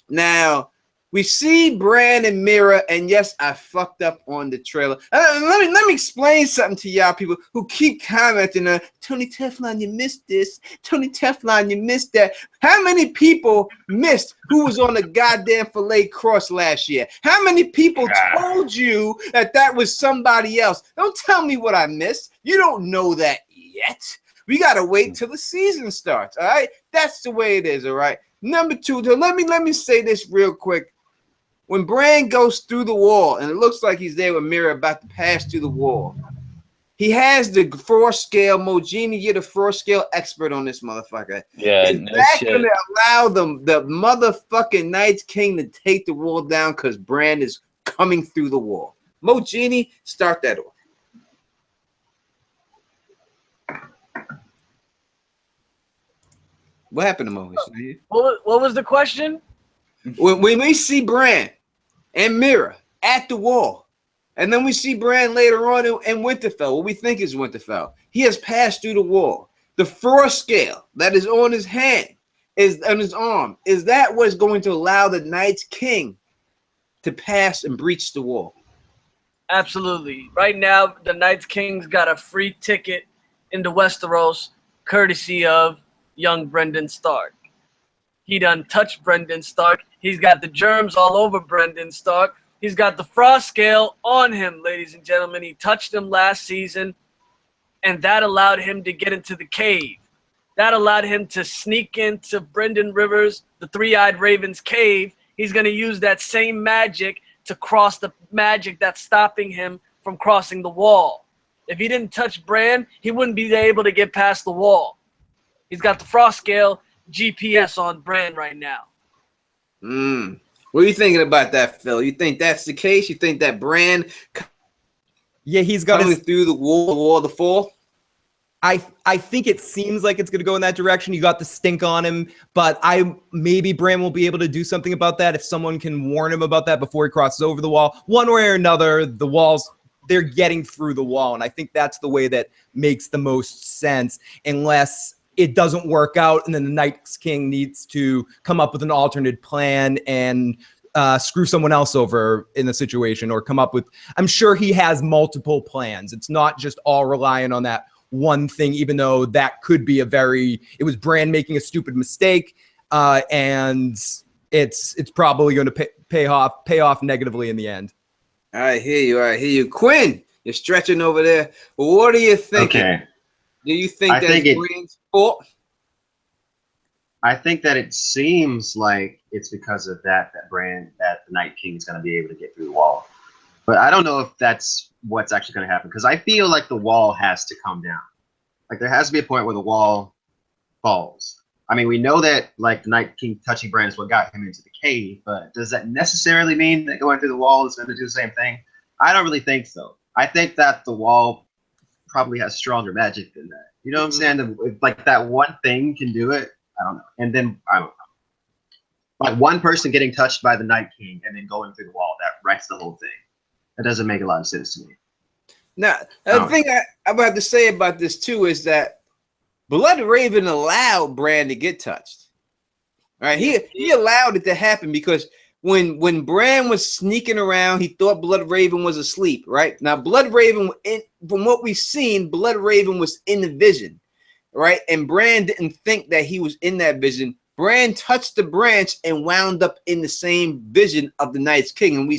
Now, we see Bran and Mira, and yes, I fucked up on the trailer. Let me explain something to y'all people who keep commenting on Tony Teflon, you missed this. Tony Teflon, you missed that. How many people missed who was on the goddamn filet cross last year? How many people told you that was somebody else? Don't tell me what I missed. You don't know that yet. We gotta wait till the season starts. All right, that's the way it is. All right. Number two, let me say this real quick. When Bran goes through the wall, and it looks like he's there with Mira about to pass through the wall, he has the frost scale. Mojini, you're the frost scale expert on this motherfucker. Yeah, is that going to allow the motherfucking Night's King to take the wall down because Bran is coming through the wall? Mojini, start that off. What happened to Mo? What was the question? When we see Bran and Mira at the wall, and then we see Bran later on in Winterfell, what we think is Winterfell, he has passed through the wall. The frost scale that is on his hand, is on his arm, is that what's going to allow the Night's King to pass and breach the wall? Absolutely. Right now, the Night's King's got a free ticket into Westeros, courtesy of young Brendan Stark. He done touched Brendan Stark. He's got the germs all over Brendan Stark. He's got the frost scale on him, ladies and gentlemen. He touched him last season, and that allowed him to get into the cave. That allowed him to sneak into Brendan Rivers, the Three-Eyed Raven's cave. He's going to use that same magic to cross the magic that's stopping him from crossing the wall. If he didn't touch Bran, he wouldn't be able to get past the wall. He's got the frost scale GPS on Bran right now. What are you thinking about that, Phil? You think that's the case? You think that Bran he's got coming through the wall of the fall? I think it seems like it's going to go in that direction. You got the stink on him, but maybe Bran will be able to do something about that if someone can warn him about that before he crosses over the wall. One way or another, the walls, they're getting through the wall, and I think that's the way that makes the most sense, unless it doesn't work out, and then the Night's King needs to come up with an alternate plan and screw someone else over in the situation, or come up with, I'm sure he has multiple plans. It's not just all reliant on that one thing, even though that could be it was Bran making a stupid mistake, and it's probably going to pay off negatively in the end. I hear you. Quinn, you're stretching over there. Well, what are you thinking? Okay. Do you think that's Bran's fault? I think that it seems like it's because of that the Night King is going to be able to get through the wall. But I don't know if that's what's actually going to happen, because I feel like the wall has to come down. Like, there has to be a point where the wall falls. I mean, we know that, like, the Night King touching Bran is what got him into the cave, but does that necessarily mean that going through the wall is going to do the same thing? I don't really think so. I think that the wall probably has stronger magic than that. You know what I'm saying? Like, that one thing can do it. I don't know. And then, I don't know. Like, one person getting touched by the Night King and then going through the wall, that wrecks the whole thing. That doesn't make a lot of sense to me. Now, the thing I'm about to say about this, too, is that Blood Raven allowed Bran to get touched. All right? He allowed it to happen because when Bran was sneaking around, he thought Blood Raven was asleep, right? Now, Blood Raven, from what we've seen, Blood Raven was in the vision, right? And Bran didn't think that he was in that vision. Bran touched the branch and wound up in the same vision of the Night's King, and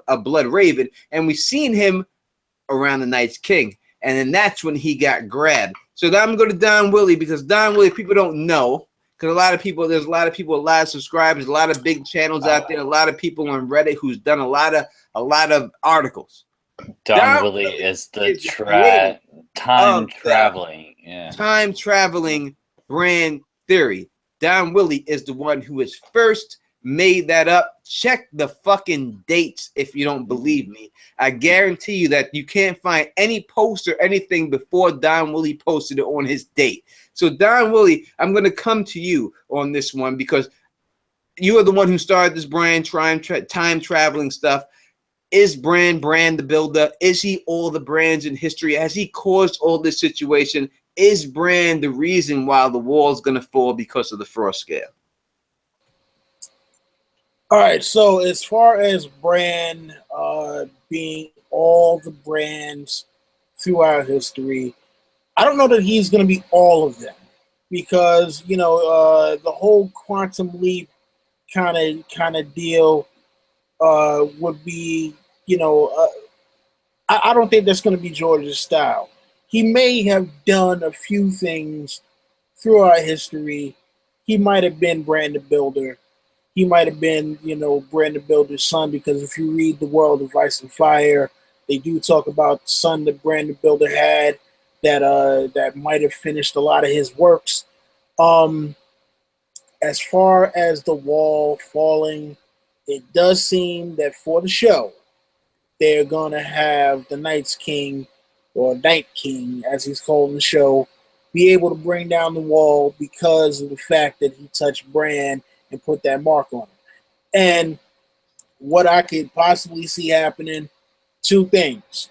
of Blood Raven, and we seen him around the Night's King, and then that's when he got grabbed. So now I'm going to Don Willi, because Don Willi, people don't know, Because there's a lot of people, a lot of subscribers, a lot of big channels out there, a lot of people on Reddit who's done a lot of articles. Don Willi is the time traveling brand theory. Don Willi is the one who has first made that up. Check the fucking dates if you don't believe me. I guarantee you that you can't find any post or anything before Don Willi posted it on his date. So Don Willi, I'm going to come to you on this one because you are the one who started this brand time traveling stuff. Is Brand the builder? Is he all the brands in history? Has he caused all this situation? Is Brand the reason why the wall is going to fall because of the frost scale? All right, so as far as Brand being all the brands throughout history, I don't know that he's going to be all of them because, you know, the whole quantum leap kind of deal would be, you know, I don't think that's going to be George's style. He may have done a few things throughout history. He might have been Brand the Builder. He might have been, you know, Brand the Builder's son, because if you read The World of Ice and Fire, they do talk about the son that Brand the Builder had that might have finished a lot of his works. As far as the wall falling, it does seem that for the show, they're going to have the Night's King, or Night King, as he's called in the show, be able to bring down the wall because of the fact that he touched Brand and put that mark on him. And what I could possibly see happening, two things.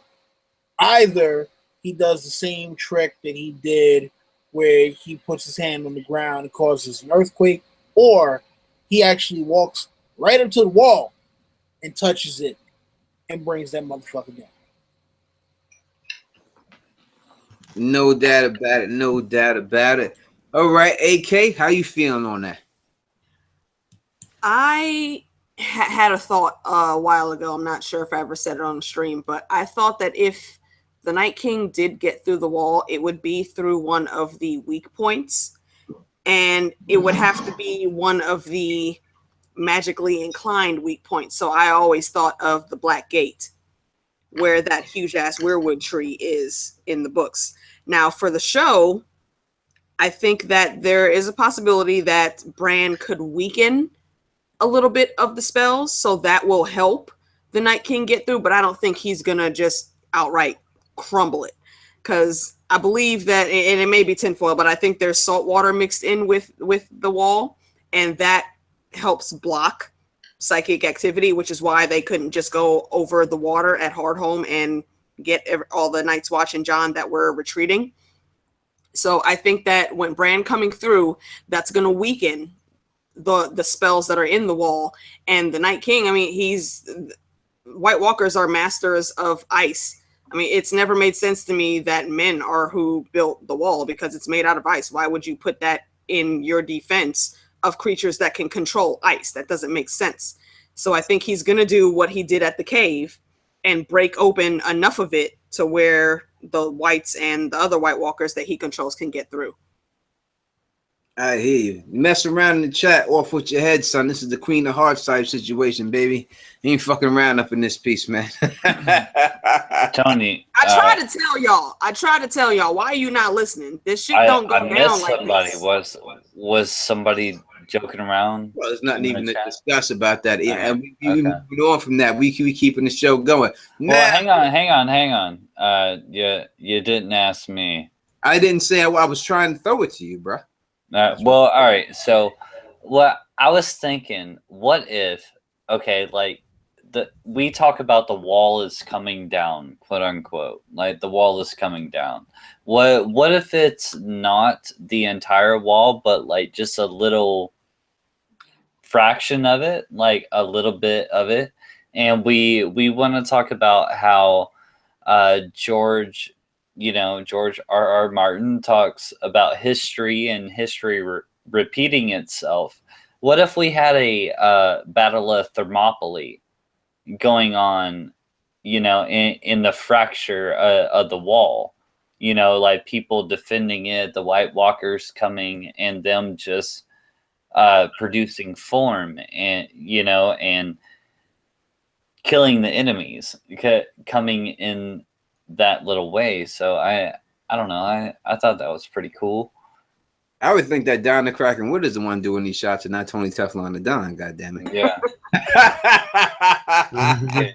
Either he does the same trick that he did where he puts his hand on the ground and causes an earthquake, or he actually walks right up to the wall and touches it and brings that motherfucker down. No doubt about it. No doubt about it. All right, AK, how you feeling on that? I had a thought a while ago. I'm not sure if I ever said it on the stream, but I thought that if the Night King did get through the wall, it would be through one of the weak points, and it would have to be one of the magically inclined weak points. So I always thought of the Black Gate, where that huge ass weirwood tree is in the books. Now for the show, I think that there is a possibility that Brand could weaken a little bit of the spells, so that will help the Night King get through, but I don't think he's gonna just outright crumble it, because I believe that, and it may be tinfoil, but I think there's salt water mixed in with the wall, and that helps block psychic activity, which is why they couldn't just go over the water at Hardhome and get all the Night's Watch and John that were retreating. So I think that when Brand coming through, that's going to weaken the spells that are in the wall. And the Night King, I mean, White Walkers are masters of ice. I mean, it's never made sense to me that men are who built the wall, because it's made out of ice. Why would you put that in your defense of creatures that can control ice? That doesn't make sense. So I think he's going to do what he did at the cave and break open enough of it to where the whites and the other White Walkers that he controls can get through. I hear you. Mess around in the chat, off with your head, son. This is the Queen of Hearts type situation, baby. You ain't fucking around up in this piece, man. Tony, I tried to tell y'all. Why are you not listening? This shit don't go down like somebody. this. Was somebody joking around? Well, there's nothing even to discuss about that. Yeah, and we moving on from that. We keeping the show going. Well, hang on. You didn't ask me. I didn't say I was trying to throw it to you, bro. Well, all right. So, what I was thinking, what if, okay, like we talk about the wall is coming down, quote unquote, like the wall is coming down. What if it's not the entire wall, but like just a little fraction of it, like a little bit of it, and we want to talk about how George R.R. Martin talks about history and history repeating itself. What if we had a Battle of Thermopylae going on, in the fracture of the wall, like people defending it, the White Walkers coming and them just producing form, and and killing the enemies, coming in that little way. So I don't know. I thought that was pretty cool. I would think that Don the Kraken Wood is the one doing these shots and not Tony Teflon the Don. God damn it. Yeah. Yeah.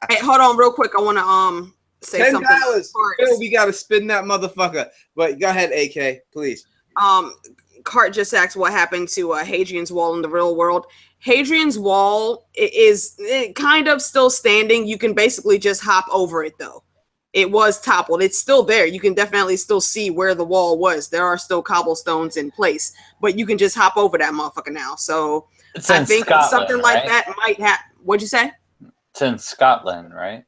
Hey, hold on real quick. I want to say something. $10. Phil, we got to spin that motherfucker. But go ahead, AK, please. Cart just asked what happened to Hadrian's Wall in the real world. Hadrian's Wall is kind of still standing. You can basically just hop over it, though. It was toppled. It's still there. You can definitely still see where the wall was. There are still cobblestones in place, but you can just hop over that motherfucker now. So it's I think Scotland, something like right? that might happen. What'd you say? It's in Scotland, right?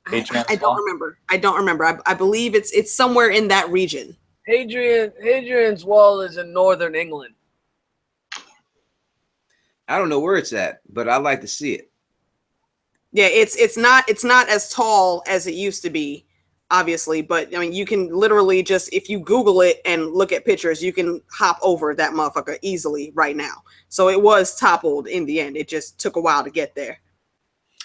I don't remember. I don't remember. I believe it's somewhere in that region. Hadrian's Wall is in northern England. I don't know where it's at, but I'd like to see it. Yeah, it's not as tall as it used to be, obviously, but I mean you can literally just, if you Google it and look at pictures, you can hop over that motherfucker easily right now. So it was toppled in the end. It just took a while to get there.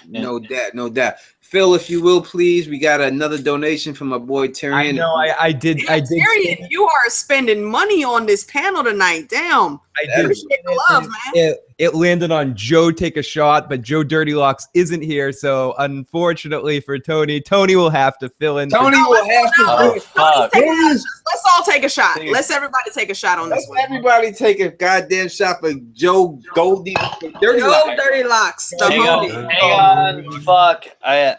No doubt. Phil, if you will, please. We got another donation from my boy Tyrion. I know. I did. Tyrion, you are spending money on this panel tonight. Damn. I did. Appreciate the love, man. It landed on Joe Take a Shot, but Joe Dirty Locks isn't here. So unfortunately for Tony will have to fill in. Tony will have to. Let's all take a shot. Let's everybody take a shot on this one. Everybody take a goddamn shot for Joe Dirty Locks. Hang on. Fuck.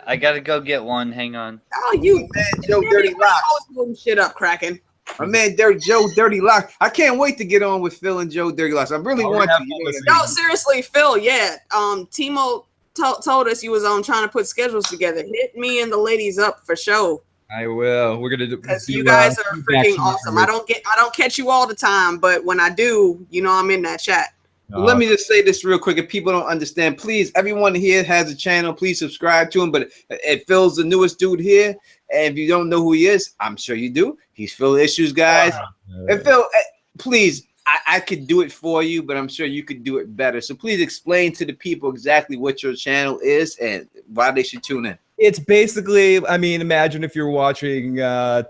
I gotta go get one. Hang on. Oh, you man, Joe Dirty Locks. Always shit up, Kraken. My man, Joe Dirty Locks. I can't wait to get on with Phil and Joe Dirty Locks. I really want to. No, seriously, Phil. Yeah. Timo told us you was trying to put schedules together. Hit me and the ladies up for show. I will. We're gonna do because you guys are freaking awesome. I don't catch you all the time, but when I do, I'm in that chat. Let me just say this real quick. If people don't understand, please, everyone here has a channel. Please subscribe to him. But if Phil's the newest dude here, and if you don't know who he is, I'm sure you do. He's Phil Issues, guys. And Phil, please, I could do it for you, but I'm sure you could do it better. So please explain to the people exactly what your channel is and why they should tune in. It's basically, I mean, imagine if you're watching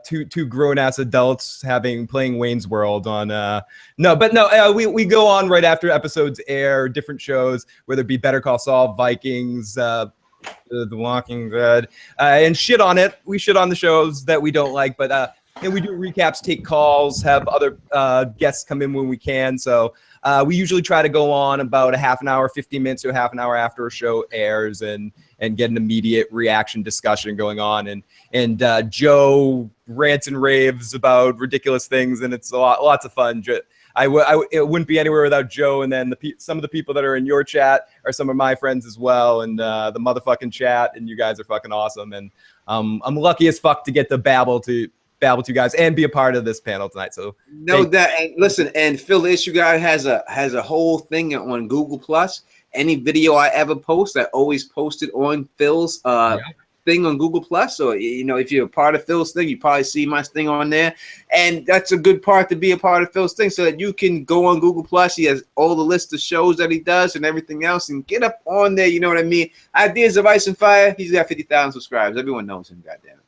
two grown-ass adults playing Wayne's World on we go on right after episodes air, different shows, whether it be Better Call Saul, Vikings, The Walking Dead, and shit on it. We shit on the shows that we don't like, but and we do recaps, take calls, have other guests come in when we can. So we usually try to go on about a half an hour, 15 minutes to a half an hour after a show airs and get an immediate reaction discussion going on. And Joe rants and raves about ridiculous things, and it's lots of fun. It wouldn't be anywhere without Joe. And then some of the people that are in your chat are some of my friends as well, and the motherfucking chat. And you guys are fucking awesome. And I'm lucky as fuck to get to babble to you guys and be a part of this panel tonight. So and listen, and Phil the Issue Guy has a whole thing on Google Plus. Any video I ever post, I always post it on Phil's thing on Google Plus. So if you're a part of Phil's thing, you probably see my thing on there, and that's a good part to be a part of Phil's thing, so that you can go on Google Plus. He has all the list of shows that he does and everything else, and get up on there. You know what I mean? Ideas of Ice and Fire. He's got 50,000 subscribers. Everyone knows him. Goddamn it.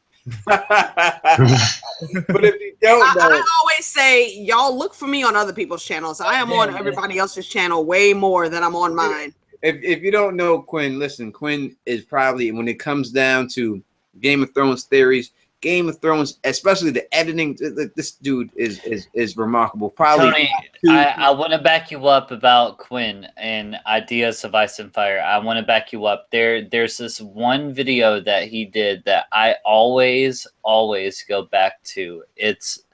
But if you don't know, I always say, y'all look for me on other people's channels. I am on everybody else's channel way more than I'm on mine. If you don't know Quinn, listen, Quinn is probably, when it comes down to Game of Thrones theories, Game of Thrones, especially the editing, this dude is remarkable. Probably Tony, I want to back you up about Quinn and Ideas of Ice and Fire. I want to back you up. There's this one video that he did that I always go back to. It's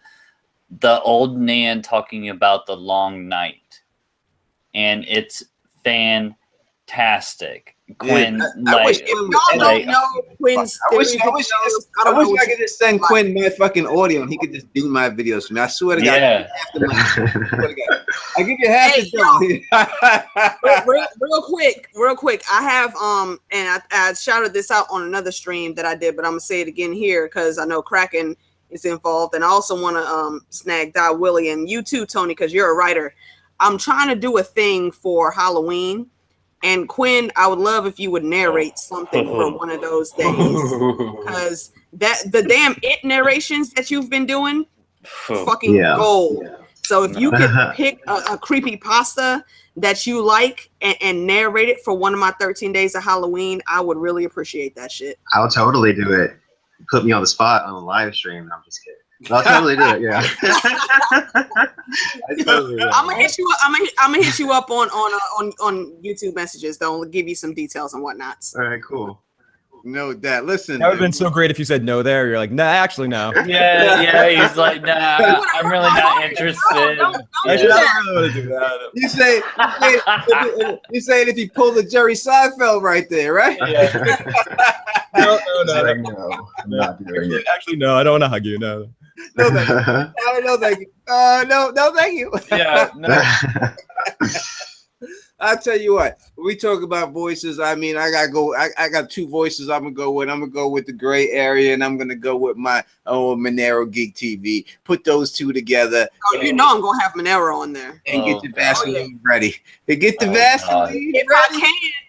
the old Nan talking about the long night, and it's fantastic. Quinn, I wish I could just send Quinn my fucking audio and he could just do my videos for me. I swear to God. Yeah. I give you half real quick. I have and I shouted this out on another stream that I did, but I'm gonna say it again here because I know Kraken is involved. And I also want to snag Don Willi and you too, Tony, because you're a writer. I'm trying to do a thing for Halloween. And Quinn, I would love if you would narrate something for one of those days. Because the damn It narrations that you've been doing, fucking gold. Yeah. So if you could pick a creepypasta that you like and narrate it for one of my 13 days of Halloween, I would really appreciate that shit. I'll totally do it. Put me on the spot on a live stream. I'm just kidding. I'll totally do it. Yeah. I'm gonna hit you up. I'm gonna hit you up on YouTube messages. Though, give you some details and whatnot. All right, cool. No, that. Listen, that would have been so great if you said no there. You're like, nah, actually, no. Yeah. He's like, nah, I'm really not interested. I don't really want to do that. You saying if you pull the Jerry Seinfeld right there, right? Yeah. No. Like, no, I'm not doing it. Actually, no, I don't want to hug you. No. No, thank you. No, thank you. No, thank you. Yeah. No. I'll tell you what. We talk about voices. I mean, I got two voices. I'm gonna go with. I'm gonna go with the gray area, and I'm gonna go with my own Monero Geek TV. Put those two together. Oh, you know I'm gonna have Monero on there. And get the Vaseline ready. And get the Vaseline ready.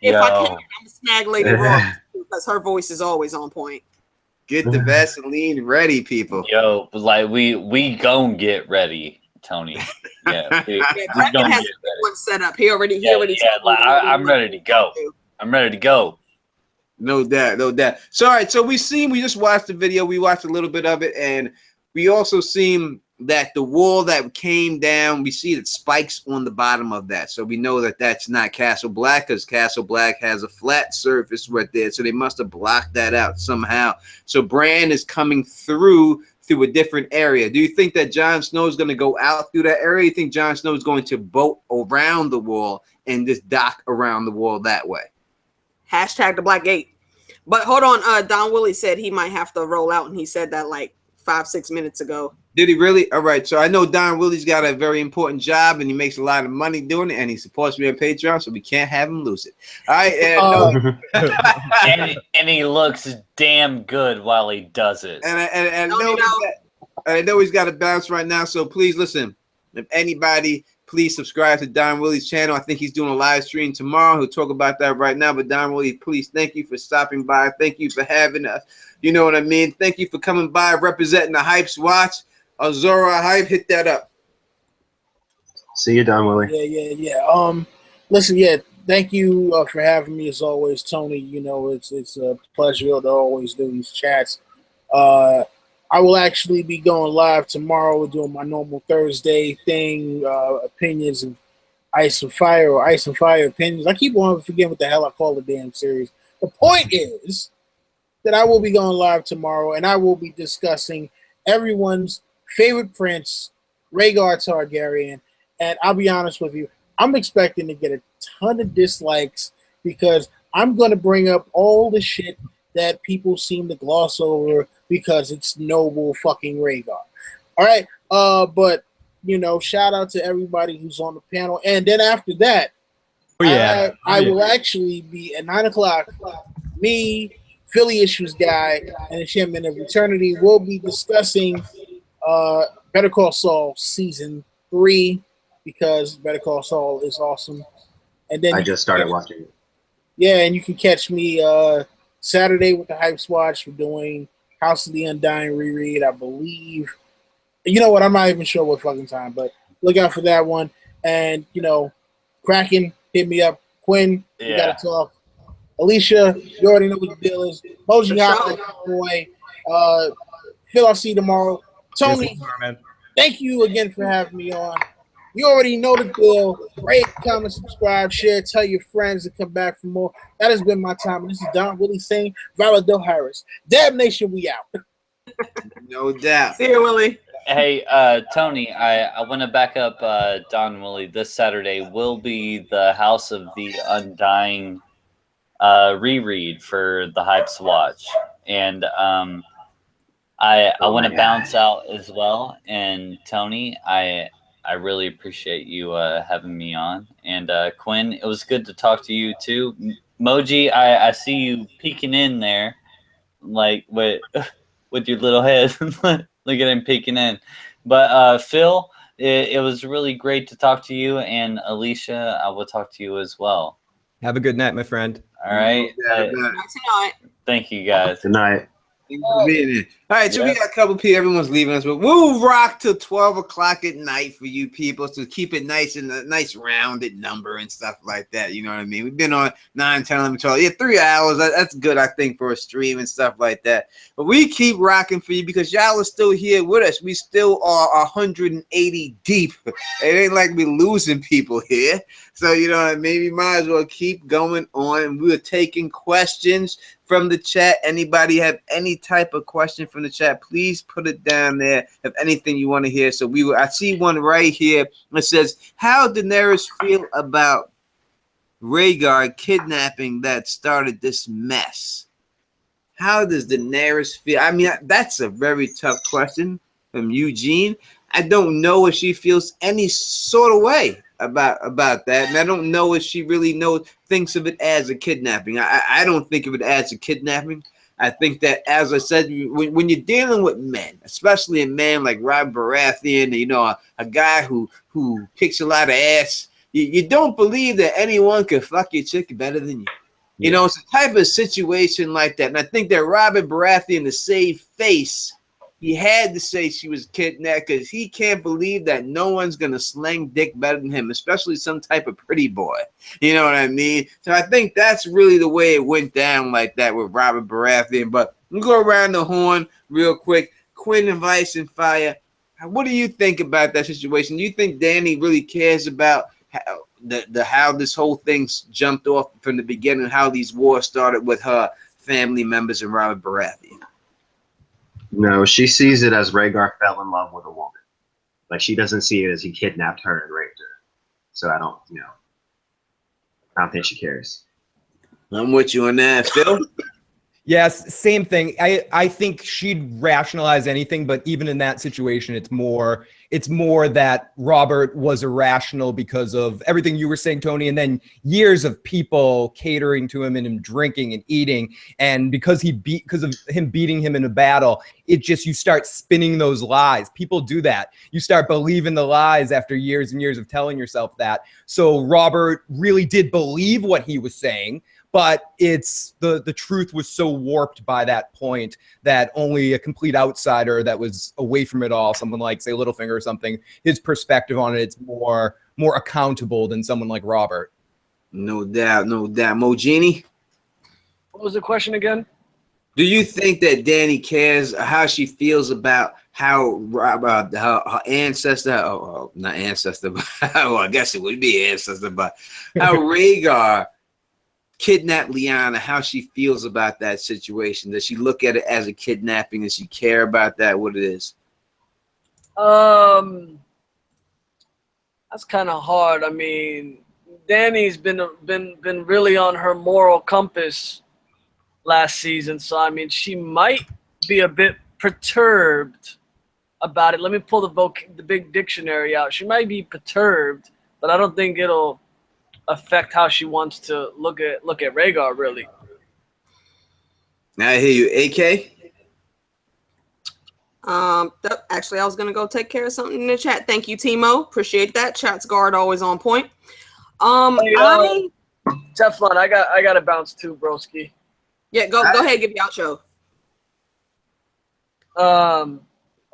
If I can, I'm gonna snag Lady Raw because her voice is always on point. Get the Vaseline ready, people. Yo, like we gon' get ready, Tony. Yeah, Kraken has one set up. He already. Like, I'm ready to go. I'm ready to go. No doubt. So, all right. So we just watched the video. We watched a little bit of it, and we also seen that the wall that came down, we see that spikes on the bottom of that. So we know that that's not Castle Black, because Castle Black has a flat surface right there. So they must have blocked that out somehow. So Bran is coming through a different area. Do you think that Jon Snow is going to go out through that area? You think Jon Snow is going to boat around the wall and just dock around the wall that way? Hashtag the Black Gate. But hold on. Don Willi said he might have to roll out, and he said that like 5-6 minutes ago. Did he really? All right. So I know Don Willi's got a very important job, and he makes a lot of money doing it, and he supports me on Patreon, so we can't have him lose it. All right. And he looks damn good while he does it. And I know he's got to bounce right now, so please listen. If anybody, please subscribe to Don Willi's channel. I think he's doing a live stream tomorrow. He'll talk about that right now. But Don Willi, please, thank you for stopping by. Thank you for having us. You know what I mean? Thank you for coming by, representing the Hype's Watch. Azora Hype, hit that up. See you, Don Willi. Yeah. Listen, thank you for having me as always, Tony. You know, it's a pleasure to always do these chats. I will actually be going live tomorrow. We're doing my normal Thursday thing, opinions of Ice and Fire, or Ice and Fire opinions. I keep on forgetting what the hell I call the damn series. The point is that I will be going live tomorrow, and I will be discussing everyone's favorite prince, Rhaegar Targaryen. And I'll be honest with you, I'm expecting to get a ton of dislikes because I'm going to bring up all the shit that people seem to gloss over because it's noble fucking Rhaegar. All right, but you know, shout out to everybody who's on the panel. And then after that, I will actually be at 9 o'clock. Me, Philly Issues guy, and the Chairman of Eternity will be discussing Better Call Saul season 3 because Better Call Saul is awesome. And then I just started watching it. Yeah, and you can catch me Saturday with the Hype's Watch. We're doing House of the Undying reread, I believe. You know what? I'm not even sure what fucking time, but look out for that one. And, you know, Kraken, hit me up. Quinn, we got to talk. Alicia, you already know what the deal is. Moji Hopper, boy. Phil, I'll see you tomorrow. Tony, thank you again for having me on. You already know the deal. Rate, comment, subscribe, share, tell your friends to come back for more. That has been my time. And this is Don Willi saying, Valadil Harris. Damnation, we out. No doubt. See you, Willie. Hey, Tony, I want to back up Don Willi. This Saturday will be the House of the Undying reread for the Hype's Watch. And I want to bounce out as well. And Tony, I really appreciate you having me on. And Quinn, it was good to talk to you too. Moji, I see you peeking in there, like with your little head. Look at him peeking in. But Phil, it was really great to talk to you, and Alicia, I will talk to you as well. Have a good night, my friend. All right. Night tonight. Thank you, guys. Good night. Thanks for being here. All right, so we Yeah. got a couple people. Everyone's leaving us, but we'll rock till 12 o'clock at night for you people. So keep it nice and a nice rounded number and stuff like that. You know what I mean? We've been on 9, 10, 11, 12. Yeah, 3 hours. That's good, I think, for a stream and stuff like that. But we keep rocking for you because y'all are still here with us. We still are 180 deep. It ain't like we losing people here. So, you know, maybe might as well keep going on. We're taking questions from the chat. Anybody have any type of question from the chat, please put it down there. If anything you want to hear. So I see one right here that says, how Daenerys feel about Rhaegar kidnapping that started this mess? How does Daenerys feel? I mean, that's a very tough question from Eugene. I don't know if she feels any sort of way about that, and I don't know if she really thinks of it as a kidnapping. I don't think of it as a kidnapping. I think that, as I said, when you're dealing with men, especially a man like Robert Baratheon, you know, a guy who kicks a lot of ass, you don't believe that anyone could fuck your chick better than you. You know, it's a type of situation like that, and I think that Robert Baratheon, to save face, he had to say she was kidnapped because he can't believe that no one's going to slang dick better than him, especially some type of pretty boy. You know what I mean? So I think that's really the way it went down like that with Robert Baratheon. But we'll go around the horn real quick. Quinn and Vice and Fire, what do you think about that situation? Do you think Dany really cares about how this whole thing jumped off from the beginning, how these wars started with her family members and Robert Baratheon? No, she sees it as Rhaegar fell in love with a woman. Like, she doesn't see it as he kidnapped her and raped her. So I don't think she cares. I'm with you on that, Phil. Yes, same thing. I think she'd rationalize anything, but even in that situation, it's more that Robert was irrational because of everything you were saying, Tony, and then years of people catering to him and him drinking and eating, and because of him beating him in a battle, you start spinning those lies. People do that. You start believing the lies after years and years of telling yourself that. So Robert really did believe what he was saying, but it's the truth was so warped by that point that only a complete outsider that was away from it all, someone like, say, Littlefinger or something, his perspective on it's more accountable than someone like Robert. No doubt, no doubt. Mojini? What was the question again? Do you think that Dany cares how she feels about how her ancestor, not ancestor, but well, I guess it would be ancestor, but how Rhaegar kidnap Lyanna, how she feels about that situation? Does she look at it as a kidnapping? Does she care about that, what it is? That's kind of hard. I mean, Dany's been really on her moral compass last season, so I mean, she might be a bit perturbed about it. Let me pull the big dictionary out. She might be perturbed, but I don't think it'll affect how she wants to look at Rhaegar, really. Now I hear you. AK? Actually, I was gonna go take care of something in the chat. Thank you, Timo. Appreciate that. Chat's guard always on point. Teflon, I got to bounce too, broski. Yeah, go ahead, give your outro. All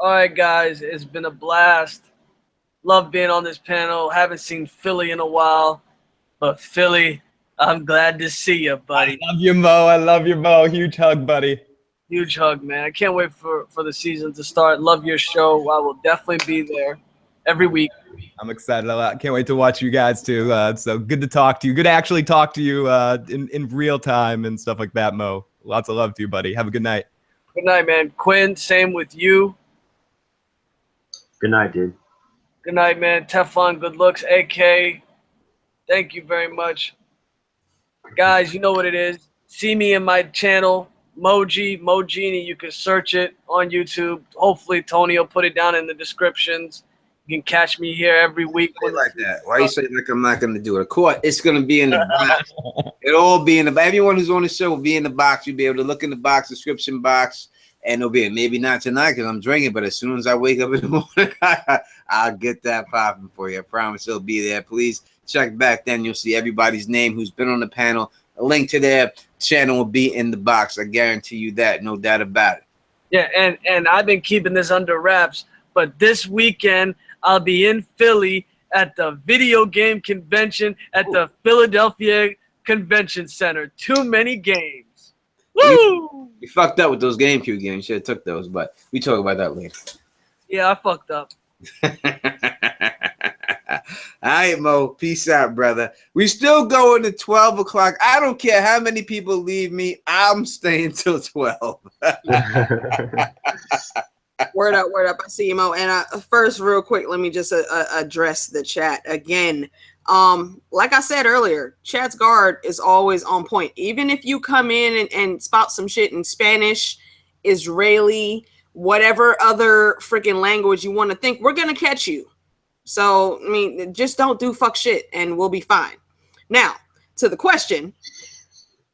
right, guys, it's been a blast. Love being on this panel. Haven't seen Philly in a while. But Philly, I'm glad to see you, buddy. I love you, Mo. I love you, Mo. Huge hug, buddy. Huge hug, man. I can't wait for the season to start. Love your show. I will definitely be there every week. I'm excited a lot. Can't wait to watch you guys too. So good to talk to you. Good to actually talk to you in real time and stuff like that, Mo. Lots of love to you, buddy. Have a good night. Good night, man. Quinn, same with you. Good night, dude. Good night, man. Teflon, good looks. AK, thank you very much. Guys, you know what it is. See me in my channel, Mojini. You can search it on YouTube. Hopefully, Tony will put it down in the descriptions. You can catch me here every week. Like that. Why you say like I'm not going to do it? Of course, it's going to be in the box. It'll all be in the box. Everyone who's on the show will be in the box. You'll be able to look in the box, description box. And it'll be maybe not tonight because I'm drinking, but as soon as I wake up in the morning, I'll get that popping for you. I promise it'll be there. Please check back then. You'll see everybody's name who's been on the panel. A link to their channel will be in the box. I guarantee you that, no doubt about it. Yeah, and I've been keeping this under wraps, but this weekend I'll be in Philly at the video game convention at the Philadelphia Convention Center. Too many games. Woo! We fucked up with those GameCube games. Should have took those, but we talk about that later. Yeah, I fucked up. All right, Mo. Peace out, brother. We still going to 12 o'clock. I don't care how many people leave me. I'm staying till 12. Word up, word up. I see you, Mo. And first, real quick, let me just address the chat again. Like I said earlier, chat's guard is always on point. Even if you come in and spout some shit in Spanish, Israeli, whatever other freaking language you want to think, we're going to catch you. So, I mean, just don't do fuck shit and we'll be fine. Now, to the question,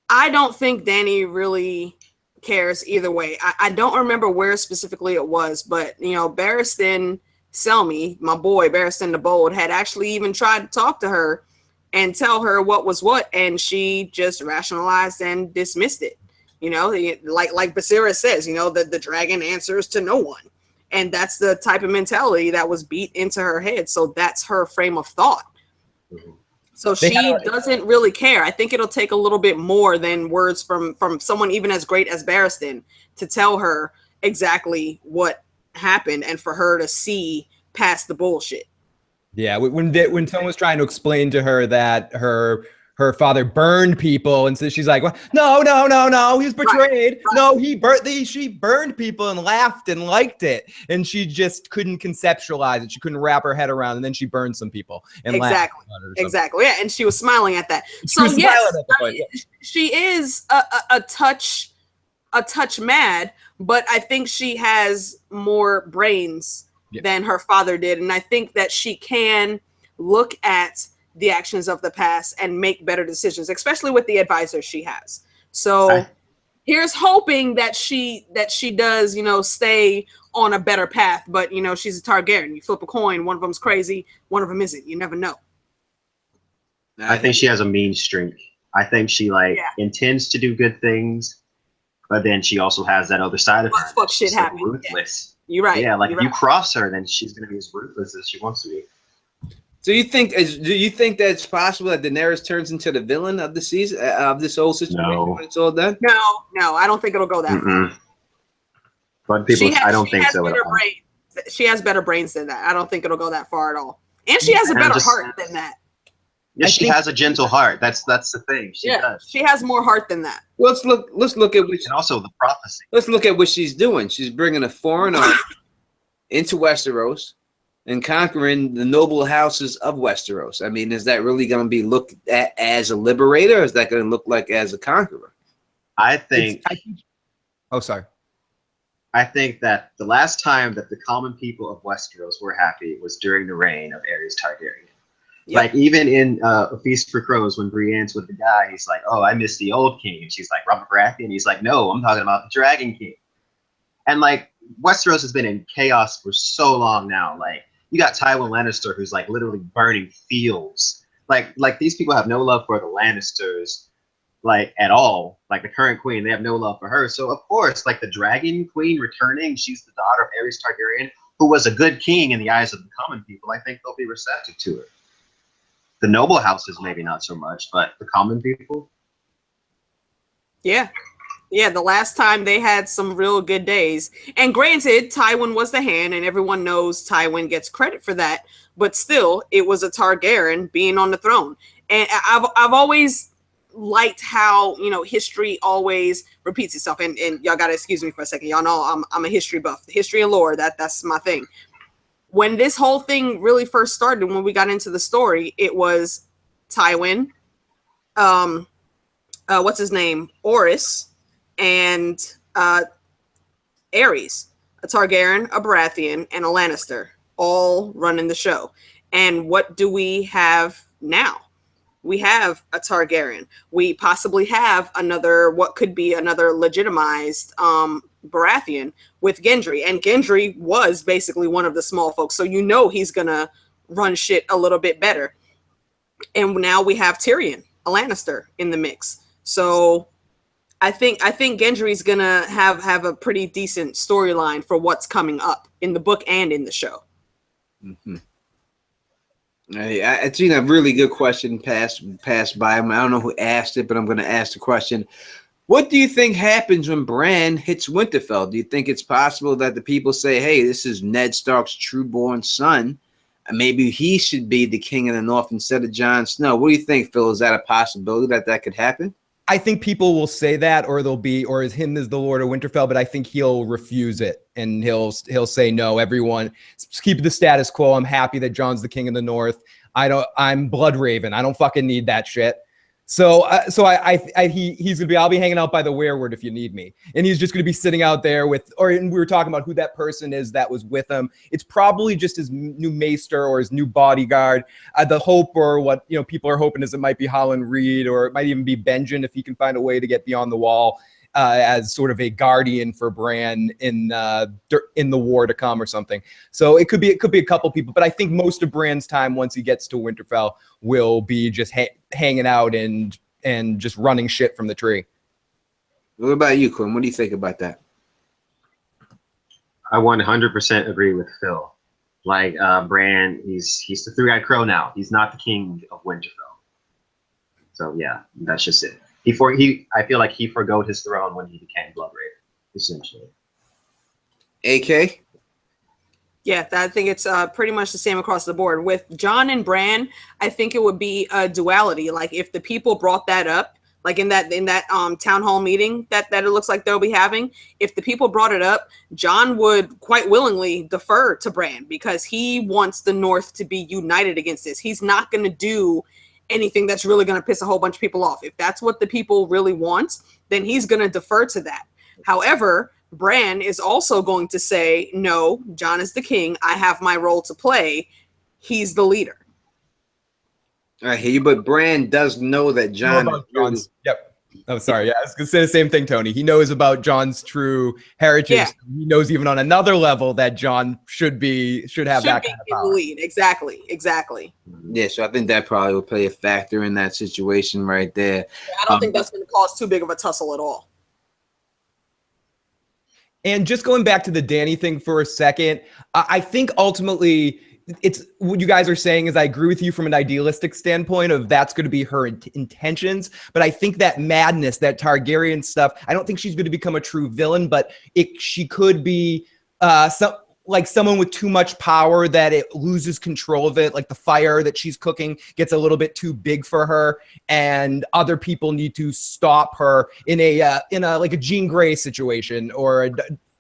I don't think Danny really cares either way. I don't remember where specifically it was, but, you know, Barristan Selmy, my boy, Barristan the Bold, had actually even tried to talk to her and tell her what was what, and she just rationalized and dismissed it. You know, like Basira says, you know, the dragon answers to no one. And that's the type of mentality that was beat into her head. So that's her frame of thought. Mm-hmm. So she doesn't really care. I think it'll take a little bit more than words from someone even as great as Barristan to tell her exactly what happened and for her to see past the bullshit. Yeah, when someone was trying to explain to her that her father burned people, and so she's like, well, no, he was betrayed. Right. No, she burned people and laughed and liked it, and she just couldn't conceptualize it. She couldn't wrap her head around, and then she burned some people and exactly, laughed exactly. Yeah, and she was smiling at that. So yes, she is a touch mad, but I think she has more brains than her father did, and I think that she can look at the actions of the past and make better decisions, especially with the advisors she has. So here's hoping that she does, you know, stay on a better path. But, you know, she's a Targaryen. You flip a coin, one of them's crazy, one of them isn't. You never know. I think she has a mean streak. I think she intends to do good things, but then she also has that other side of her. Fuck shit happen. Ruthless. Yeah. You're right. Yeah, like if you cross her, then she's gonna be as ruthless as she wants to be. So do you think that it's possible that Daenerys turns into the villain of the season of this whole situation when it's all done? No, I don't think it'll go that far. But people, I don't think so. She has better brains than that. I don't think it'll go that far at all. And she has a better heart than that. Yeah, she has a gentle heart. That's the thing. She does. She has more heart than that. Let's look at which, and also the prophecy. Let's look at what she's doing. She's bringing a foreign army into Westeros and conquering the noble houses of Westeros. I mean, is that really going to be looked at as a liberator, or is that going to look like as a conqueror? I think that the last time that the common people of Westeros were happy was during the reign of Aerys Targaryen. Yep. Like even in A Feast for Crows, when Brienne's with the guy, he's like, "Oh, I miss the old king," and she's like, "Robert Baratheon." He's like, "No, I'm talking about the Dragon King." And like Westeros has been in chaos for so long now. Like you got Tywin Lannister, who's like literally burning fields. Like these people have no love for the Lannisters, like at all. Like the current queen, they have no love for her. So of course, like the Dragon Queen returning, she's the daughter of Aerys Targaryen, who was a good king in the eyes of the common people. I think they'll be receptive to her. The noble houses, maybe not so much, but the common people. Yeah. The last time they had some real good days. And granted, Tywin was the hand, and everyone knows Tywin gets credit for that. But still, it was a Targaryen being on the throne. And I've always liked how, you know, history always repeats itself. And y'all got to excuse me for a second. Y'all know I'm a history buff. History and lore, that's my thing. When this whole thing really first started, when we got into the story, it was Tywin, what's his name? Orys, and Aerys, a Targaryen, a Baratheon, and a Lannister, all running the show. And what do we have now? we have a Targaryen. We possibly have what could be another legitimized Baratheon with Gendry. And Gendry was basically one of the small folks. So he's going to run shit a little bit better. And now we have Tyrion, a Lannister, in the mix. So I think Gendry's going to have a pretty decent storyline for what's coming up in the book and in the show. Mm-hmm. I seen a really good question pass by. I don't know who asked it, but I'm going to ask the question. What do you think happens when Bran hits Winterfell? Do you think it's possible that the people say, hey, this is Ned Stark's true-born son, and maybe he should be the king of the North instead of Jon Snow? What do you think, Phil? Is that a possibility that could happen? I think people will say that, or is him as the Lord of Winterfell, but I think he'll refuse it, and he'll say, no, everyone, keep the status quo. I'm happy that Jon's the king of the North. I'm Bloodraven. I don't fucking need that shit. So he's gonna be. I'll be hanging out by the weirwood if you need me, and he's just gonna be sitting out there and we were talking about who that person is that was with him. It's probably just his new maester or his new bodyguard. The hope, or what people are hoping, is it might be Holland Reed, or it might even be Benjen if he can find a way to get beyond the wall as sort of a guardian for Bran in the war to come or something. So it could be a couple people, but I think most of Bran's time once he gets to Winterfell will be just hanging out and just running shit from the tree. What about you, Quinn? What do you think about that? I 100% agree with Phil. Like Bran, he's the three-eyed crow now. He's not the king of Winterfell. So yeah, that's just it. I feel like he forgoed his throne when he became Bloodraven, essentially. AK? Yeah, I think it's pretty much the same across the board. With Jon and Bran, I think it would be a duality. Like if the people brought that up, like in that town hall meeting that it looks like they'll be having, if the people brought it up, Jon would quite willingly defer to Bran because he wants the North to be united against this. He's not going to do anything that's really going to piss a whole bunch of people off. If that's what the people really want, then he's going to defer to that. However, Bran is also going to say, no, Jon is the king. I have my role to play. He's the leader. I hear you, but Bran does know that Jon. Yep. Oh, sorry. Yeah, I was gonna say the same thing, Tony. He knows about Jon's true heritage. Yeah. He knows even on another level that Jon should have that kind of power. In the lead. Exactly. Yeah, so I think that probably will play a factor in that situation right there. Yeah, I don't think that's going to cause too big of a tussle at all. And just going back to the Dany thing for a second, I think ultimately it's what you guys are saying is I agree with you from an idealistic standpoint of that's going to be her intentions. But I think that madness, that Targaryen stuff, I don't think she's going to become a true villain, but she could be someone with too much power that it loses control of it. Like the fire that she's cooking gets a little bit too big for her, and other people need to stop her in a like a Jean Grey situation or a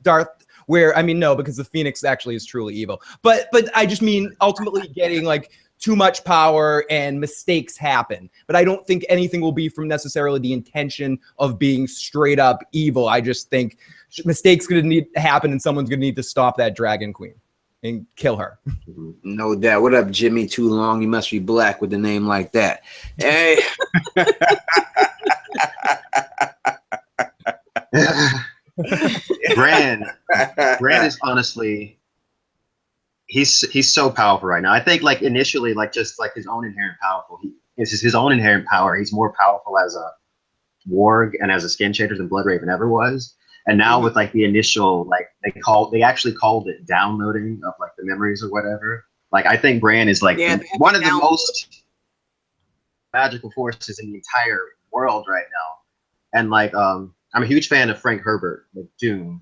Darth. Because the Phoenix actually is truly evil. But I just mean ultimately getting like too much power and mistakes happen. But I don't think anything will be from necessarily the intention of being straight up evil. I just think mistakes going to need to happen and someone's going to need to stop that Dragon Queen and kill her. No doubt. What up, Jimmy? Too long. You must be black with a name like that. Hey. Bran is honestly, he's so powerful right now. I think like initially, like just like his own inherent power. He's more powerful as a warg and as a skin changer than Bloodraven ever was. And now with like the initial, like they actually called it downloading of like the memories or whatever. Like I think Bran is like one of the most magical forces in the entire world right now. And like I'm a huge fan of Frank Herbert with Dune.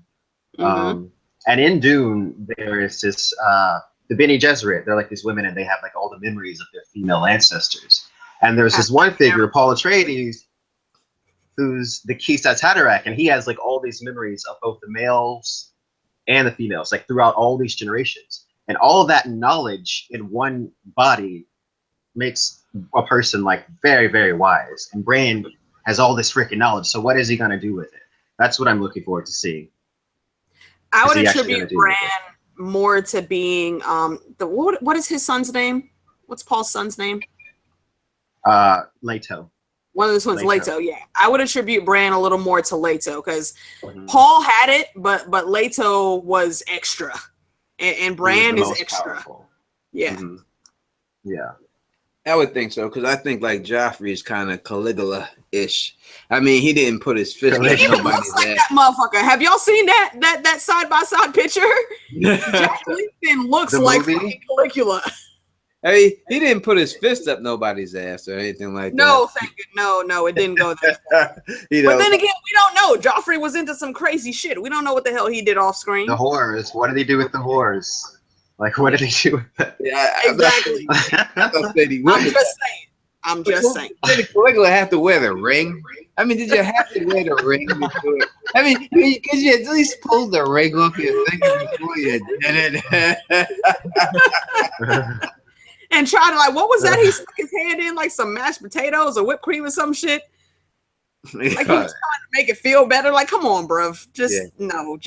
And in Dune, there is this, the Bene Gesserit, they're like these women and they have like all the memories of their female ancestors. And there's this one figure, Paul Atreides, who's the Kwisatz Haderach, and he has like all these memories of both the males and the females, like throughout all these generations. And all of that knowledge in one body makes a person like very, very wise. And Bran has all this freaking knowledge. So what is he going to do with it? That's what I'm looking forward to seeing. I would attribute Bran more to being what is his son's name? What's Paul's son's name? Leto. One of this one's Leto. Leto. Yeah, I would attribute Bran a little more to Leto because Mhm. Paul had it, but Leto was extra, and He Bran was is the most extra. powerful. Yeah. Mhm. Yeah. I would think so, because I think like Joffrey is kind of Caligula-ish. I mean, he didn't put his fist He up even nobody's looks like ass. that motherfucker. Have y'all seen that side by side picture? Jack Lincoln looks The like movie? fucking Caligula. I mean, he didn't put his fist up nobody's ass or anything like No, thank you. No, it didn't go there. that. You But know, then again, we don't know. Joffrey was into some crazy shit. We don't know what the hell he did off screen. The whores. What did he do with the whores? Like, what did he do with that? yeah, Exactly. I'm not saying he I'm wouldn't. just saying. I'm just saying. Did Caligula have to wear the ring? I mean, did you have to wear the ring to do it? I mean, could you at least pull the ring off your finger before you did it? And try to, like, what was that? He stuck his hand in like some mashed potatoes or whipped cream or some shit. Like he was trying to make it feel better. Like, come on, bruv. Just no.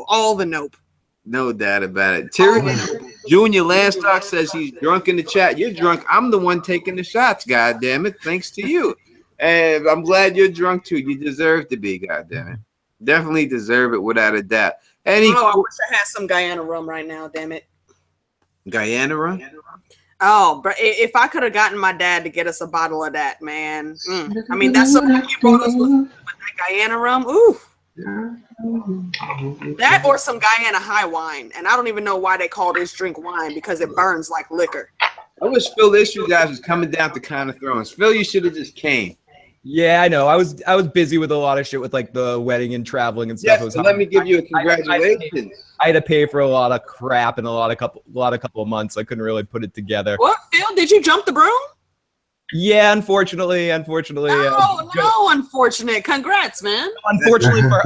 All the nope. No doubt about it. Tyrion Junior Landstock says he's drunk in the chat. You're drunk. I'm the one taking the shots. God damn it! Thanks to you, and I'm glad you're drunk too. You deserve to be. God damn it, definitely deserve it without a doubt. Any I wish I had some Guyana rum right now. Damn it. Guyana rum? Oh, but if I could have gotten my dad to get us a bottle of that, man. I mean, that's something he brought us with that Guyana rum. Ooh. That or some Guyana high wine. And I don't even know why they call this drink wine, because it burns like liquor. I wish Phil Issue guys was coming down to Kind of Thrones. Phil, you should have just came. Yeah, I know. I was busy with a lot of shit with like the wedding and traveling and stuff. Yes, so let me give you a congratulations. I had to pay for a lot of crap in a couple of months. I couldn't really put it together. What, Phil? Did you jump the broom? Yeah, unfortunately. No, unfortunate. Congrats, man. Unfortunately for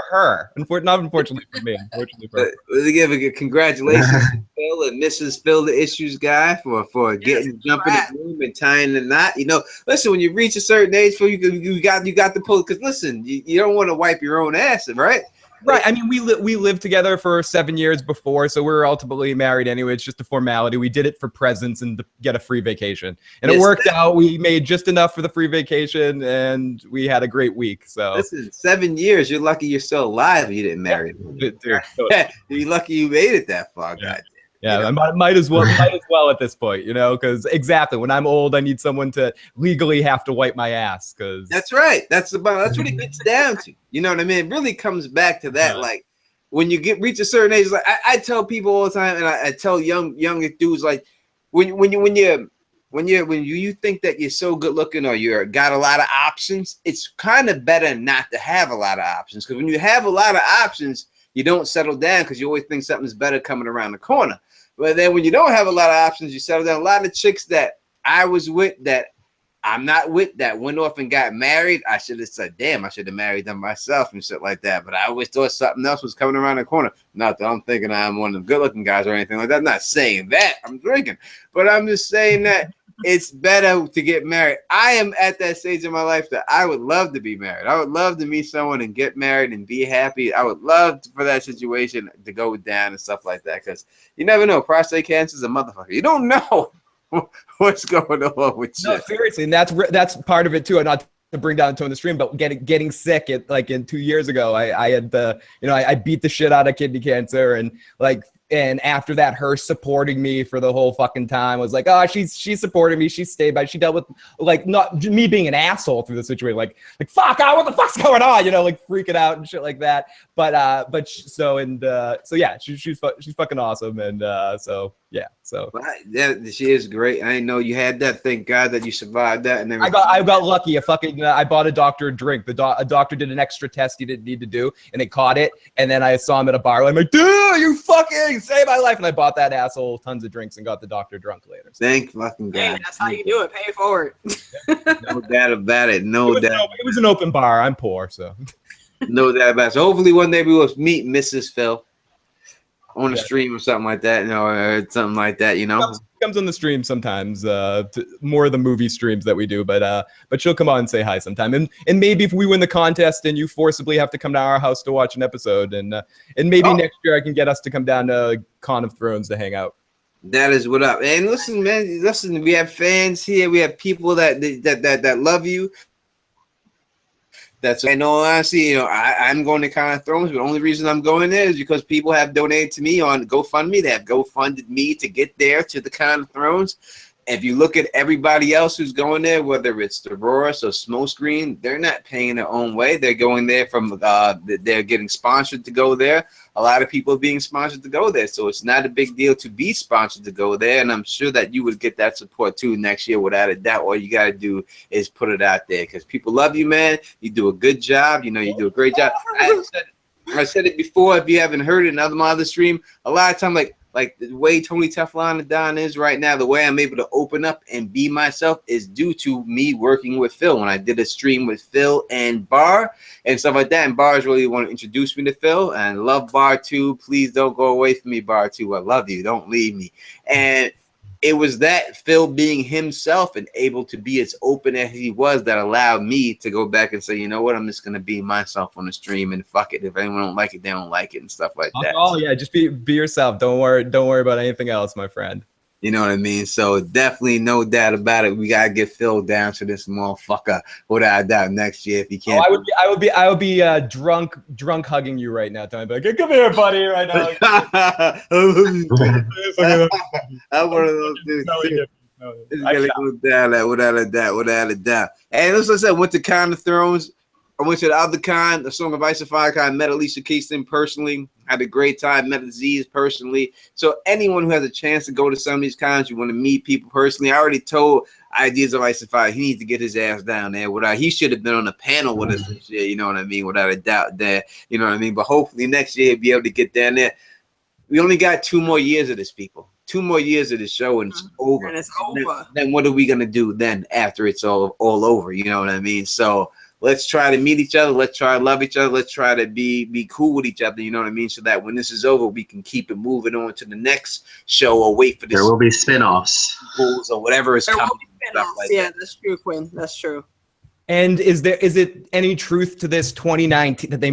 her. Not unfortunately for me. Unfortunately for her. Let's give a congratulations to Phil and Mrs. Phil, the issues guy, for getting jumping the room and tying the knot. You know, listen, when you reach a certain age, Phil, you got to pull. Because listen, you don't want to wipe your own ass, right? Right. I mean, we lived together for 7 years before, so we were ultimately married anyway. It's just a formality. We did it for presents and to get a free vacation, and it worked out. We made just enough for the free vacation, and we had a great week. So listen, 7 years. You're lucky you're still alive. You didn't marry me. You're lucky you made it that far, guys. Yeah, I might as well at this point, you know, because exactly when I'm old, I need someone to legally have to wipe my ass. Because that's right. That's what it gets down to. You know what I mean? It really comes back to that. Like when you reach a certain age, like I tell people all the time, and I tell younger dudes, like when you think that you're so good looking or you're got a lot of options, it's kind of better not to have a lot of options, because when you have a lot of options, you don't settle down because you always think something's better coming around the corner. But then when you don't have a lot of options, you settle down. A lot of chicks that I was with that I'm not with that went off and got married, I should have said, damn, I should have married them myself and shit like that. But I always thought something else was coming around the corner. Not that I'm thinking I'm one of the good looking guys or anything like that. I'm not saying that. I'm drinking. But I'm just saying that it's better to get married. I am at that stage in my life that I would love to be married. I would love to meet someone and get married and be happy. I would love for that situation to go down and stuff like that, because you never know. Prostate cancer is a motherfucker. You don't know what's going on with you. No, seriously, and that's part of it too. Not to bring down the tone of the stream, but getting sick in 2 years ago, I had I beat the shit out of kidney cancer, and after that, her supporting me for the whole fucking time was like, oh, she supported me. She stayed by. She dealt with not me being an asshole through the situation, like fuck, what the fuck's going on, freaking out and shit like that. She's fucking awesome, and yeah, she is great. I didn't know you had that. Thank God that you survived that. And everything. I got lucky. I bought a doctor a drink. A doctor did an extra test he didn't need to do, and they caught it. And then I saw him at a bar. I'm like, dude, you fucking saved my life. And I bought that asshole tons of drinks and got the doctor drunk later. So. Thank fucking God. Hey, that's how you do it. Pay it forward. No doubt about it. It was an open bar. I'm poor, so. No doubt about it. So hopefully one day we will meet Mrs. Phil on the stream or something like that, or something like that, Comes on the stream sometimes, more of the movie streams that we do, but she'll come on and say hi sometime, and maybe if we win the contest and you forcibly have to come to our house to watch an episode, and maybe next year I can get us to come down to Con of Thrones to hang out. That is what up. And listen, man, listen, we have fans here. We have people that love you. That's, in all honesty, I'm going to Kind of Thrones, but the only reason I'm going there is because people have donated to me on GoFundMe. They have GoFunded me to get there to the Kind of Thrones. If you look at everybody else who's going there, whether it's Dolores or Smokescreen, they're not paying their own way. They're going there from, they're getting sponsored to go there. A lot of people are being sponsored to go there. So it's not a big deal to be sponsored to go there. And I'm sure that you would get that support too next year without a doubt. All you got to do is put it out there because people love you, man. You do a good job. You do a great job. I said it before. If you haven't heard it in my other stream, a lot of time, like the way Tony Teflon and Don is right now, the way I'm able to open up and be myself is due to me working with Phil. When I did a stream with Phil and Bar and stuff like that, and Bar's really want to introduce me to Phil, and I love Bar too. Please don't go away from me, Bar too. I love you. Don't leave me. And it was that Phil being himself and able to be as open as he was that allowed me to go back and say, you know what, I'm just gonna be myself on the stream and fuck it. If anyone don't like it, they don't like it and stuff like that. Oh yeah, just be yourself. Don't worry about anything else, my friend. You know what I mean? So definitely no doubt about it. We gotta get Phil down to this motherfucker without a doubt next year if he can't. Oh, I would be drunk hugging you right now, Tony. Like, hey, come here, buddy, right now. I'm one of those dudes. It's gonna go down that without a doubt. And as I said, went to Kind of Thrones. I went to the other Kind, the Song of Ice and Fire Kind. Met Alicia Keyston personally. Had a great time. Met Aziz personally. So anyone who has a chance to go to some of these Kinds, you want to meet people personally. I already told Ideas of Ice and Fire he needs to get his ass down there. He should have been on a panel with us this year. You know what I mean? Without a doubt, there. You know what I mean? But hopefully next year he'll be able to get down there. We only got 2 more years of this, people. 2 more years of the show and it's over. And it's over. Then what are we gonna do then after it's all over? You know what I mean? So let's try to meet each other. Let's try to love each other. Let's try to be cool with each other. You know what I mean? So that when this is over, we can keep it moving on to the next show or wait for this. There will be spinoffs or whatever is coming. Yeah, that's true, Quinn. That's true. And is it any truth to this 2019 that we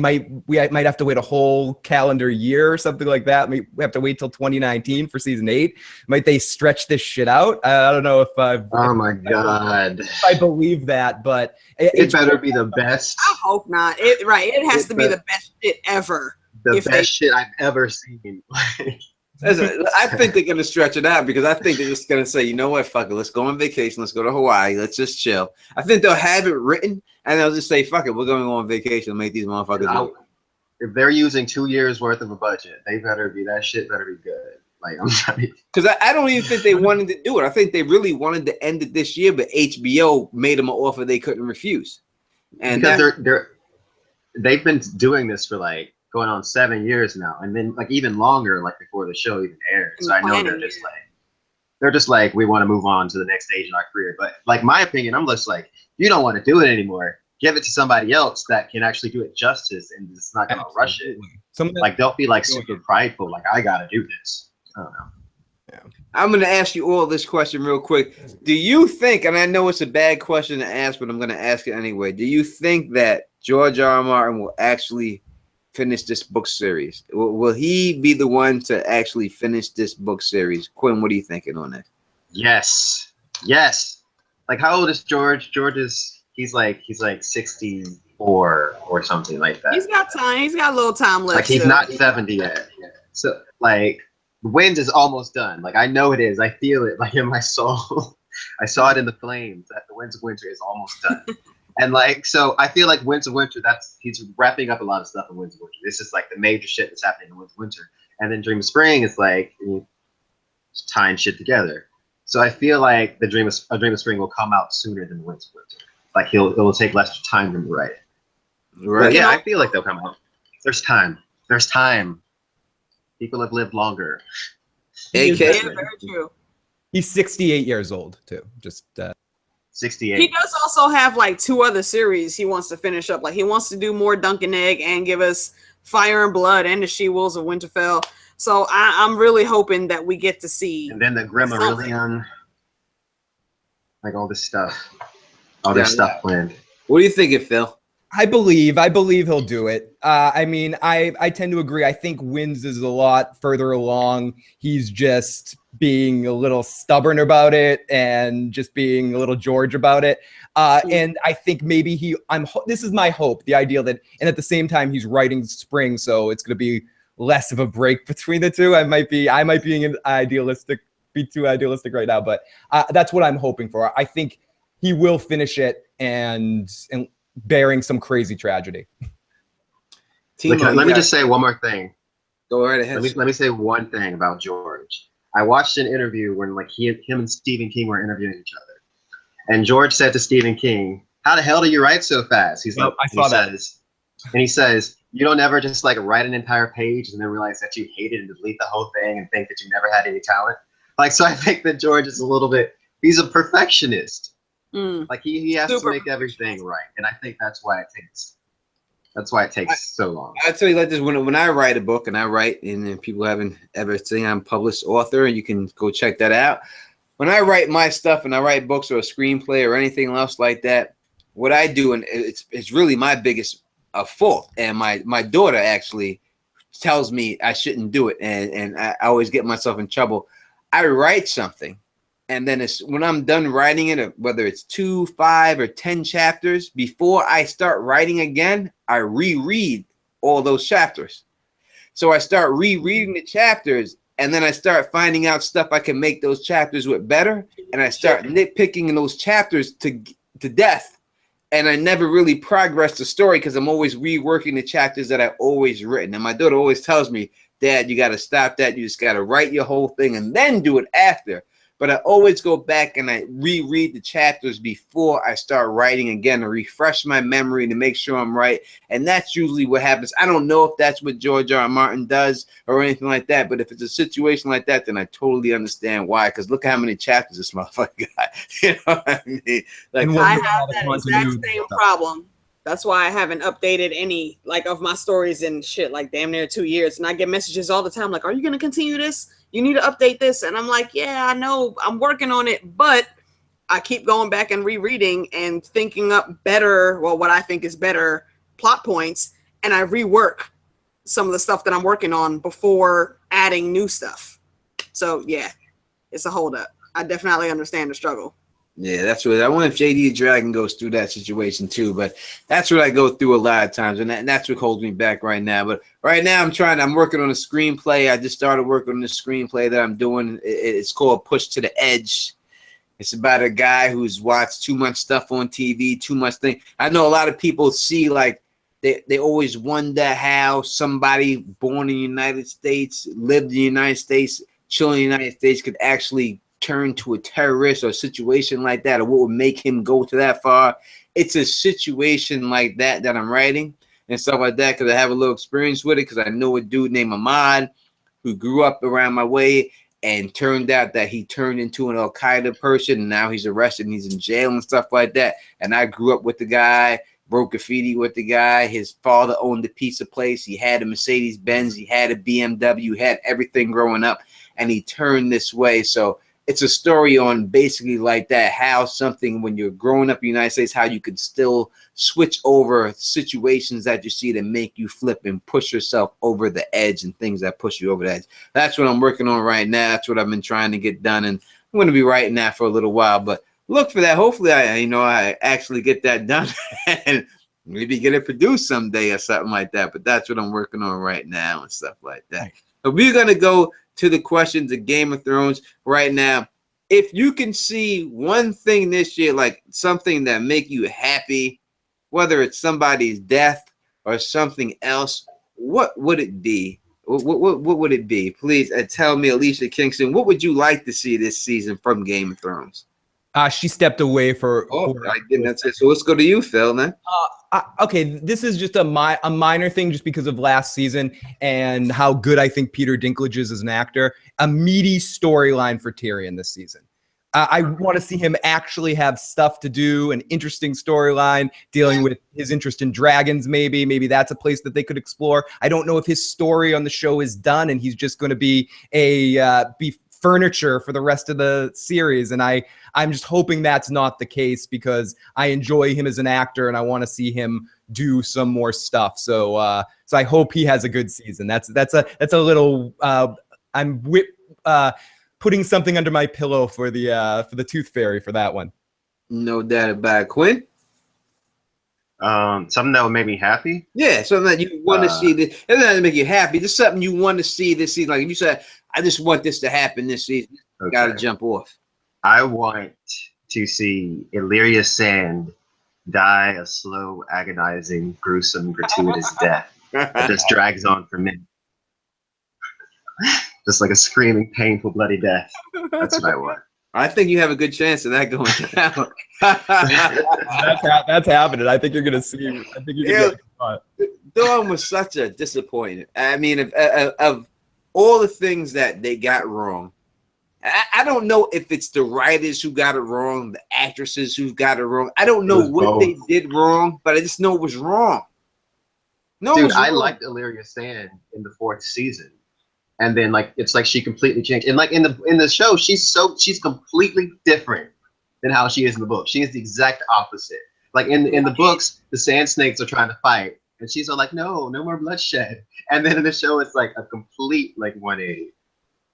might have to wait a whole calendar year or something like that? We have to wait till 2019 for season 8. Might they stretch this shit out? I don't know if oh my god, if I believe that, but it better be the best. I hope not. It has to be the best shit ever. The best shit I've ever seen. I think they're going to stretch it out because I think they're just going to say, you know what, fuck it, let's go on vacation, let's go to Hawaii, let's just chill. I think they'll have it written and they'll just say, fuck it, we're going on vacation and make these motherfuckers. If they're using 2 years worth of a budget, that shit better be good. Like, I'm sorry. Because I don't even think they wanted to do it. I think they really wanted to end it this year, but HBO made them an offer they couldn't refuse. And because they've been doing this for like going on 7 years now, and then like even longer, like before the show even aired. So I know they're just like we want to move on to the next stage in our career. But like my opinion, I'm just like, you don't want to do it anymore. Give it to somebody else that can actually do it justice, and it's not gonna rush it. Like they'll be like super prideful, like I gotta do this. I don't know. Yeah. I'm gonna ask you all this question real quick. Do you think, and I know it's a bad question to ask, but I'm gonna ask it anyway. Do you think that George R. Martin will actually finish this book series? Will he be the one to actually finish this book series? Quinn, what are you thinking on that? Yes. Like, how old is George? He's like 64 or something like that. He's got time. He's got a little time left. Like he's not 70 yet. So like, Winds is almost done. Like I know it is. I feel it like in my soul. I saw it in the flames that the Winds of Winter is almost done. And like, so I feel like Winds of Winter, he's wrapping up a lot of stuff in Winds of Winter. This is like the major shit that's happening in Winds of Winter. And then Dream of Spring is like tying shit together. So I feel like A Dream of Spring will come out sooner than Winds of Winter. Like it will take less time to write it. Right. But yeah, I feel like they'll come out. There's time. People have lived longer. Yeah, very true. He's 68 years old too. Just 68. He does also have like 2 other series he wants to finish up. Like he wants to do more Dunk and Egg and give us Fire and Blood and the She-Wolves of Winterfell. So I'm really hoping that we get to see. And then the Grimmarillion, like all this stuff. All this stuff planned. What do you think, Phil? I believe he'll do it. I mean, I tend to agree. I think Wins is a lot further along. He's just being a little stubborn about it and just being a little George about it. And I think maybe this is my hope, the ideal that, and at the same time, he's writing Spring, so it's going to be less of a break between the two. I might be being too idealistic right now, but that's what I'm hoping for. I think he will finish it and bearing some crazy tragedy. Let me just say one more thing. Go right ahead. Let me say one thing about George. I watched an interview when him and Stephen King were interviewing each other, and George said to Stephen King, "How the hell do you write so fast?" He's like, he says, "You don't ever just like write an entire page and then realize that you hate it and delete the whole thing and think that you never had any talent." Like, so I think that George is he's a perfectionist. Like he has to make everything right, and I think that's why it takes so long. I'll tell you like this: when I write a book and I write, and then people haven't ever seen I'm a published author, and you can go check that out. When I write my stuff and I write books or a screenplay or anything else like that, what I do, and it's really my biggest fault, and my daughter actually tells me I shouldn't do it, and I always get myself in trouble. I write something. And then when I'm done writing it, whether it's 2, 5, or 10 chapters, before I start writing again, I reread all those chapters. So I start rereading the chapters, and then I start finding out stuff I can make those chapters with better, and I start nitpicking in those chapters to death. And I never really progress the story because I'm always reworking the chapters that I've always written. And my daughter always tells me, "Dad, you got to stop that. You just got to write your whole thing and then do it after." But I always go back and I reread the chapters before I start writing again to refresh my memory to make sure I'm right. And that's usually what happens. I don't know if that's what George R. R. Martin does or anything like that. But if it's a situation like that, then I totally understand why. Because look how many chapters this motherfucker got. You know what I mean? Like, I have that exact same problem. That's why I haven't updated any of my stories in shit like damn near 2 years. And I get messages all the time like, "Are you going to continue this? You need to update this." And I'm like, "Yeah, I know, I'm working on it." But I keep going back and rereading and thinking up better, what I think is better plot points. And I rework some of the stuff that I'm working on before adding new stuff. So yeah, it's a holdup. I definitely understand the struggle. Yeah, that's what I wonder if JD Dragon goes through that situation too, but that's what I go through a lot of times, and that's what holds me back right now. But right now I'm working on a screenplay. I just started working on the screenplay that I'm doing. It's called Push to the Edge. It's about a guy who's watched too much stuff on TV, too much thing. I know a lot of people see like they always wonder how somebody born in the United States, lived in the United States, chilling in the United States could actually turn to a terrorist or a situation like that, or what would make him go to that far. It's a situation like that I'm writing and stuff like that because I have a little experience with it because I know a dude named Ahmad who grew up around my way and turned out that he turned into an Al-Qaeda person and now he's arrested and he's in jail and stuff like that. And I grew up with the guy, broke graffiti with the guy. His father owned a pizza place. He had a Mercedes-Benz. He had a BMW. He had everything growing up and he turned this way. So it's a story on basically like that, how something when you're growing up in the United States, how you can still switch over situations that you see that make you flip and push yourself over the edge and things that push you over the edge. That's what I'm working on right now. That's what I've been trying to get done. And I'm going to be writing that for a little while, but look for that. Hopefully I actually get that done and maybe get it produced someday or something like that. But that's what I'm working on right now and stuff like that. So we're going to go to the questions of Game of Thrones right now. If you can see one thing this year, like something that make you happy, whether it's somebody's death or something else, what would it be? What would it be? Please tell me, Alicia Kingston, what would you like to see this season from Game of Thrones? She stepped away for. I didn't. That's it. So let's go to you, Phil, man. Okay, this is just a minor thing just because of last season and how good I think Peter Dinklage is as an actor. A meaty storyline for Tyrion this season. I want to see him actually have stuff to do, an interesting storyline, dealing with his interest in dragons maybe. Maybe that's a place that they could explore. I don't know if his story on the show is done and he's just going to be be furniture for the rest of the series. And I'm just hoping that's not the case because I enjoy him as an actor and I want to see him do some more stuff. So I hope he has a good season. That's a little putting something under my pillow for the Tooth Fairy for that one. No doubt about it. Quinn? Something that would make me happy. Yeah, something that you want to see. This, it doesn't make you happy. Just something you want to see this season. Like if you said, I just want this to happen this season. You got to jump off. I want to see Illyria Sand die a slow, agonizing, gruesome, gratuitous death that just drags on for minutes. Just like a screaming, painful, bloody death. That's what I want. I think you have a good chance of that going down. That's happening. I think you're gonna see. I think you're gonna get Dawn was such a disappointment. I mean, of all the things that they got wrong, I don't know if it's the writers who got it wrong, the actresses who got it wrong. I don't know what they did wrong, but I just know it was wrong. No, dude, I liked Illyria Sand in the 4th season. And then it's like she completely changed. And like in the show, she's completely different than how she is in the book. She is the exact opposite. Like in the books, the sand snakes are trying to fight, and she's all like, no more bloodshed. And then in the show, it's like a complete 180.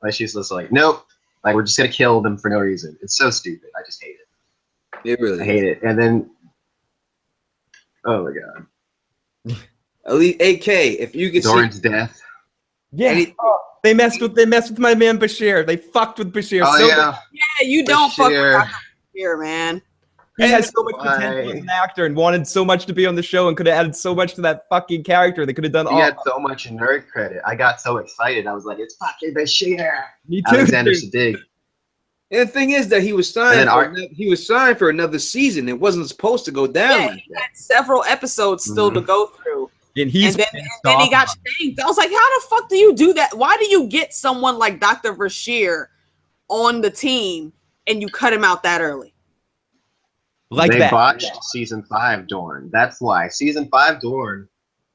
Like she's just like, nope, like we're just gonna kill them for no reason. It's so stupid. I just hate it. It really I hate it. And then, oh my god, Elite AK. If you could Doran's see death. Yeah. They messed with my man Bashir. They fucked with Bashir. Oh, yeah. Yeah, you don't fuck with Dr. Bashir, man. He has so much potential as an actor and wanted so much to be on the show and could have added so much to that fucking character. They could have done all. He had so much nerd credit. I got so excited. I was like, it's fucking Bashir. Me too. Alexander Siddig. And the thing is that he was signed for another season. It wasn't supposed to go down. Yeah, he had several episodes still to go through. And then he got shanked. I was like, how the fuck do you do that? Why do you get someone like Dr. Bashir on the team and you cut him out that early? Like they botched season 5 Dorn. That's why season 5 Dorn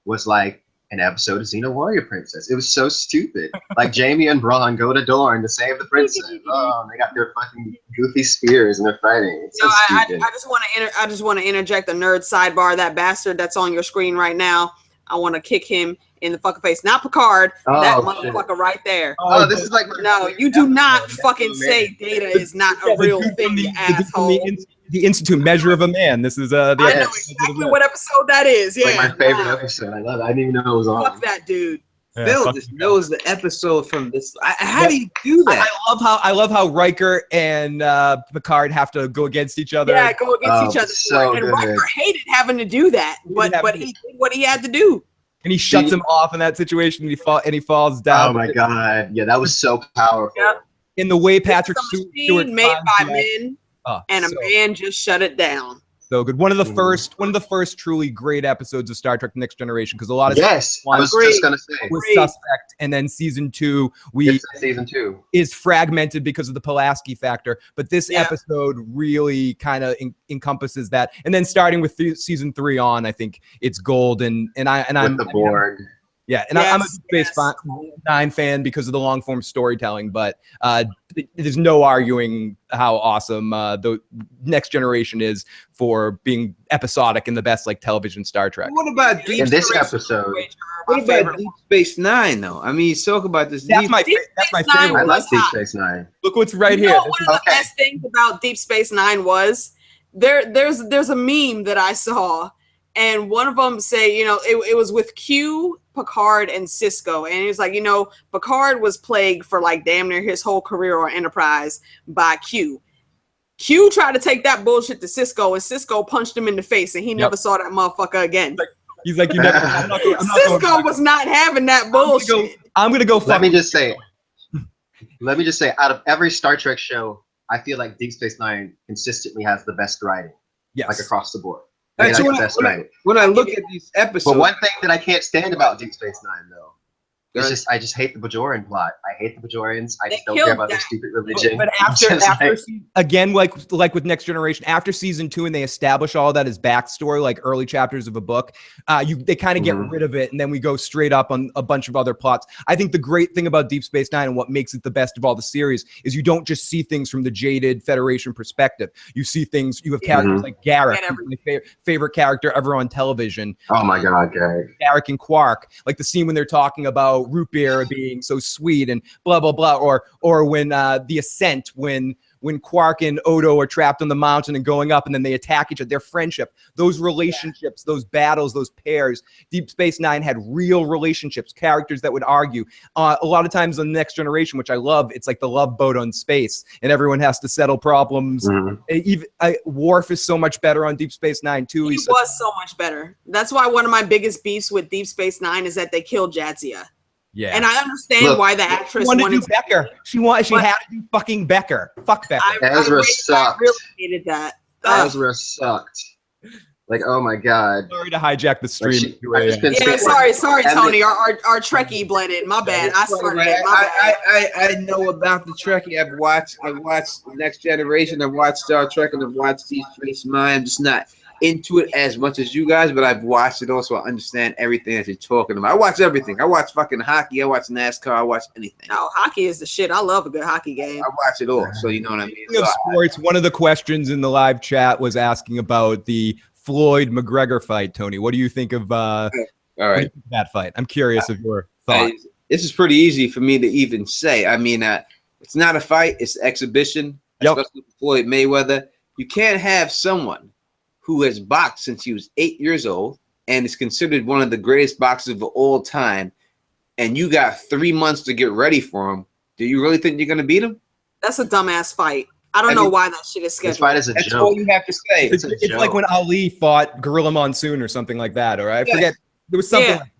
was like an episode of Xena Warrior Princess. It was so stupid. Like Jamie and Braun go to Dorn to save the princess. Oh, and they got their fucking goofy spears and they're fighting. It's so stupid. I just want to interject a nerd sidebar. That bastard that's on your screen right now, I want to kick him in the fucking face. Not Picard. That motherfucker right there. Oh, this is like no. You do not fucking say Data is not a real thing, you asshole. The Institute Measure of a Man. This is I know exactly what episode that is. Yeah, like my favorite episode. I love it. I didn't even know it was on. Fuck that dude. Yeah, Phil just knows the episode from this. How do you do that? I love how Riker and Picard have to go against each other. Yeah, go against each other. So and Riker hated having to do that, but he did what he had to do. And he shuts him off in that situation, and he falls down. Oh my god! Yeah, that was so powerful. Yep. In the way Patrick Stewart made by men. And a man just shut it down. So good. One of the first truly great episodes of Star Trek: Next Generation, because a lot of I was just gonna say was Suspect, and then season 2 season 2 is fragmented because of the Pulaski factor. But this episode really kind of encompasses that. And then starting with season 3 on, I think it's gold. And I'm the board. Yeah, and I'm a Space Nine fan because of the long form storytelling, but there's no arguing how awesome the Next Generation is for being episodic and the best television Star Trek. What about in this episode? What about Deep Space Nine though? I mean, talk about this. That's my favorite. I like Deep Space Nine. Look what's right here. One of the best things about Deep Space Nine was there's a meme that I saw, and one of them say, it was with Q, Picard, and Cisco, and he's like, Picard was plagued for damn near his whole career on Enterprise by Q. Q tried to take that bullshit to Cisco, and Cisco punched him in the face, and he never saw that motherfucker again. He's like, Cisco was not having that bullshit. I'm gonna go. Let me just say, out of every Star Trek show, I feel like Deep Space Nine consistently has the best writing, across the board. When I look at these episodes, but one thing that I can't stand about Deep Space Nine, though, It's just I just hate the Bajorian plot. I hate the Bajorians. I just don't killed care about their that. stupid religion. But It's after, just after like- again, like with Next Generation, after season 2, and they establish all that as backstory, like early chapters of a book, they kind of get rid of it, and then we go straight up on a bunch of other plots. I think the great thing about Deep Space Nine and what makes it the best of all the series is you don't just see things from the jaded Federation perspective. You see things. You have characters like Garrick, who's my favorite character ever on television. Oh my God, Garrick. Garrick and Quark, like the scene when they're talking about root beer being so sweet and blah blah blah, or when the Ascent, when Quark and Odo are trapped on the mountain and going up, and then they attack each other. Their friendship, those relationships, those battles, those pairs. Deep Space Nine had real relationships, characters that would argue. A lot of times on the Next Generation, which I love, it's like the Love Boat on space, and everyone has to settle problems. Even Worf is so much better on Deep Space Nine too. He was so much better. That's why one of my biggest beefs with Deep Space Nine is that they killed Jadzia. Yeah, and I understand why the actress wanted to do Becker. She had to do fucking Becker. Fuck Becker. Ezra sucked. I really hated that. Ezra sucked. Like, oh my God. Sorry to hijack the stream. Sorry, Tony. Our Trekkie bled in. My bad. I started it. I know about the Trekkie. I've watched Next Generation. I've watched Star Trek, and I've watched Deep Space Nine. I'm just not into it as much as you guys, but I've watched it also. I understand everything that you're talking about. I watch everything. I watch fucking hockey. I watch NASCAR. I watch anything. No, hockey is the shit. I love a good hockey game. I watch it all, so you know what I mean. Speaking of sports, one of the questions in the live chat was asking about the Floyd McGregor fight. Tony, what do you think of all right, that fight? I'm curious of your thoughts. This is pretty easy for me to even say. I mean, it's not a fight. It's an exhibition, especially with Floyd Mayweather. You can't have someone who has boxed since he was 8 years old and is considered one of the greatest boxers of all time, and you got 3 months to get ready for him. Do you really think you're going to beat him? That's a dumbass fight. I don't know why that shit is scheduled. This fight is a That's joke. all you have to say. It's like when Ali fought Gorilla Monsoon or something like that, or I forget. There was something like that.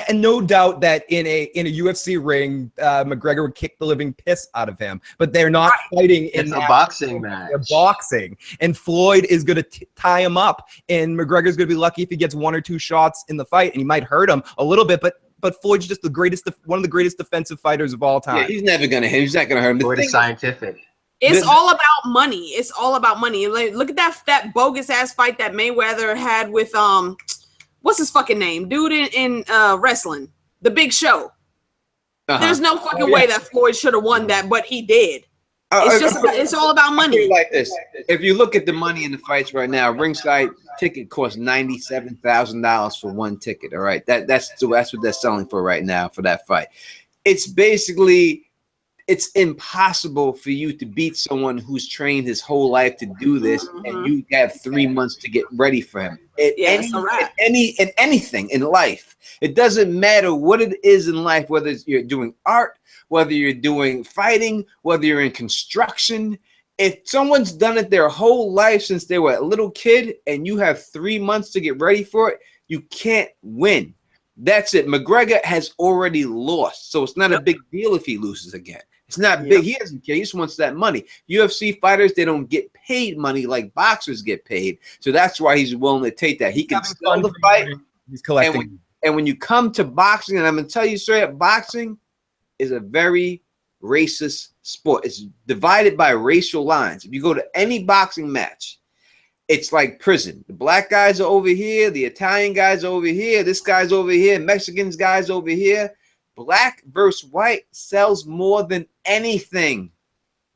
And no doubt that in a UFC ring, McGregor would kick the living piss out of him, but they're not fighting in a boxing match. They're boxing, and Floyd is going to tie him up, and McGregor's going to be lucky if he gets 1 or 2 shots in the fight, and he might hurt him a little bit, but Floyd's just one of the greatest defensive fighters of all time. Yeah, he's never going to hit him. He's not going to hurt him. Floyd is scientific. It's all about money. It's all about money. Like, look at that bogus ass fight that Mayweather had with what's his fucking name? Dude in wrestling. The Big Show. There's no fucking way that Floyd should have won that, but he did. It's all about money. Like this. If you look at the money in the fights right now, ringside ticket costs $97,000 for one ticket. All right. That's what they're selling for right now for that fight. It's basically it's impossible for you to beat someone who's trained his whole life to do this, and you have 3 months to get ready for him. Anything in life, it doesn't matter what it is in life, whether you're doing art, whether you're doing fighting, whether you're in construction. If someone's done it their whole life since they were a little kid, and you have 3 months to get ready for it, you can't win. That's it. McGregor has already lost, so it's not a big deal if he loses again. It's not big. He doesn't care. He just wants that money. UFC fighters, they don't get paid money like boxers get paid. So that's why he's willing to take that. He can sell the fight. He's collecting. And when you come to boxing, and I'm going to tell you straight up, boxing is a very racist sport. It's divided by racial lines. If you go to any boxing match, it's like prison. The black guys are over here. The Italian guys are over here. This guy's over here. Mexicans guys over here. Black versus white sells more than anything.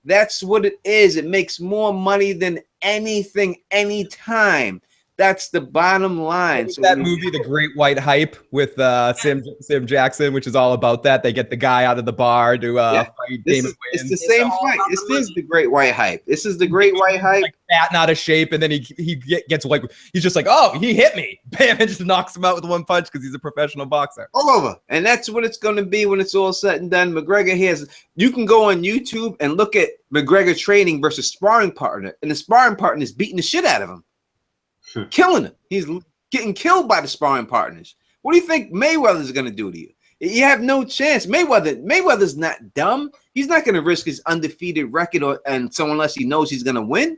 That's what it is. It makes more money than anything, anytime. That's the bottom line. So that movie, The Great White Hype, with Sam Jackson, which is all about that. They get the guy out of the bar to fight Damon Wayans. It's the same fight. This is The Great White Hype. This is The Great White Hype. Like fat and out of shape, and then he gets like, he's just like, oh, he hit me. Bam, and just knocks him out with one punch because he's a professional boxer. All over. And that's what it's going to be when it's all said and done. McGregor you can go on YouTube and look at McGregor training versus sparring partner, and the sparring partner is beating the shit out of him. Killing him. He's getting killed by the sparring partners. What do you think Mayweather's going to do to you? You have no chance. Mayweather's not dumb. He's not going to risk his undefeated record unless he knows he's going to win.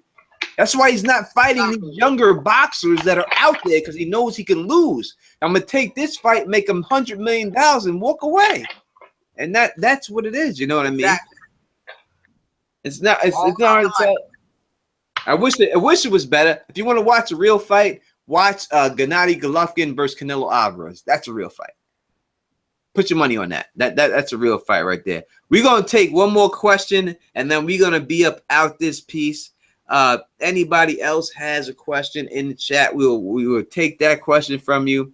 That's why he's not fighting these younger boxers that are out there because he knows he can lose. I'm gonna take this fight, make him $100 million, and walk away. And that's what it is. You know what I mean? Exactly. It's not. It's not. I wish it was better. If you want to watch a real fight, watch Gennady Golovkin versus Canelo Alvarez. That's a real fight. Put your money on that. That's a real fight right there. We're gonna take one more question, and then we're gonna be up out this piece. Anybody else has a question in the chat? We will take that question from you.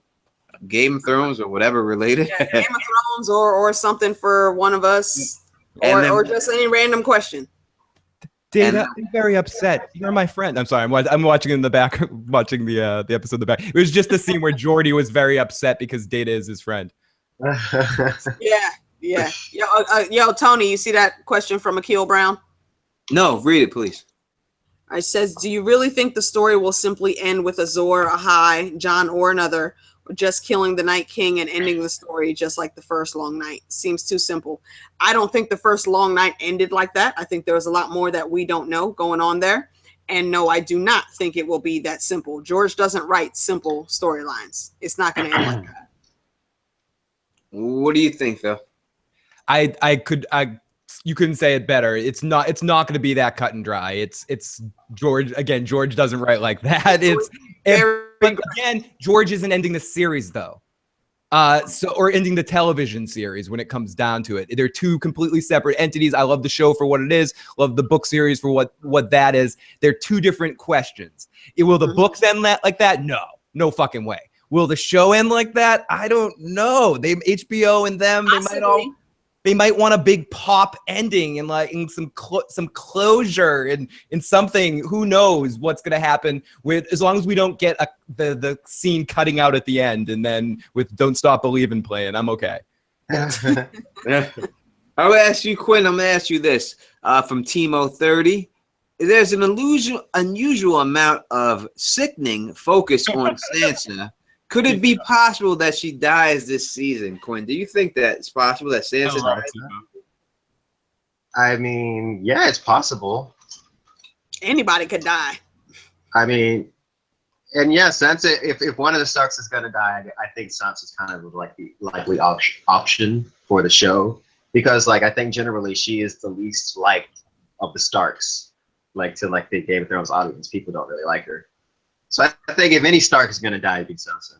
Game of Thrones or whatever related. Yeah, Game of Thrones or something for one of us, or just any random question. Data, I'm very upset. You're my friend. I'm sorry. I'm watching in the back, watching the episode in the back. It was just the scene where Jordy was very upset because Data is his friend. Yeah. Yo, Tony, you see that question from Akil Brown? No, read it, please. It says, do you really think the story will simply end with Azor, Ahai, Jon, or another, or just killing the Night King and ending the story just like the first Long Night? Seems too simple. I don't think the first Long Night ended like that. I think there was a lot more that we don't know going on there. And no, I do not think it will be that simple. George doesn't write simple storylines. It's not going to end like that. What do you think, Phil? You couldn't say it better. It's not going to be that cut and dry. It's George again. George doesn't write like that. But again, George isn't ending the series though. Or ending the television series when it comes down to it. They're two completely separate entities. I love the show for what it is. Love the book series for what that is. They're two different questions. Will the books end like that? No fucking way. Will the show end like that? I don't know. HBO and them, they might want a big pop ending and like in some closure and in something. Who knows what's gonna happen with, as long as we don't get the scene cutting out at the end and then with "Don't Stop Believin'" playing, I'm okay. Yeah. I'll ask you, Quinn. I'm gonna ask you this from Timo30. There's an unusual amount of sickening focus on Sansa. Could it be possible that she dies this season, Quinn? Do you think that it's possible that Sansa dies? I mean, yeah, it's possible. Anybody could die. I mean, and yeah, Sansa, if one of the Starks is going to die, I think Sansa's kind of like the likely option for the show. Because, like, I think generally she is the least liked of the Starks. Like, to, like, the Game of Thrones audience, people don't really like her. So I think if any Stark is going to die, it'd be Sansa.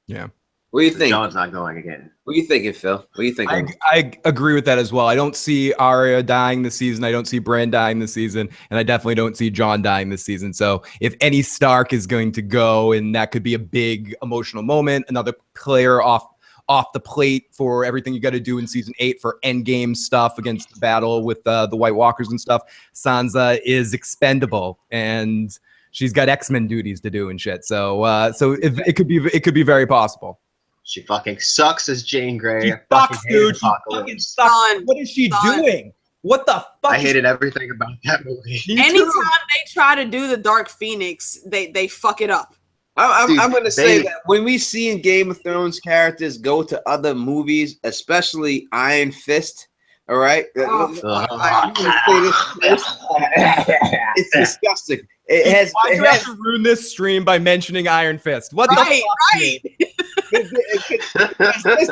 Yeah. What do you think? Jon's not going again. What are you thinking, Phil? What do you think? I agree with that as well. I don't see Arya dying this season. I don't see Bran dying this season. And I definitely don't see Jon dying this season. So if any Stark is going to go, and that could be a big emotional moment, another player off the plate for everything you got to do in season 8 for endgame stuff against the battle with the White Walkers and stuff, Sansa is expendable. And she's got X-Men duties to do and shit. So it could be very possible. She fucking sucks as Jane Grey. She sucks, dude. She fucking sucks. What is she doing? What the fuck? I hated everything about that movie. Anytime they try to do the Dark Phoenix, they fuck it up. I'm going to say that when we see in Game of Thrones characters go to other movies, especially Iron Fist, all right? It's disgusting. Why do you have to ruin this stream by mentioning Iron Fist? What the fuck? Right.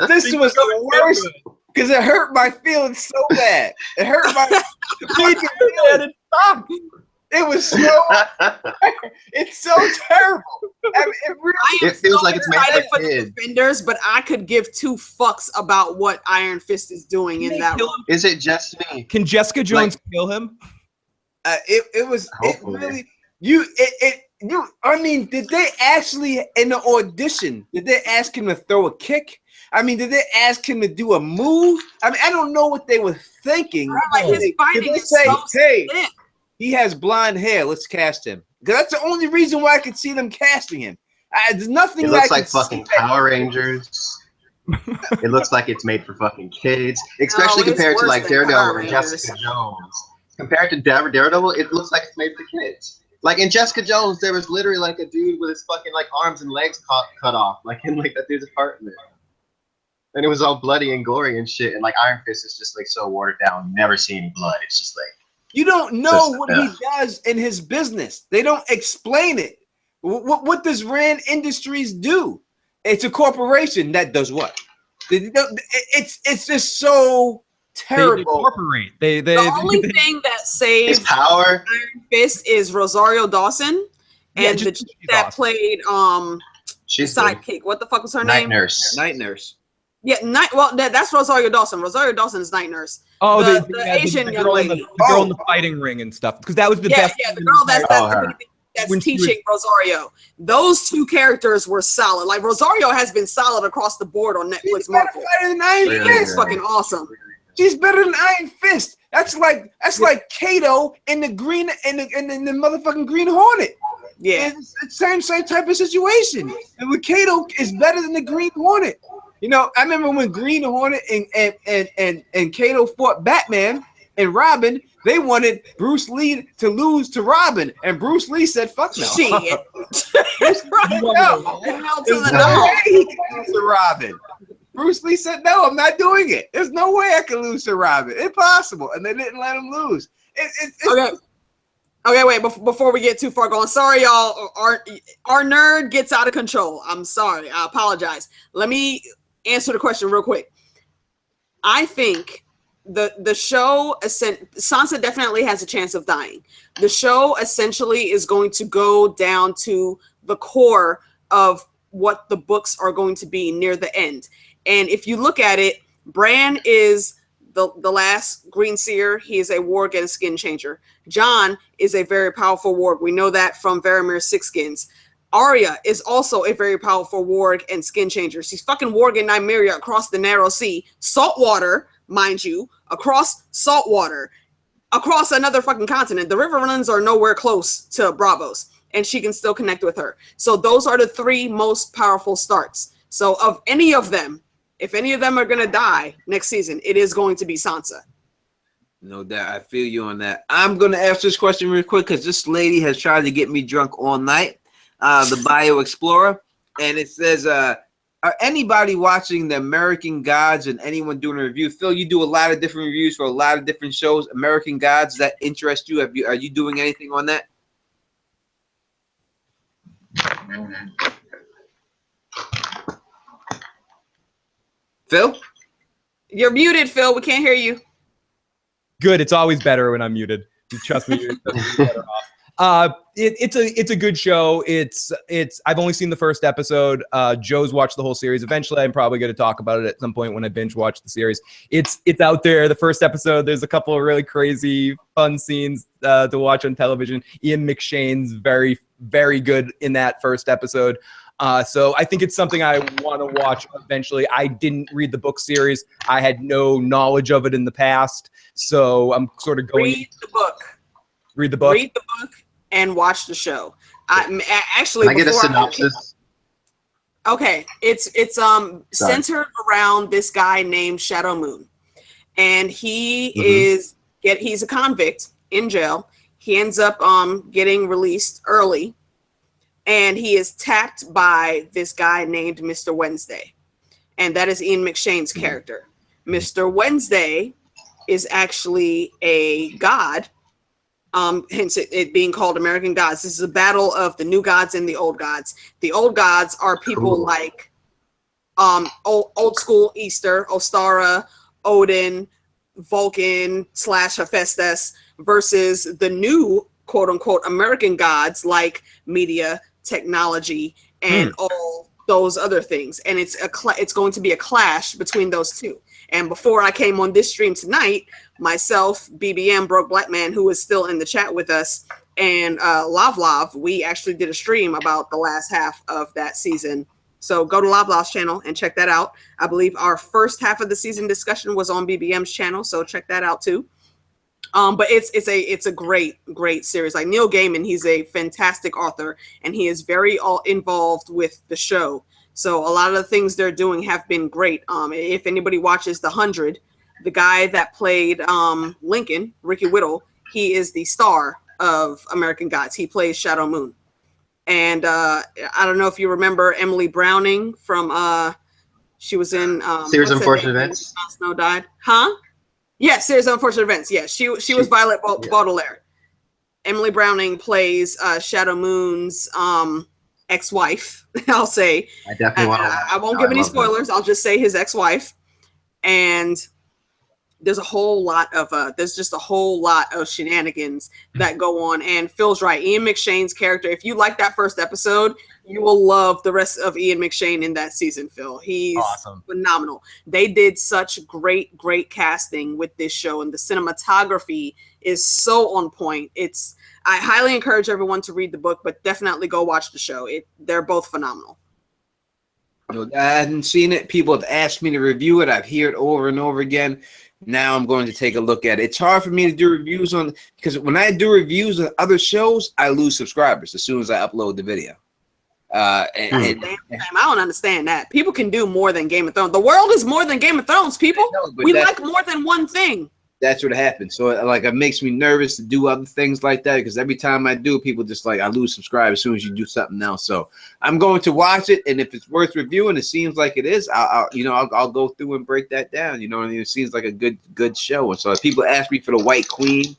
This was the worst because it hurt my feelings so bad. It hurt my feelings. It was so. It's so terrible. I mean, it feels like it's made for the Defenders, but I could give two fucks about what Iron Fist is doing in that one. Is it just me? Can Jessica Jones kill him? It was. Hopefully. It really. I mean, did they actually in the audition? Did they ask him to throw a kick? I mean, did they ask him to do a move? I mean, I don't know what they were thinking. Like his fighting is say, so hey, thick. He has blonde hair. Let's cast him. Because that's the only reason why I could see them casting him. There's nothing. It looks like fucking Power Rangers. It looks like it's made for fucking kids, especially compared to like Daredevil and Jessica Jones. Compared to Daredevil, it looks like it's made for kids. Like in Jessica Jones, there was literally like a dude with his fucking like arms and legs cut off, like in like that dude's apartment, and it was all bloody and gory and shit. And like Iron Fist is just like so watered down, you never see any blood. It's just like You don't know what he does in his business. They don't explain it. What does Rand Industries do? It's a corporation that does what? It's just so terrible. They incorporate. The only thing that saves power Iron Fist is Rosario Dawson, and the chick that played she's sidekick. What the fuck was her name? Night Nurse. Yeah, that's Rosario Dawson. Rosario Dawson is Night Nurse. Oh, the Asian young lady, the girl in the fighting ring and stuff. Because that was the best. Yeah, the girl that's teaching Rosario. Those two characters were solid. Like Rosario has been solid across the board on Netflix. She's better than Iron Fist. It's fucking awesome. She's better than Iron Fist. That's like Kato in the green in the motherfucking Green Hornet. Yeah, it's the same type of situation. And with Kato is better than the Green Hornet. You know, I remember when Green Hornet and Kato fought Batman and Robin. They wanted Bruce Lee to lose to Robin, and Bruce Lee said, "Fuck no." Shit. No. There's no way he can lose to Robin. Bruce Lee said, "No, I'm not doing it. There's no way I can lose to Robin. Impossible." And they didn't let him lose. Okay, wait. Before we get too far gone, sorry, y'all. Our nerd gets out of control. I'm sorry. I apologize. Let me answer the question real quick. I think the show, Sansa definitely has a chance of dying. The show essentially is going to go down to the core of what the books are going to be near the end. And if you look at it, Bran is the last Green Seer. He is a warg and a skin changer. Jon is a very powerful warg. We know that from Varamir's Six Skins. Arya is also a very powerful warg and skin changer. She's fucking warging Nymeria across the Narrow Sea, saltwater, mind you, across saltwater, across another fucking continent. The Riverlands are nowhere close to Bravos, and she can still connect with her. So those are the three most powerful starts. So of any of them, if any of them are going to die next season, it is going to be Sansa. No doubt. I feel you on that. I'm going to ask this question real quick because this lady has tried to get me drunk all night. The Bio Explorer. And it says, are anybody watching the American Gods and anyone doing a review? Phil, you do a lot of different reviews for a lot of different shows. American Gods, does that interest you? Are you doing anything on that? Phil? You're muted, Phil. We can't hear you. Good. It's always better when I'm muted. Trust me. It's better off. It's a good show. I've only seen the first episode. Joe's watched the whole series. Eventually, I'm probably going to talk about it at some point when I binge watch the series. It's out there. The first episode, there's a couple of really crazy, fun scenes to watch on television. Ian McShane's very, very good in that first episode. So I think it's something I want to watch eventually. I didn't read the book series. I had no knowledge of it in the past. So I'm sort of going. Read the book. Read the book. Read the book and watch the show. Actually, I get a synopsis. Okay, it's centered around this guy named Shadow Moon, and he's a convict in jail. He ends up getting released early, and he is tapped by this guy named Mr. Wednesday, and that is Ian McShane's character. Mr. Wednesday is actually a god. Hence it being called American Gods. This is a battle of the new gods and the old gods. The old gods are people like old school Easter, Ostara, Odin, Vulcan / Hephaestus versus the new quote unquote American gods like media, technology, and all those other things. And it's going to be a clash between those two. And before I came on this stream tonight, myself, BBM, Broke Black Man, who is still in the chat with us, and Lav, we actually did a stream about the last half of that season. So go to Lav's channel and check that out. I believe our first half of the season discussion was on BBM's channel, so check that out too. But it's a great series. Like Neil Gaiman, he's a fantastic author, and he is very involved with the show. So a lot of the things they're doing have been great. If anybody watches The 100, the guy that played Lincoln, Ricky Whittle, he is the star of American Gods. He plays Shadow Moon. And I don't know if you remember Emily Browning from she was in Series of Unfortunate Events. Jon Snow died. Huh? Yes, series of unfortunate events. Yes, she was Violet Baudelaire. Emily Browning plays Shadow Moon's ex-wife. I'll say. I definitely want to. I won't give any spoilers. I'll just say his ex-wife. And there's just a whole lot of shenanigans that go on. And Phil's right. Ian McShane's character, if you like that first episode, you will love the rest of Ian McShane in that season, Phil. He's awesome. Phenomenal. They did such great casting with this show, and the cinematography is so on point. I highly encourage everyone to read the book, but definitely go watch the show. They're both phenomenal. I hadn't seen it. People have asked me to review it. I've heard it over and over again. Now I'm going to take a look at it. It's hard for me to do reviews on, because when I do reviews on other shows, I lose subscribers as soon as I upload the video. I don't understand that. People can do more than Game of Thrones. The world is more than Game of Thrones, people. We like more than one thing. That's what happens. So like, it makes me nervous to do other things like that, because every time I do, people just like, I lose subscribers as soon as you do something else. So I'm going to watch it, and if it's worth reviewing, it seems like it is, I'll go through and break that down. You know what I mean? It seems like a good show. And so if people ask me for the White Queen,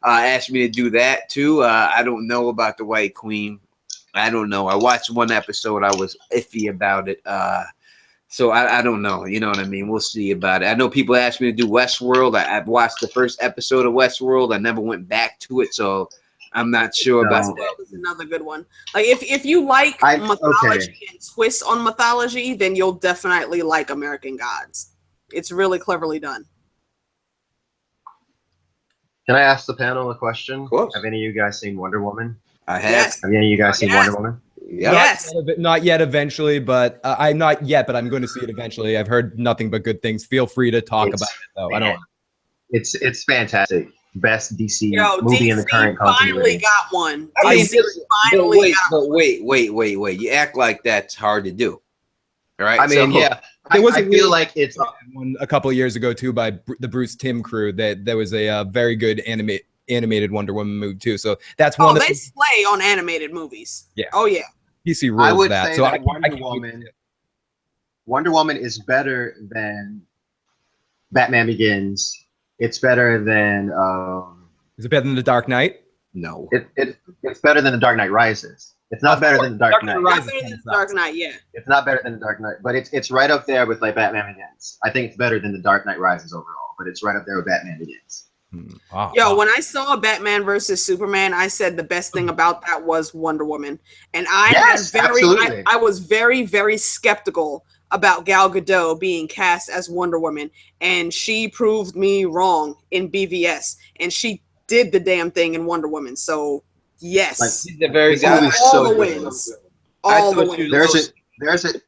asked me to do that too. I don't know about the White Queen. I don't know. I watched one episode. I was iffy about it. So I don't know. You know what I mean? We'll see about it. I know people asked me to do Westworld. I've watched the first episode of Westworld. I never went back to it, so I'm not sure about that. Westworld is another good one. Like if you like mythology and twists on mythology, then you'll definitely like American Gods. It's really cleverly done. Can I ask the panel a question? Of course. Have any of you guys seen Wonder Woman? I have. Yes. Have any of you guys seen Wonder Woman? Yeah. Yes. Not yet, eventually, but I'm not yet, but I'm going to see it eventually. I've heard nothing but good things. Feel free to talk about it, though. I don't. It's fantastic. Best DC movie DC in the current finally continuity. got one. I mean, DC finally got but wait. You act like that's hard to do. All right. I mean, yeah. There was I feel like it's one a couple of years ago too by the Bruce Timm crew. That there was a very good animated Wonder Woman movie too. So that's one. They slay on animated movies. Yeah. Oh yeah. DC rules I would that. say So that Wonder Woman is better than Batman Begins. It's better than. Is it better than The Dark Knight? No. It's better than The Dark Knight Rises. It's not better than The Dark Knight. Dark Knight, yeah. It's not better than The Dark Knight, but it's right up there with like Batman Begins. I think it's better than The Dark Knight Rises overall, but it's right up there with Batman Begins. Wow. Yo, when I saw Batman versus Superman, I said the best thing about that was Wonder Woman, and I was very, very skeptical about Gal Gadot being cast as Wonder Woman, and she proved me wrong in BVS, and she did the damn thing in Wonder Woman. So yes, She's a very all the wins. All the wins. There's a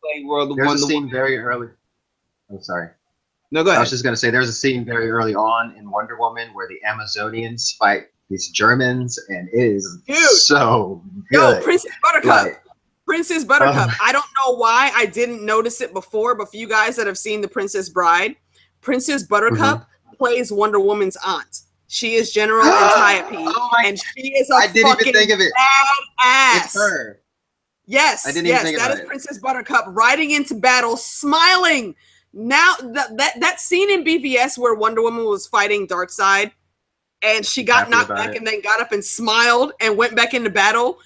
scene very early. I'm sorry. No, go ahead. I was just going to say there's a scene very early on in Wonder Woman where the Amazonians fight these Germans, and it is so good. Yo, Princess Buttercup. Princess Buttercup. I don't know why I didn't notice it before, but for you guys that have seen The Princess Bride, Princess Buttercup plays Wonder Woman's aunt. She is General Antiope, and she is a fucking badass. It's her. Yes, I didn't even think about that is Princess Buttercup riding into battle, smiling. Now that scene in BVS where Wonder Woman was fighting Darkseid, and she got knocked back and then got up and smiled and went back into battle.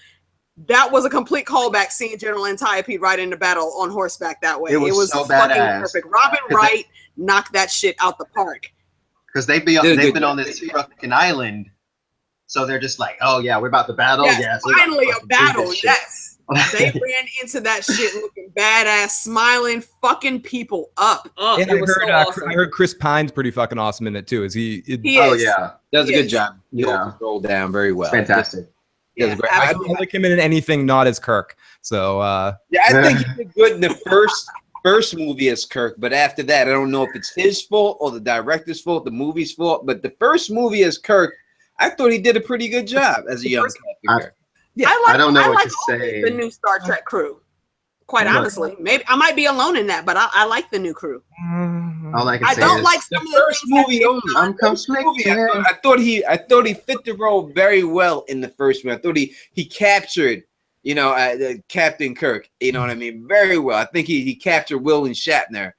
That was a complete callback, seeing General Antiope ride into battle on horseback that way. It was so fucking perfect. Robin Wright knocked that shit out the park. Because they've been on this fucking island, so they're just like, oh yeah, we're about to battle. Yes, finally a battle. Yes. They ran into that shit looking badass, smiling, fucking people up. And I heard Chris Pine's pretty fucking awesome in it too. He oh yeah, does a good job. Roll down very well. Fantastic. Yeah, I like him in anything not as Kirk. So yeah, I think he did good in the first movie as Kirk, but after that, I don't know if it's his fault or the director's fault, the movie's fault. But the first movie as Kirk, I thought he did a pretty good job as a young Captain Kirk. Yeah, I don't know what to say. The new Star Trek crew, quite honestly, maybe I might be alone in that, but I like the new crew. All I can say don't is like some the of the first movie only. I'm conflicted. I thought he fit the role very well in the first one. I thought he captured, Captain Kirk. You know what I mean? Very well. I think he captured Will and Shatner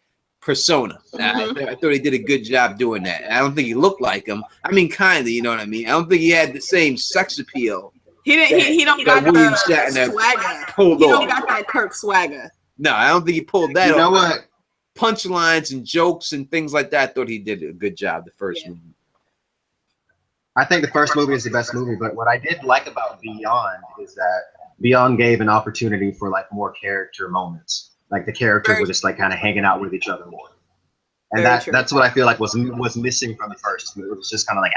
persona. I thought he did a good job doing that. I don't think he looked like him. I mean, kind of, you know what I mean? I don't think he had the same sex appeal. He didn't. He don't got William the Shatner swagger. He don't got that Kirk swagger. No, I don't think he pulled that. You know what? Punchlines and jokes and things like that. I thought he did a good job the first movie. I think the first movie is the best movie, but what I did like about Beyond is that Beyond gave an opportunity for like more character moments. Like the characters were just like kind of hanging out with each other more. And that's what I feel like was missing from the first movie. It was just kind of like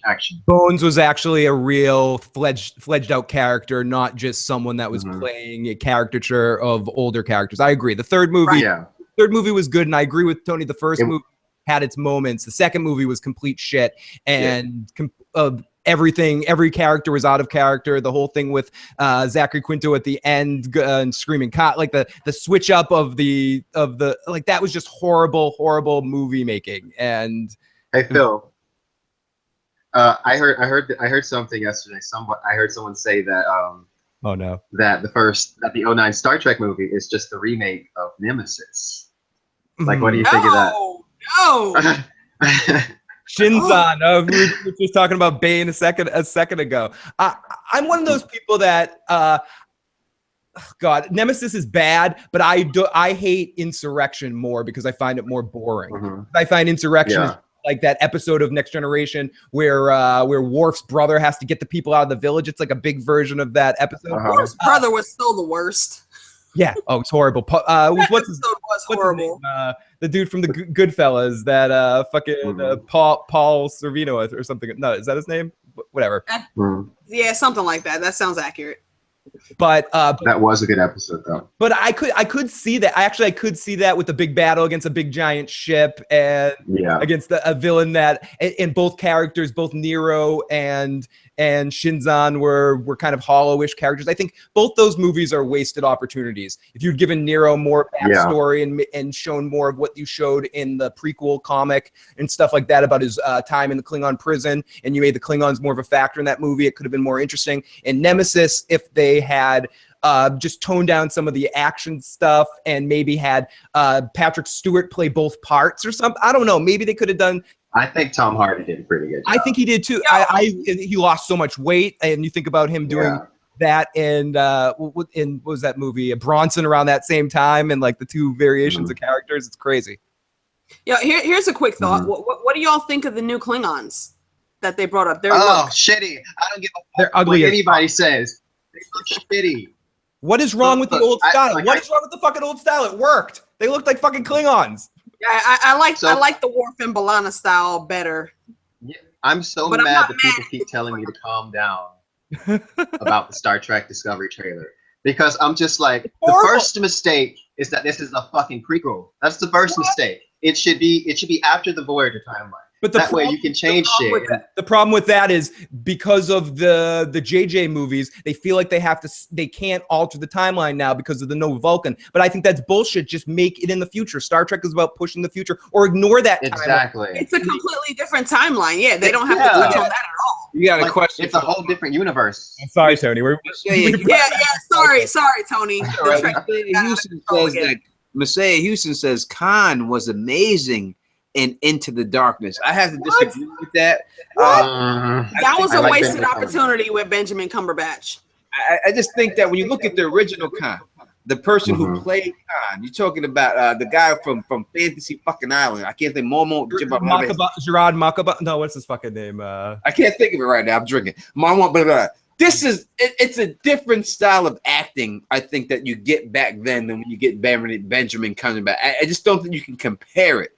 action. Bones was actually a real fledged out character, not just someone that was playing a caricature of older characters. I agree. The third movie, third movie was good, and I agree with Tony. The first movie had its moments. The second movie was complete shit, and every character was out of character. The whole thing with Zachary Quinto at the end and screaming "cut," like the switch up of the like that was just horrible movie making. And hey Phil, I heard something yesterday. I heard someone say that oh no, that the 09 Star Trek movie is just the remake of Nemesis. Like, what do you think of that? No. Shinzan, we were just talking about Bane a second ago. I'm one of those people that, God, Nemesis is bad, but I hate Insurrection more because I find it more boring. I find Insurrection is like that episode of Next Generation where Worf's brother has to get the people out of the village. It's like a big version of that episode. Worf's brother was still the worst. Yeah. Oh, it's horrible. What's his horrible. name? The dude from the Goodfellas, that Paul Sorvino or something. No, is that his name? Whatever. Yeah, something like that. That sounds accurate. But that was a good episode, though. But I could see that. I could see that with a big battle against a big giant ship and against a villain that, and both characters, both Nero and Shinzan were kind of hollowish characters. I think both those movies are wasted opportunities. If you'd given Nero more backstory and shown more of what you showed in the prequel comic and stuff like that about his time in the Klingon prison, and you made the Klingons more of a factor in that movie, it could have been more interesting. In Nemesis, if they had just toned down some of the action stuff and maybe had Patrick Stewart play both parts or something, I don't know. Maybe they could have done. I think Tom Hardy did a pretty good job. I think he did too. He lost so much weight, and you think about him doing that in what was that movie? Bronson around that same time, and like the two variations of characters. It's crazy. Yeah, here's a quick thought. What do y'all think of the new Klingons that they brought up? Shitty. I don't give a fuck what anybody says. They look shitty. What is wrong with the old style? What is wrong with the fucking old style? It worked. They looked like fucking Klingons. Yeah, I like the Worf and B'Elanna style better. Yeah, I'm so mad that people keep telling me to calm down about the Star Trek Discovery trailer, because I'm just like, the first mistake is that this is a fucking prequel. That's the first mistake. It should be after the Voyager timeline. But that way you can change shit. The problem with that is because of the JJ movies, they feel like they can't alter the timeline now because of the no Vulcan. But I think that's bullshit. Just make it in the future. Star Trek is about pushing the future, or ignore that exactly. It's a completely different timeline. Yeah, they don't have to touch on that at all. You got a question? It's a whole different universe. I'm sorry, Tony. Sorry, Tony. Messiah Houston says Khan was amazing in Into the Darkness. I have to disagree with that. That was a wasted opportunity with Benjamin Cumberbatch. I just think that when you look at the original Khan, the person who played Khan, you're talking about the guy from Fantasy fucking Island. I can't think. Gerard Makaba. No, what's his fucking name? I can't think of it right now. I'm drinking. This is it's a different style of acting, I think, that you get back then than when you get Benjamin coming back. I just don't think you can compare it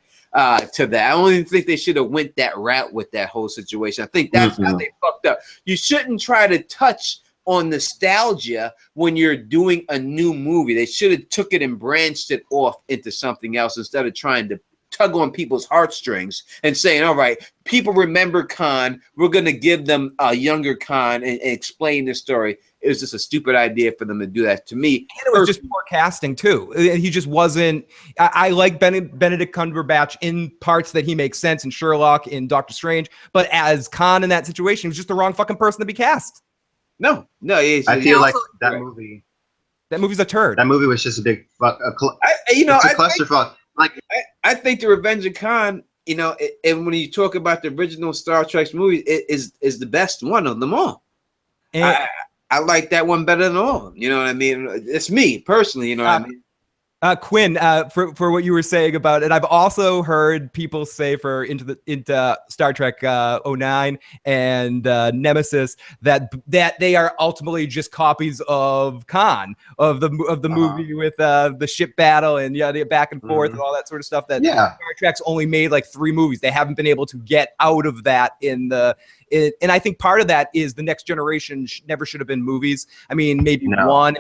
to that. I don't even think they should have went that route with that whole situation. I think that's how they fucked up. You shouldn't try to touch on nostalgia when you're doing a new movie. They should have took it and branched it off into something else instead of trying to tug on people's heartstrings and saying, all right, people remember Khan, we're going to give them a younger Khan and explain the story. It was just a stupid idea for them to do that. To me, and it was just poor casting too. He just wasn't. I like Benedict Cumberbatch in parts that he makes sense in Sherlock, in Doctor Strange, but as Khan in that situation, he was just the wrong fucking person to be cast. No. I feel like that movie. That movie's a turd. That movie was just a big fuck. It's a clusterfuck. Like, I think the Revenge of Khan, you know, and when you talk about the original Star Trek movies, it is the best one of them all. And, I like that one better than all. You know what I mean? It's me personally. You know what I mean? Quinn, for what you were saying about it, I've also heard people say for into Star Trek 09 and Nemesis that they are ultimately just copies of Khan, of the movie with the ship battle and the back and forth and all that sort of stuff. That Star Trek's only made like 3 movies. They haven't been able to get out of that and I think part of that is the Next Generation never should have been movies. I mean, maybe one,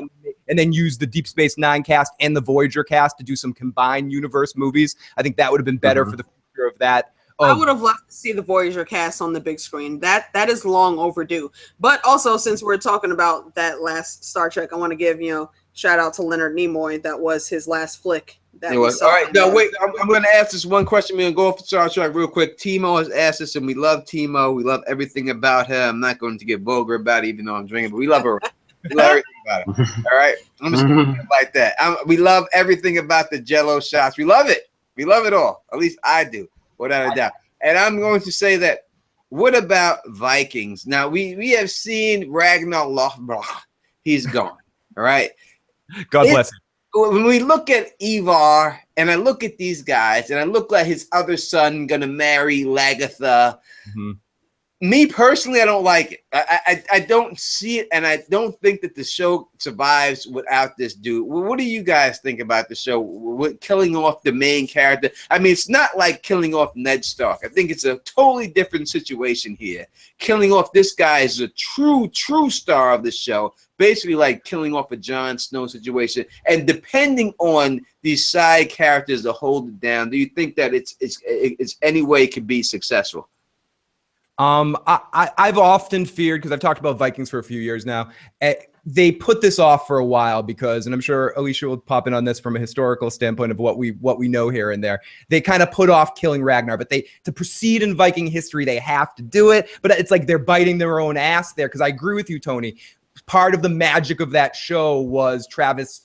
and then use the Deep Space Nine cast and the Voyager cast to do some combined universe movies. I think that would have been better for the future of that. I would have loved to see the Voyager cast on the big screen. That is long overdue. But also, since we're talking about that last Star Trek, I want to give shout out to Leonard Nimoy. That was his last flick. That it was. All right, now wait. I'm going to ask this one question. We're going to go off the Star Trek real quick. Timo has asked us, and we love Timo. We love everything about her. I'm not going to get vulgar about it, even though I'm drinking, but we love her. We love everything about it. All right, I'm just gonna put it like that. We love everything about the Jello shots. We love it. We love it all. At least I do, without a doubt. And I'm going to say that. What about Vikings? Now we have seen Ragnar Lothbrok. He's gone. All right. God bless him. When we look at Ivar, and I look at these guys, and I look like his other son gonna marry Lagatha. Me personally, I don't like it. I don't see it, and I don't think that the show survives without this dude. What do you guys think about the show? With killing off the main character? I mean, it's not like killing off Ned Stark. I think it's a totally different situation here. Killing off this guy is a true star of the show. Basically, like killing off a Jon Snow situation. And depending on these side characters to hold it down, do you think that it's any way it could be successful? I've often feared, because I've talked about Vikings for a few years now, they put this off for a while because, and I'm sure Alicia will pop in on this from a historical standpoint of what we know here and there. They kind of put off killing Ragnar, but to proceed in Viking history, they have to do it. But it's like they're biting their own ass there, because I agree with you, Tony. Part of the magic of that show was Travis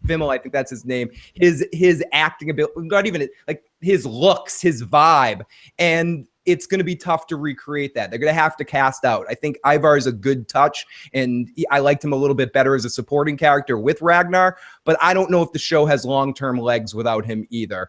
Fimmel, I think that's his name, his acting ability, not even like his looks, his vibe, and it's going to be tough to recreate that. They're going to have to cast out. I think Ivar is a good touch, and I liked him a little bit better as a supporting character with Ragnar, but I don't know if the show has long-term legs without him either.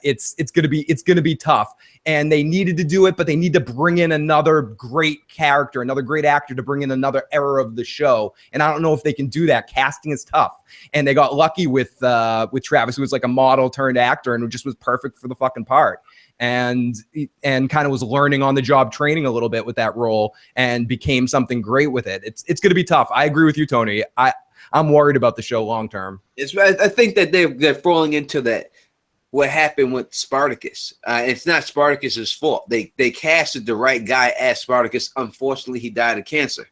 It's going to be tough, and they needed to do it, but they need to bring in another great character, another great actor to bring in another era of the show, and I don't know if they can do that. Casting is tough, and they got lucky with Travis, who was like a model turned actor and who just was perfect for the fucking part. And kind of was learning on the job training a little bit with that role and became something great with it. It's going to be tough. I agree with you, Tony. I'm worried about the show long term. I think that they're falling into that. What happened with Spartacus? It's not Spartacus's fault. They casted the right guy as Spartacus. Unfortunately, he died of cancer.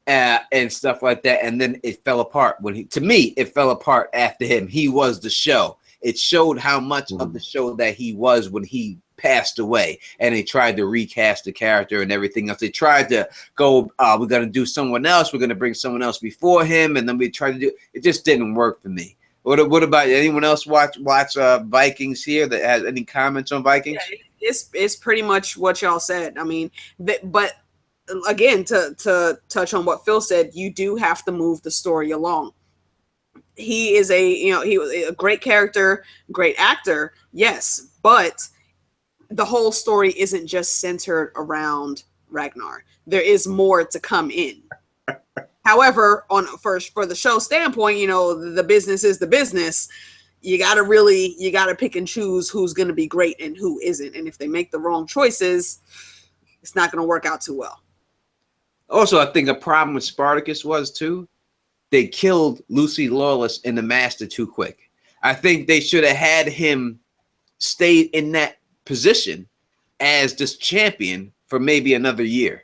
And stuff like that. And then it fell apart. To me, it fell apart after him. He was the show. It showed how much of the show that he was when he passed away, and they tried to recast the character and everything else. They tried to go, we're going to do someone else. We're going to bring someone else before him, and then we tried to do. It just didn't work for me. What about anyone else watch Vikings here that has any comments on Vikings? Yeah, it's pretty much what y'all said. I mean, but again, to touch on what Phil said, you do have to move the story along. He is he was a great character, great actor, yes, but the whole story isn't just centered around Ragnar. There is more to come in. However, for the show standpoint, the business is the business. You gotta pick and choose who's gonna be great and who isn't. And if they make the wrong choices, it's not gonna work out too well. Also, I think a problem with Spartacus was too, they killed Lucy Lawless in The Master too quick. I think they should have had him stay in that position as this champion for maybe another year,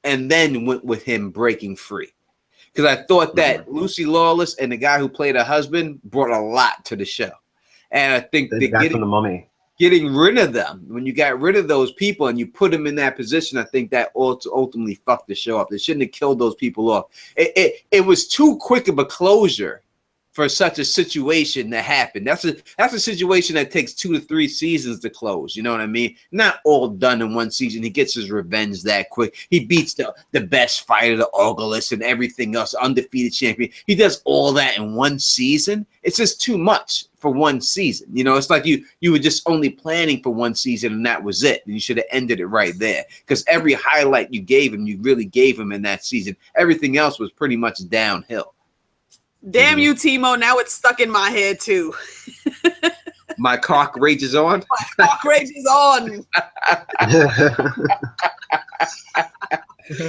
and then went with him breaking free. Because I thought that Lucy Lawless and the guy who played her husband brought a lot to the show. And I think the guy from The Mummy. Getting rid of them, when you got rid of those people and you put them in that position, I think that ultimately fucked the show up. They shouldn't have killed those people off. It was too quick of a closure for such a situation to happen. That's a situation that takes 2 to 3 seasons to close. You know what I mean? Not all done in one season. He gets his revenge that quick. He beats the best fighter, the Orgulus, and everything else, undefeated champion. He does all that in one season. It's just too much for one season. You know, it's like you were just only planning for one season and that was it. And you should have ended it right there. Because every highlight you gave him, you really gave him in that season. Everything else was pretty much downhill. Damn you, Timo. Now it's stuck in my head, too. My cock rages on. My cock rages on.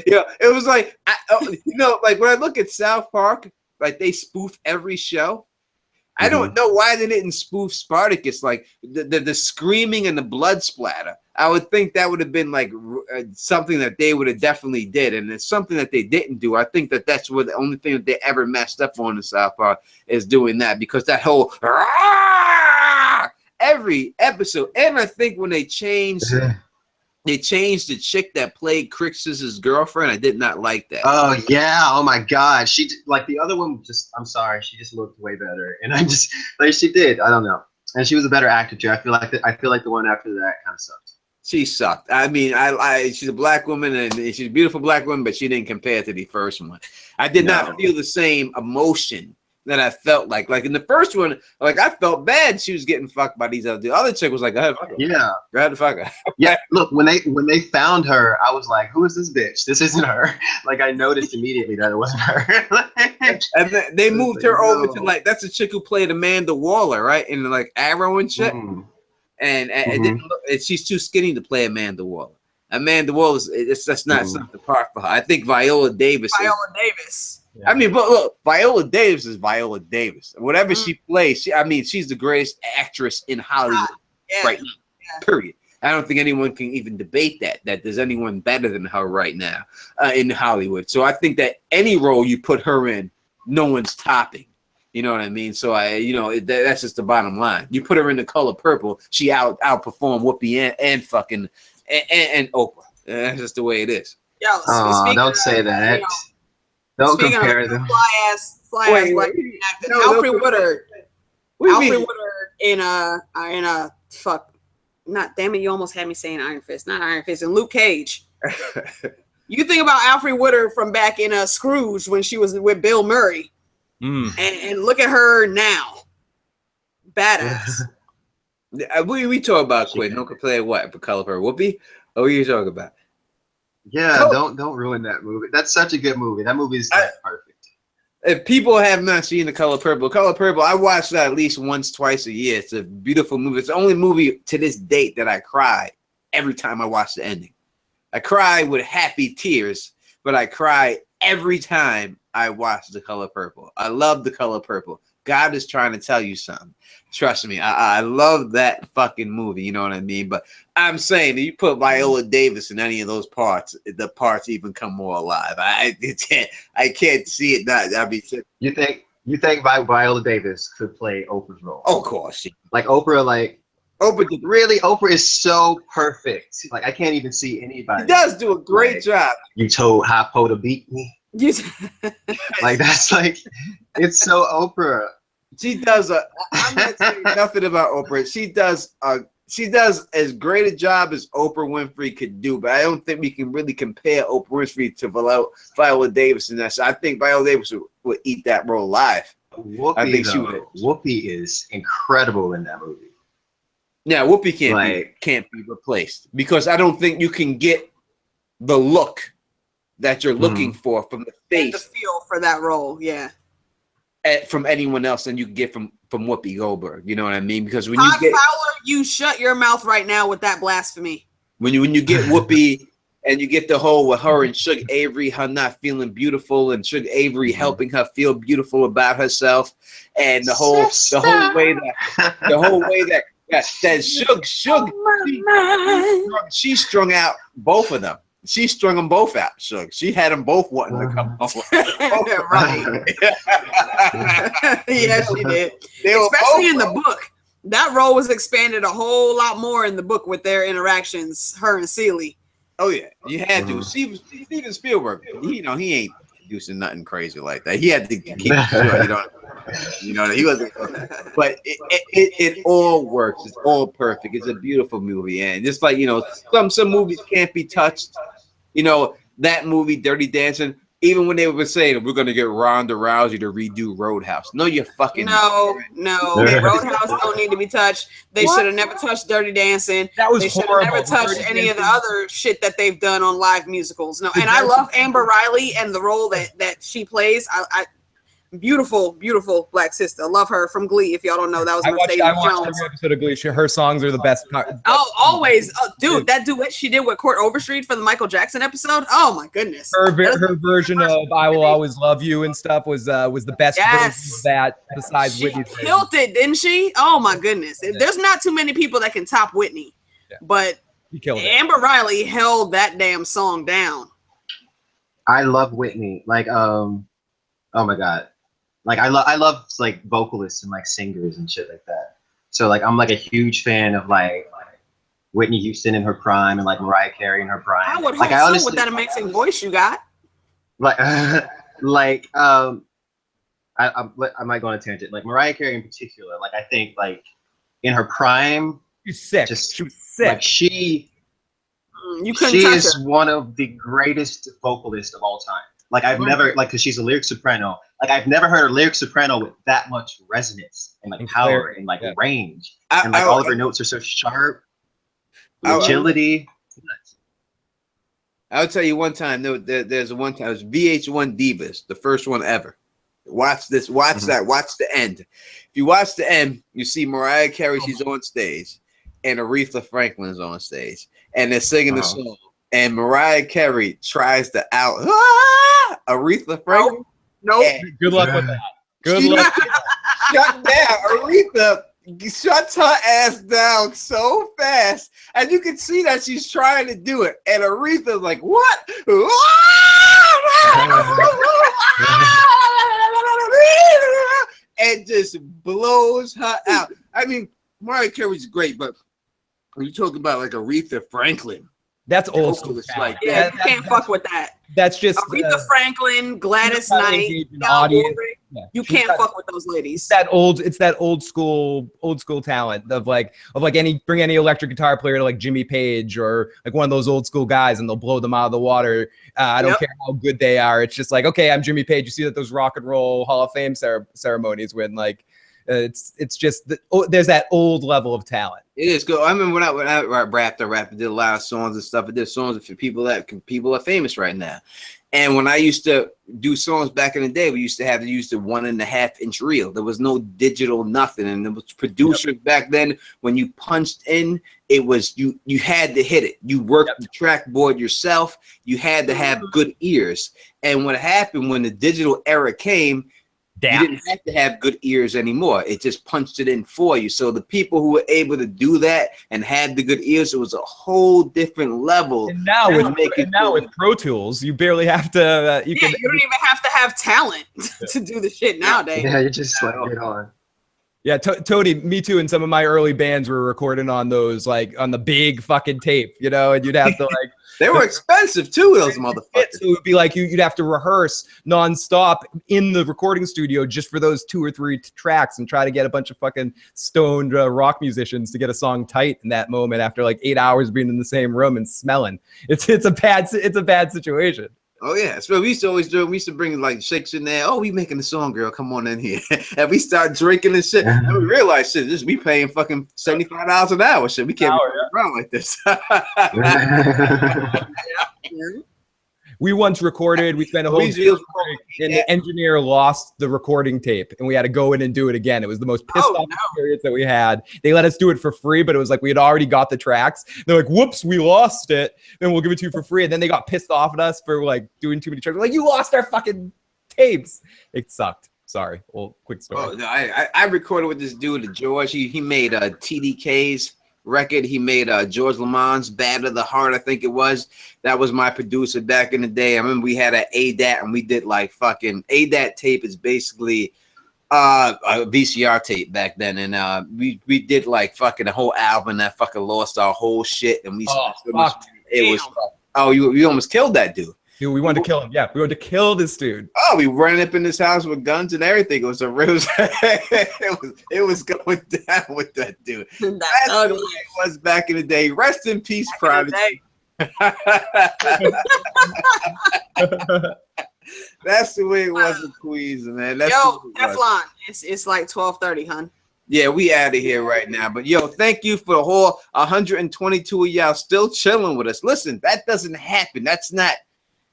Yeah, it was like, like when I look at South Park, like they spoof every show. I don't know why they didn't spoof Spartacus, like the screaming and the blood splatter. I would think that would have been like something that they would have definitely did, and it's something that they didn't do. I think that that's what the only thing that they ever messed up on in South Park is doing that, because that whole every episode, and I think when they changed the chick that played Crixus's girlfriend, I did not like that. Oh yeah! Oh my God! She like the other one. I'm sorry. She just looked way better, and I just like she did. I don't know, and she was a better actor too. I feel like the one after that kind of sucked. She sucked. I mean, she's a black woman and she's a beautiful black woman, but she didn't compare to the first one. I did not feel the same emotion that I felt like in the first one. Like I felt bad she was getting fucked by these other. The other chick was like, go ahead to fuck her. Yeah. Look, when they found her, I was like, who is this bitch? This isn't her. Like I noticed immediately that it wasn't her. And they moved her over to like, that's the chick who played Amanda Waller, right? In like Arrow and shit. And she's too skinny to play Amanda Waller. Amanda Waller, that's not something part for her. I think Viola Davis. Yeah. I mean, but look, Viola Davis is Viola Davis. Whatever she plays, she's the greatest actress in Hollywood right now. Yeah. Period. I don't think anyone can even debate that there's anyone better than her right now in Hollywood. So I think that any role you put her in, no one's topping. You know what I mean? So that's just the bottom line. You put her in The Color Purple, she outperformed Whoopi and fucking and Oprah. That's just the way it is. Yo, don't say that. Don't compare them. Fly ass black actor. Alfred Woodard. Alfred Woodard in a fuck. Not damn it! You almost had me saying Iron Fist. Not Iron Fist. And Luke Cage. You think about Alfred Woodard from back in Scrooge when she was with Bill Murray. And look at her now, badass. we talk about Quinn. Don't play what for Color Purple. Whoopi? What are you talking about? Yeah, don't ruin that movie. That's such a good movie. That movie is perfect. If people have not seen The Color Purple, I watch that at least once, twice a year. It's a beautiful movie. It's the only movie to this date that I cry every time I watch the ending. I cry with happy tears, but I cry every time I watch The Color Purple. I love The Color Purple. God is trying to tell you something. Trust me, I love that fucking movie. You know what I mean? But I'm saying that you put Viola Davis in any of those parts, the parts even come more alive. I can't see it. You think Viola Davis could play Oprah's role? Oh, of course. Oprah really, Oprah is so perfect. Like I can't even see anybody. She does do a great job. You told Hypo to beat me. Like that's like, it's so Oprah. She does I'm not saying nothing about Oprah. She does as great a job as Oprah Winfrey could do, but I don't think we can really compare Oprah Winfrey to Viola Davis in that. So I think Viola Davis would eat that role live. Whoopi is incredible in that movie. Yeah, Whoopi can't be replaced, because I don't think you can get the look that you're looking for from the face, the feel for that role, from anyone else than you can get from Whoopi Goldberg. You know what I mean? Because when Todd Fowler, you shut your mouth right now with that blasphemy. When you get Whoopi and you get the whole with her and Suge Avery, her not feeling beautiful, and Suge Avery helping her feel beautiful about herself, and the whole way that Suge, she strung out both of them. She strung them both out, Suge. She had them both wanting to come home. Right. Yeah, she did. Especially in the book. That role was expanded a whole lot more in the book with their interactions, her and Celie. Oh, yeah. You had to. Steven Spielberg, he ain't producing nothing crazy like that. He had to keep it short. You know, he wasn't. But it all works. It's all perfect. It's a beautiful movie, and just like, you know, some movies can't be touched. You know, that movie, Dirty Dancing. Even when they were saying we're gonna get Ronda Rousey to redo Roadhouse, no, you're fucking no. Roadhouse don't need to be touched. They should have never touched Dirty Dancing. They should have never touched any of the other shit that they've done on live musicals. No, and I love Amber Riley and the role that she plays. I beautiful black sister. Love her from Glee. If y'all don't know, that was Mercedes I watched Jones. every episode of Glee. Her songs are the best. Oh, always, dude. That duet she did with Court Overstreet for the Michael Jackson episode. Oh my goodness. Her version of "I Will Always Love You" and stuff was the best version of that. Besides Whitney's, she killed it, didn't she? Oh my goodness. There's not too many people that can top Whitney, but Amber Riley held that damn song down. I love Whitney. Like, oh my god. Like I love like vocalists and like singers and shit like that. So like I'm like a huge fan of like Whitney Houston in her prime and like Mariah Carey in her prime. I would hope like, so honestly, with that amazing voice you got. Like I might go on a tangent. Like Mariah Carey in particular. Like I think like in her prime, she's sick. She was sick. Like she is one of the greatest vocalists of all time. Like I've never because she's a lyric soprano. Like I've never heard a lyric soprano with that much resonance and like power and like range. And like all of her notes are so sharp. Agility. I'll tell you one time. There's one time. It was VH1 Divas, the first one ever. Watch this. Watch that. Watch the end. If you watch the end, you see Mariah Carey. She's on stage, and Aretha Franklin's on stage, and they're singing the song. And Mariah Carey tries to out Aretha Franklin. Nope. Good luck with that. Good luck. Shut down. Aretha shuts her ass down so fast. And you can see that she's trying to do it. And Aretha's like, what? And just blows her out. I mean, Mariah Carey's great, but when you talk about like Aretha Franklin, that's old school. Like you can't fuck with that. That's just Aretha Franklin, Gladys Knight, you can't fuck with those ladies. It's that old school talent of like bring any electric guitar player to like Jimmy Page or like one of those old school guys and they'll blow them out of the water. I don't care how good they are. It's just like, okay, I'm Jimmy Page. You see that those Rock and Roll Hall of Fame ceremonies when like it's just there's that old level of talent. It is good. I remember when I rapped, did a lot of songs and stuff. I did songs for people are famous right now. And when I used to do songs back in the day, we used to have to use the 1.5-inch reel. There was no digital nothing, and there was producers back then. When you punched in, it was you had to hit it. You worked the track board yourself. You had to have good ears. And what happened when the digital era came? You didn't have to have good ears anymore. It just punched it in for you. So the people who were able to do that and had the good ears, it was a whole different level. And now with Pro Tools, you barely have to. You don't even have to have talent to do the shit nowadays. Yeah, you just like get on. Yeah, Tony, me too. And some of my early bands were recording on those, like on the big fucking tape, you know, and you'd have to like. They were expensive too, those motherfuckers. So it would be like you'd have to rehearse nonstop in the recording studio just for those 2 or 3 tracks and try to get a bunch of fucking stoned rock musicians to get a song tight in that moment after like 8 hours being in the same room and smelling. It's a bad situation. Oh yeah, so we used to always do. We used to bring like chicks in there. Oh, we making the song, girl. Come on in here, and we start drinking and shit. And we realized, shit, this we paying fucking $75 an hour. Shit, we can't be around like this. We once recorded. We spent a whole day, and the engineer lost the recording tape, and we had to go in and do it again. It was the most pissed off experience that we had. They let us do it for free, but it was like we had already got the tracks. They're like, "Whoops, we lost it. Then we'll give it to you for free." And then they got pissed off at us for like doing too many tracks. Like, you lost our fucking tapes. It sucked. Sorry. Well, quick story. Oh, no, I recorded with this dude, George. He made TDK's record. He made George Lamont's Bad of the Heart, I think it was. That was my producer back in the day. I remember we had an ADAT and we did like fucking ADAT tape is basically a VCR tape back then. And we did like fucking a whole album that fucking lost our whole shit. And we you almost killed that dude. Dude, we wanted to kill him. Yeah, we wanted to kill this dude. Oh, we ran up in this house with guns and everything. It was it was going down with that dude. That's That's the ugly. way it was back in the day. Rest in peace, Prodigy. That's the way it was in Queens, man. That's Yo, the way it was. Teflon. It's like 12:30, hun. Yeah, we out of here right now. But yo, thank you for the whole 122 of y'all still chilling with us. Listen, that doesn't happen. That's not,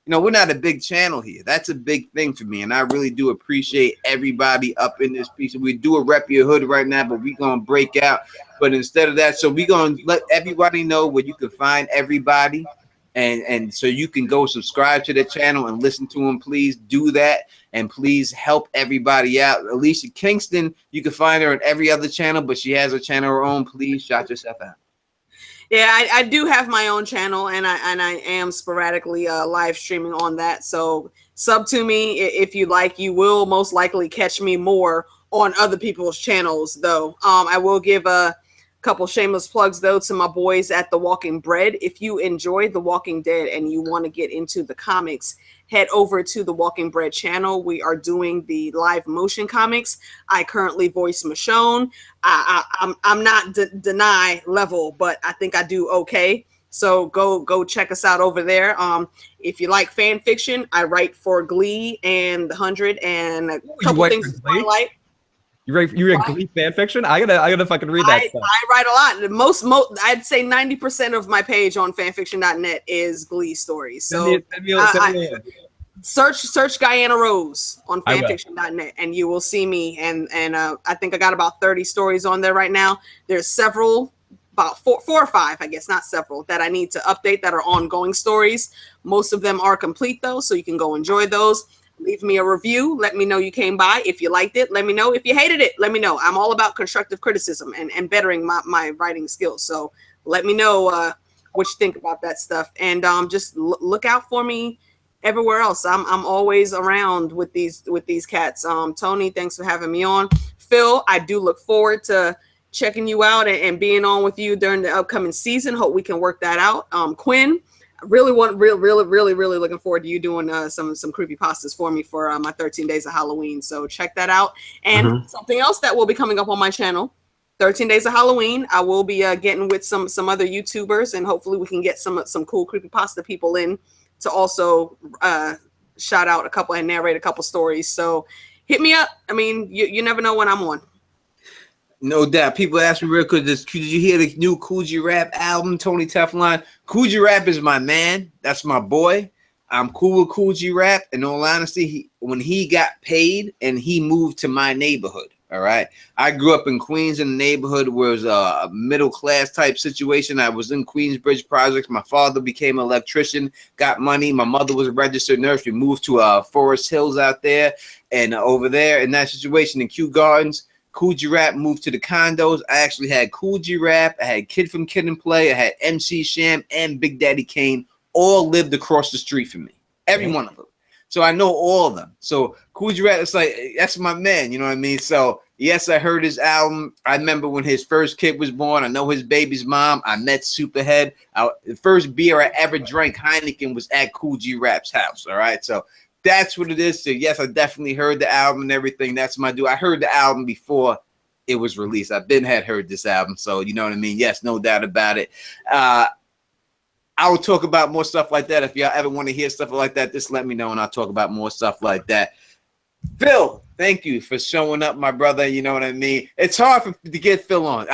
we're not a big channel here. That's a big thing for me. And I really do appreciate everybody up in this piece. We do a rep your hood right now, but we're going to break out. But instead of that, so we're going to let everybody know where you can find everybody. And so you can go subscribe to the channel and listen to them. Please do that. And please help everybody out. Alicia Kingston, you can find her on every other channel, but she has a channel of her own. Please shout yourself out. Yeah, I do have my own channel, and I am sporadically live streaming on that. So sub to me if you like. You will most likely catch me more on other people's channels, though. I will give a couple shameless plugs, though, to my boys at The Walking Bread. If you enjoy The Walking Dead and you want to get into the comics, head over to The Walking Bread channel. We are doing the live motion comics. I currently voice Michonne. I'm not Deny level, but I think I do okay. So go check us out over there. If you like fan fiction, I write for Glee and The 100 and a couple things in Twilight. You write Glee fan fiction? I gotta fucking read that stuff. I write a lot. Most I'd say 90% of my page on fanfiction.net is Glee stories. So search Guyana Rose on fanfiction.net and you will see me. And I think I got about 30 stories on there right now. There's several, about four or five, I guess, not several, that I need to update that are ongoing stories. Most of them are complete though, so you can go enjoy those. Leave me a review. Let me know you came by. If you liked it, let me know. If you hated it, let me know. I'm all about constructive criticism and bettering my writing skills. So let me know what you think about that stuff. And just look out for me everywhere else. I'm always around with these cats. Tony, thanks for having me on. Phil, I do look forward to checking you out and being on with you during the upcoming season. Hope we can work that out. Quinn, really looking forward to you doing some creepypastas for me for my 13 days of Halloween. So check that out. And something else that will be coming up on my channel, 13 days of Halloween, I will be getting with some other YouTubers, and hopefully we can get some cool creepypasta people in to also shout out a couple and narrate a couple stories. So hit me up. I mean, you never know when I'm on. No doubt. People ask me real quick, did you hear the new Coogee Rap album, Tony Teflon? Coogee Rap is my man. That's my boy. I'm cool with Coogee Rap. In all honesty, when he got paid and he moved to my neighborhood, all right? I grew up in Queens in a neighborhood where it was a middle-class type situation. I was in Queensbridge Projects. My father became an electrician, got money. My mother was a registered nurse. We moved to Forest Hills out there. And over there in that situation in Kew Gardens, Coogee Rap moved to the condos. I actually had Coogee Rap. I had Kid from Kid and Play. I had MC Sham and Big Daddy Kane all lived across the street from me. Every one of them. So I know all of them. So Coogee Rap, it's like, that's my man. You know what I mean? So yes, I heard his album. I remember when his first kid was born. I know his baby's mom. I met Superhead. The first beer I ever drank, Heineken, was at Coogee Rap's house. All right. So that's what it is. So yes, I definitely heard the album and everything. That's my dude. I heard the album before it was released. I've heard this album. So you know what I mean? Yes, no doubt about it. I will talk about more stuff like that. If y'all ever want to hear stuff like that, just let me know and I'll talk about more stuff like that. Phil, thank you for showing up, my brother. You know what I mean? It's hard to get Phil on.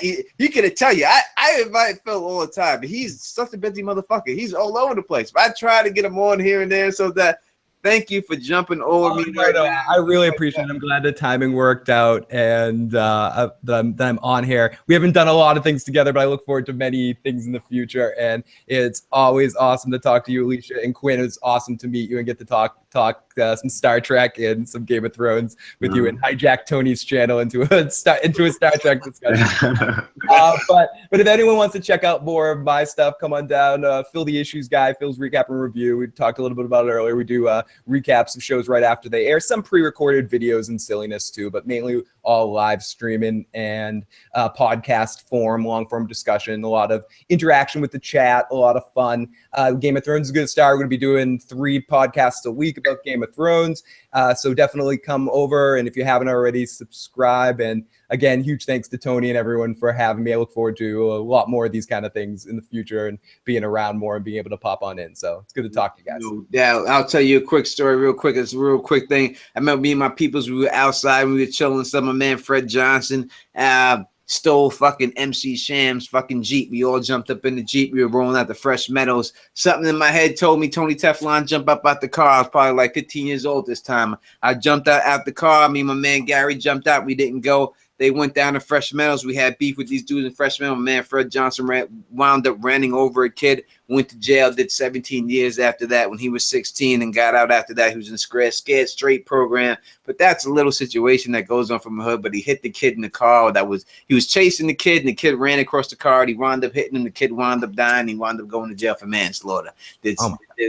He could tell you. I invite Phil all the time, but he's such a busy motherfucker. He's all over the place. But I try to get him on here and there so that. Thank you for jumping over me. Right now. I really appreciate it. I'm glad the timing worked out and that I'm on here. We haven't done a lot of things together, but I look forward to many things in the future. And it's always awesome to talk to you, Alicia and Quinn. It's awesome to meet you and get to talk talk some Star Trek and some Game of Thrones with you and hijack Tony's channel into a Star Trek discussion. But if anyone wants to check out more of my stuff, come on down. Phil the Issues guy, Phil's Recap and Review. We talked a little bit about it earlier. We do recaps of shows right after they air. Some pre-recorded videos and silliness too, but mainly all live streaming and podcast form, long-form discussion, a lot of interaction with the chat, a lot of fun. Game of Thrones is going to start. We're going to be doing 3 podcasts a week about Game of Thrones. So definitely come over. And if you haven't already, subscribe. And again, huge thanks to Tony and everyone for having me. I look forward to a lot more of these kind of things in the future and being around more and being able to pop on in. So it's good to talk to you guys. No doubt. I'll tell you a quick story real quick. It's a real quick thing. I remember me and my peoples, we were outside, we were chilling. Some of my man Fred Johnson stole fucking MC Sham's fucking Jeep. We all jumped up in the Jeep. We were rolling out the Fresh Meadows. Something in my head told me, Tony Teflon, jump up out the car. I was probably like 15 years old this time. I jumped out the car. Me and my man Gary jumped out. We didn't go. They went down to Fresh Meadows. We had beef with these dudes in Fresh Meadows. My man Fred Johnson wound up running over a kid, went to jail, did 17 years after that when he was 16 and got out after that. He was in Scared Straight program. But that's a little situation that goes on from the hood. But he hit the kid in the car. He was chasing the kid, and the kid ran across the car. He wound up hitting him. The kid wound up dying. He wound up going to jail for manslaughter. Did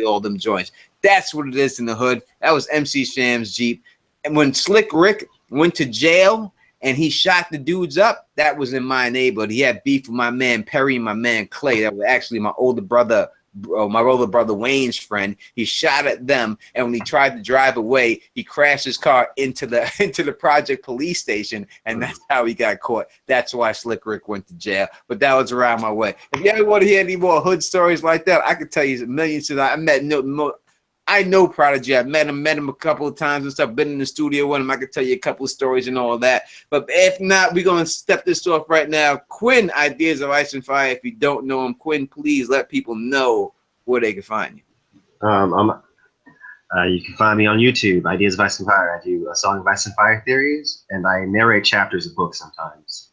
all them joints. That's what it is in the hood. That was MC Sham's Jeep. And when Slick Rick went to jail and he shot the dudes up, that was in my neighborhood. He had beef with my man Perry and my man Clay. That was actually my older brother Wayne's friend. He shot at them, and when he tried to drive away, he crashed his car into the Project Police Station, and that's how he got caught. That's why Slick Rick went to jail. But that was around my way. If you ever want to hear any more hood stories like that, I could tell you millions. I know Prodigy. I've met him a couple of times and stuff. Been in the studio with him. I could tell you a couple of stories and all of that. But if not, we're going to step this off right now. Quinn, Ideas of Ice and Fire. If you don't know him, Quinn, please let people know where they can find you. You can find me on YouTube, Ideas of Ice and Fire. I do a Song of Ice and Fire theories, and I narrate chapters of books sometimes.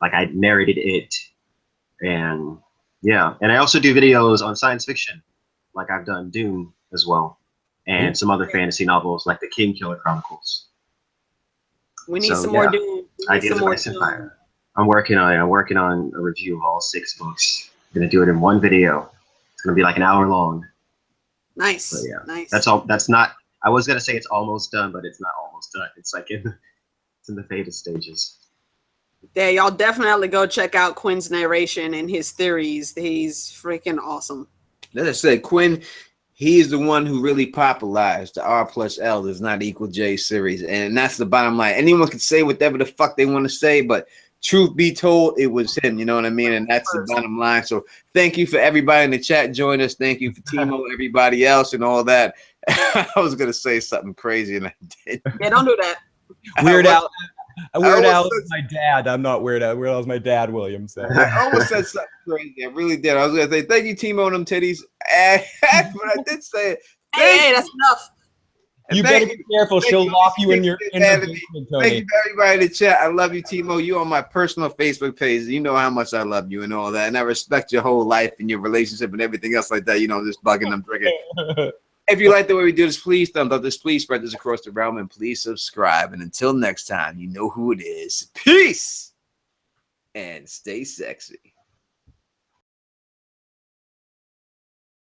Like I narrated it, and yeah. And I also do videos on science fiction, like I've done Dune as well, and some other fantasy novels like the King Killer Chronicles. We need some more Dune. Ideas of Ice and Fire. I'm working on a review of all 6 books. I'm gonna do it in one video. It's gonna be like an hour long. Nice. But yeah, nice. That's all. That's not. I was gonna say it's almost done, but it's not almost done. It's like it's in the beta stages. Yeah, y'all definitely go check out Quinn's narration and his theories. He's freaking awesome. As I said, Quinn, he's the one who really popularized the R plus L does not equal J series. And that's the bottom line. Anyone can say whatever the fuck they want to say, but truth be told, it was him. You know what I mean? And that's the bottom line. So thank you for everybody in the chat joining us. Thank you for Timo, everybody else, and all that. I was going to say something crazy, and I did. Yeah, don't do that. Weird Al. Weird Al is my dad. I'm not Weird Al. Weird Al is my dad, William. So I almost said something crazy. I really did. I was going to say, thank you, Timo, and them titties. But I did say it. Hey, that's enough. You better be careful. She'll lock you in your basement, Tony. Thank you for everybody in the chat. I love you, Timo. You on my personal Facebook page. You know how much I love you and all that. And I respect your whole life and your relationship and everything else like that. You know, just bugging them, drinking. If you like the way we do this, please thumbs up this. Please spread this across the realm and please subscribe. And until next time, you know who it is. Peace and stay sexy.